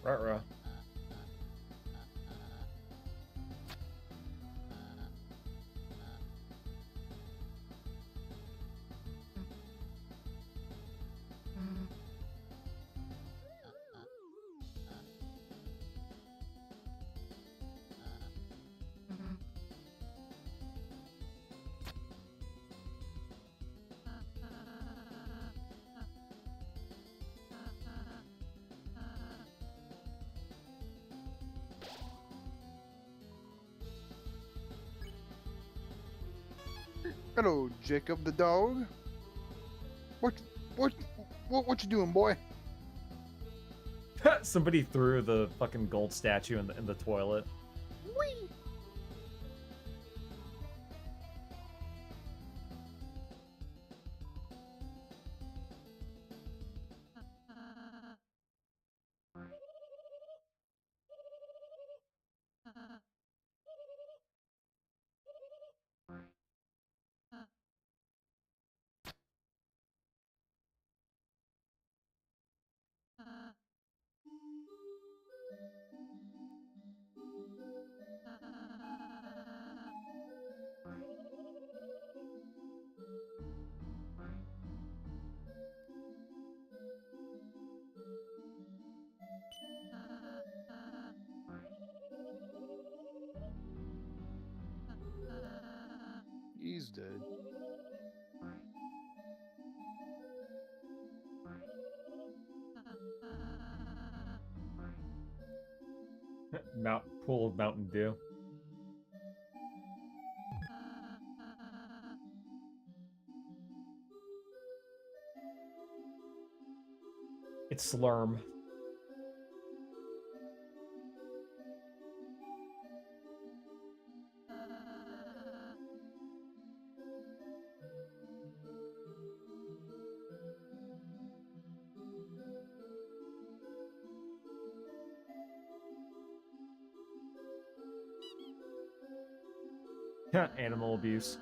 Right. Hello, Jacob the dog. What what you doing, boy? Somebody threw the fucking gold statue in the toilet. Whee! He's dead. Pool of Mountain Dew. It's Slurm. Animal abuse.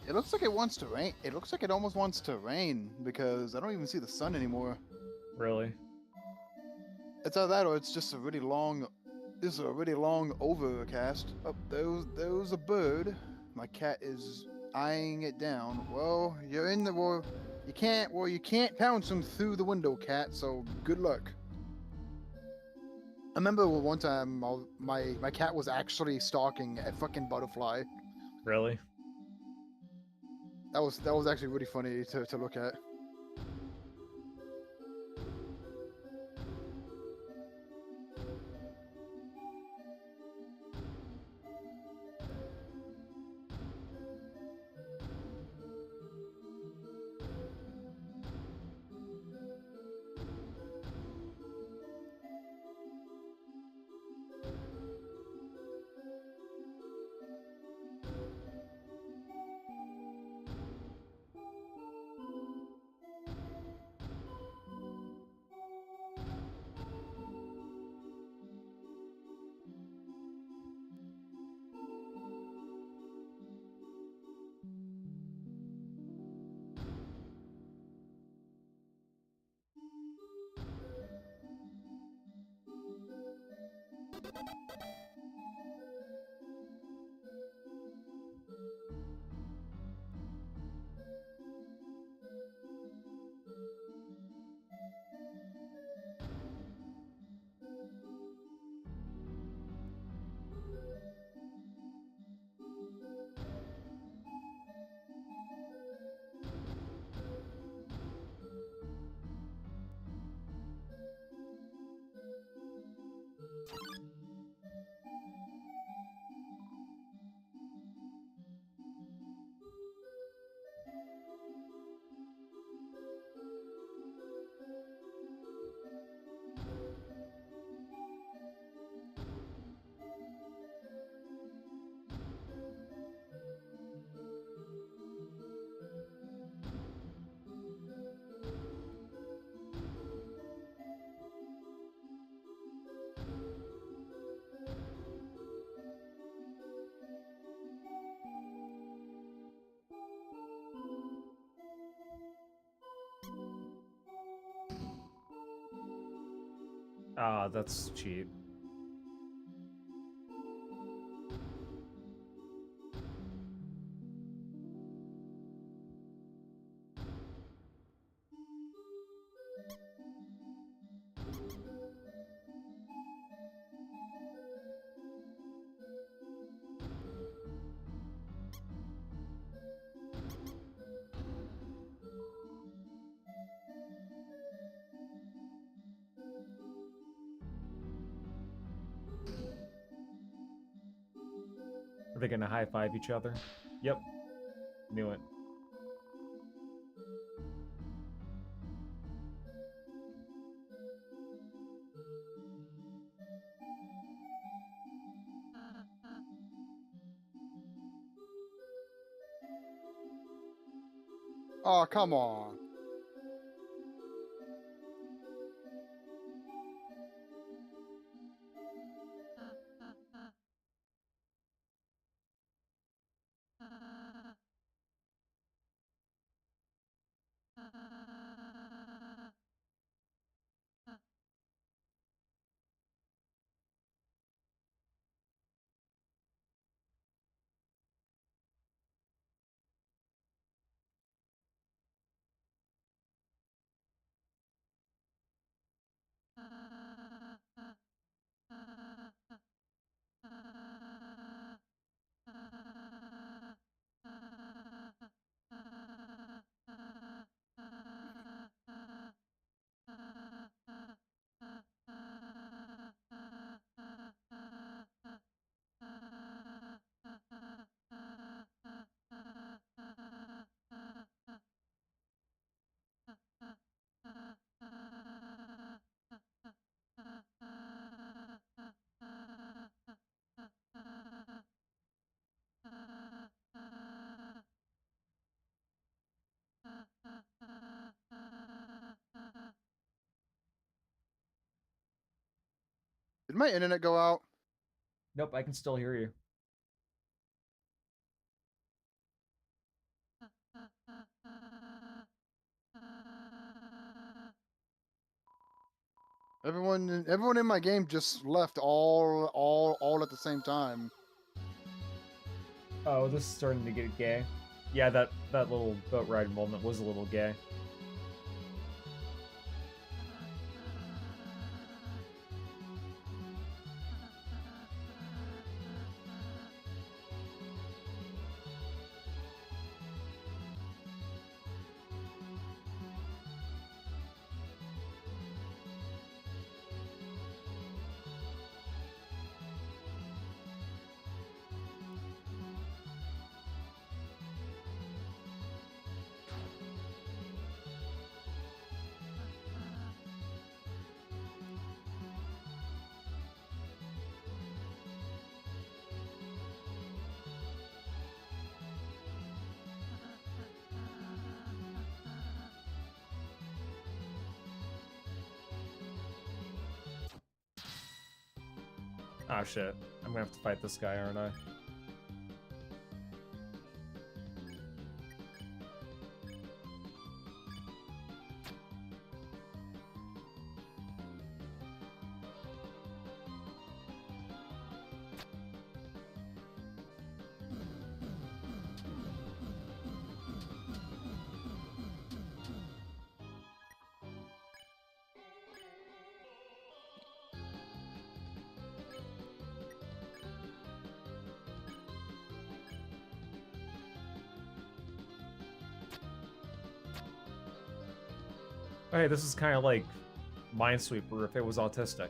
It looks like it wants to rain. It looks like it almost wants to rain because I don't even see the sun anymore. Really? It's either that or it's just a really long. This is a really long overcast. Oh, there was a bird. My cat is eyeing it down. Well, you're in the war. You can't. Well, you can't pounce him through the window, cat. So good luck. I remember one time my cat was actually stalking a fucking butterfly. Really? That was actually really funny to look at. Ah, that's cheap. Are they gonna high five each other? Yep. Knew it. Oh, come on. Did my internet go out? Nope, I can still hear you. Everyone in my game just left all at the same time. Oh, this is starting to get gay. Yeah, that little boat ride moment was a little gay. Oh shit. I'm gonna have to fight this guy, aren't I? Hey, this is kind of like Minesweeper if it was autistic.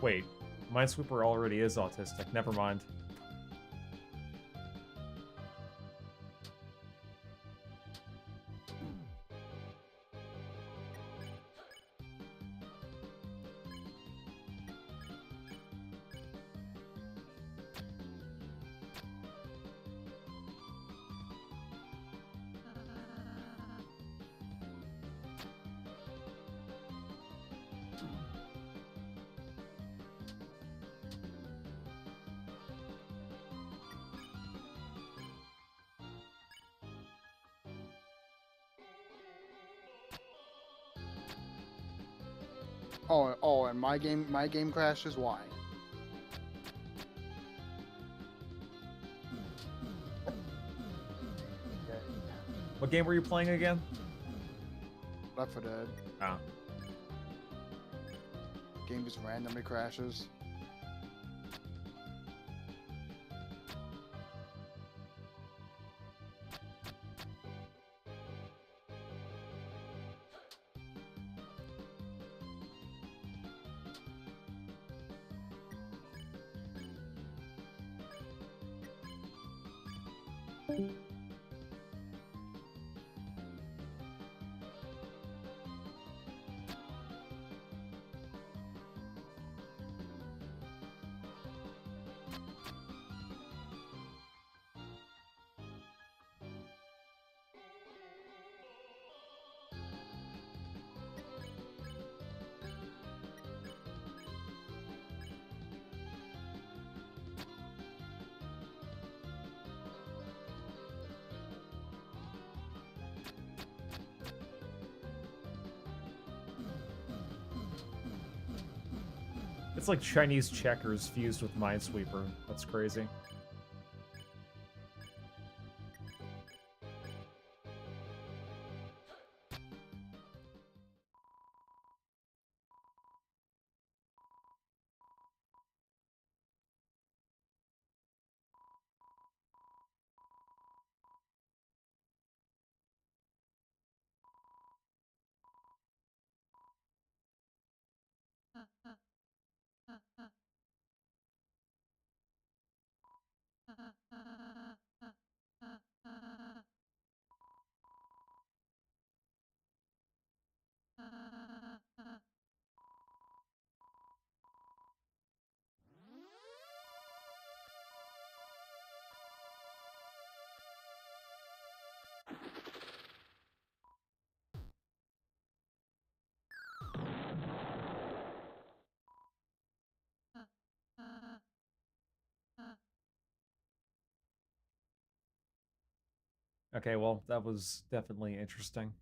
Wait, Minesweeper already is autistic. Never mind. Oh, and my game crashes. Why? What game were you playing again? Left 4 Dead. Oh. Game just randomly crashes. It's like Chinese checkers fused with Minesweeper. That's crazy. Okay, well, that was definitely interesting.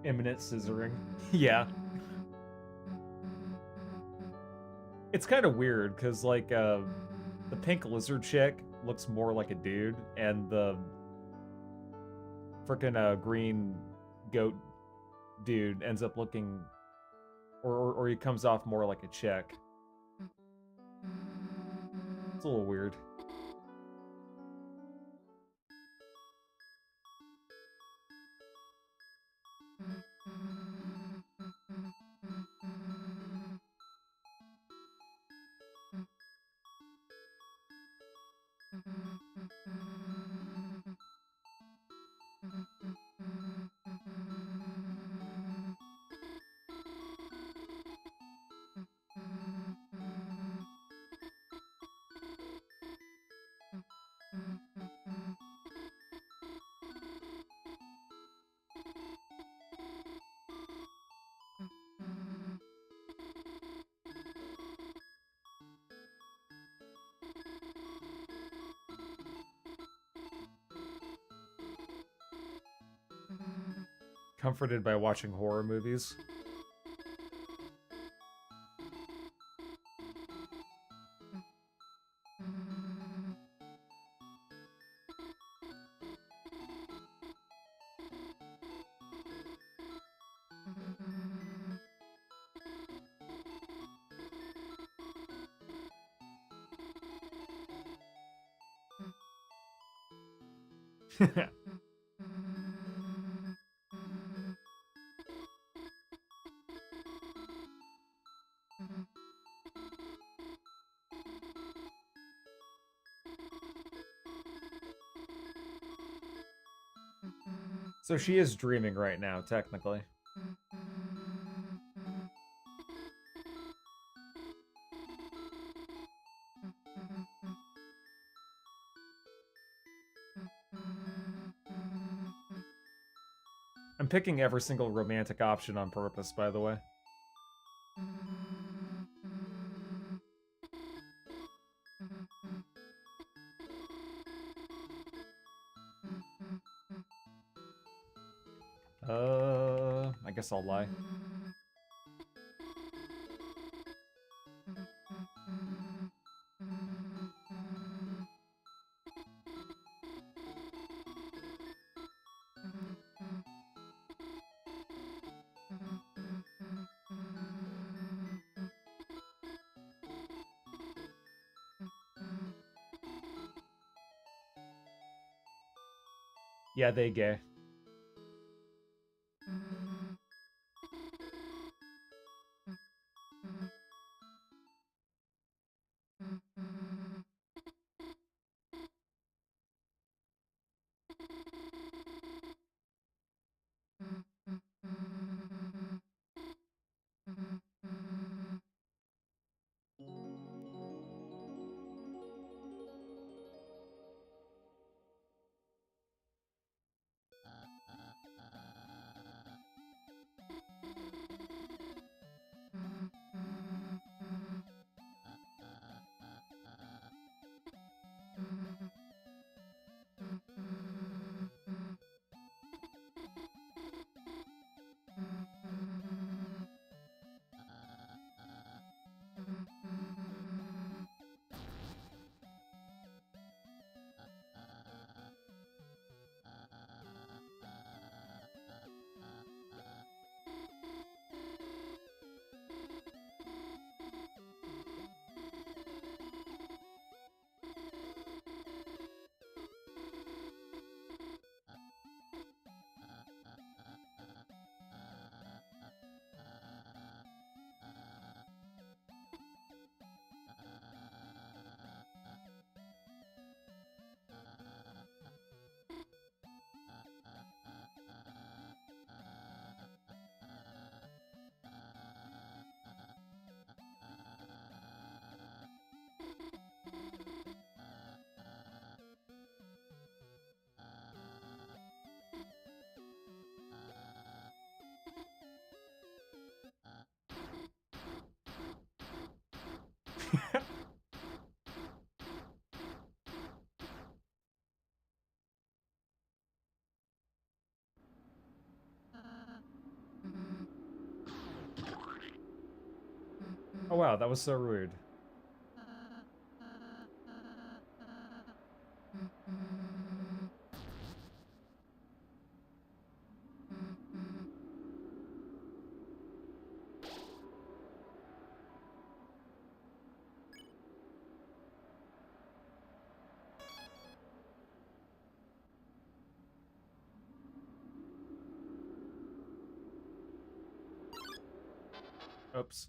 Imminent scissoring. Yeah. It's kind of weird, because, like, the pink lizard chick looks more like a dude, and the frickin' green goat dude ends up looking... Or he comes off more like a chick. It's a little weird. Comforted by watching horror movies. So she is dreaming right now, technically. I'm picking every single romantic option on purpose, by the way. I guess I'll lie. Yeah, they gay. Oh wow, that was so rude. Oops.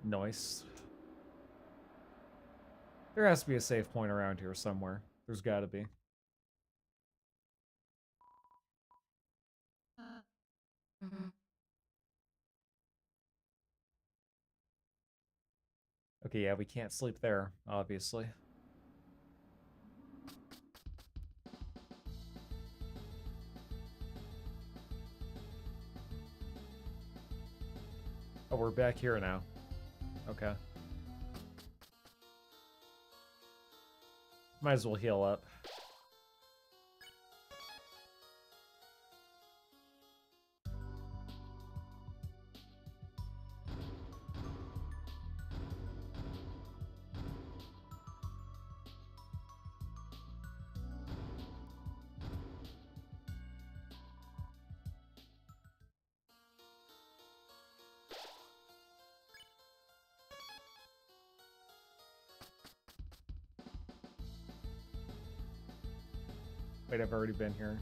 Nice. There has to be a safe point around here somewhere. There's gotta be. Okay, yeah, we can't sleep there, obviously. Oh, we're back here now. Okay. Might as well heal up. Wait, I've already been here.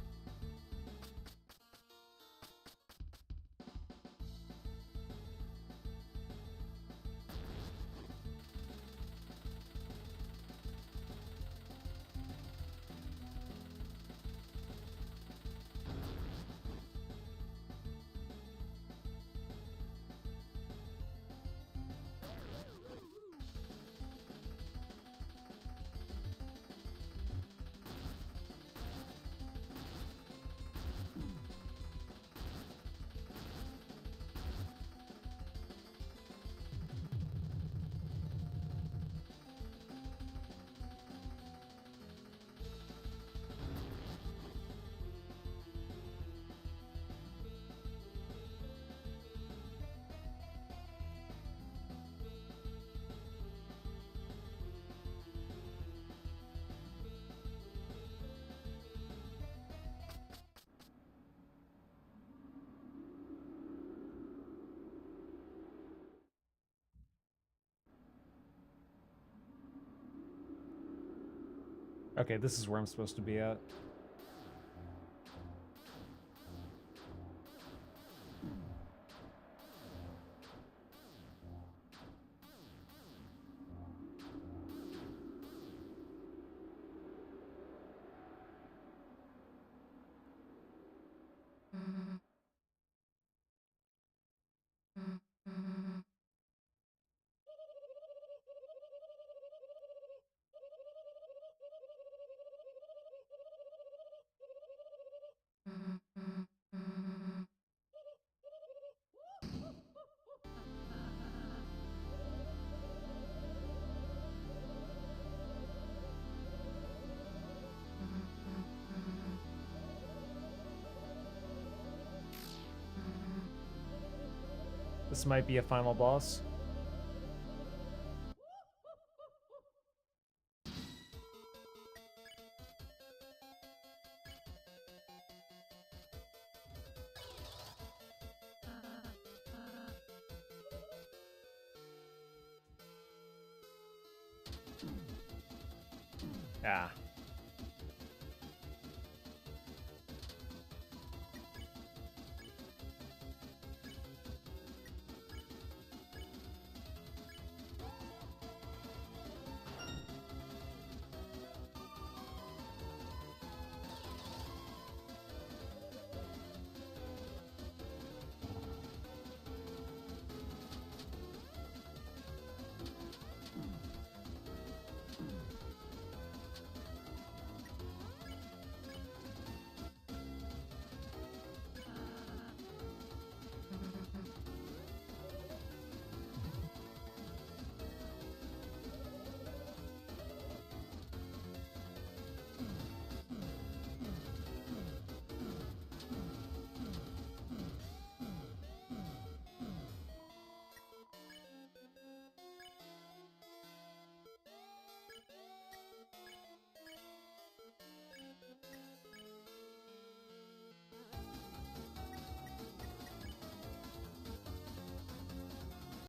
Okay, this is where I'm supposed to be at. This might be a final boss. Ah.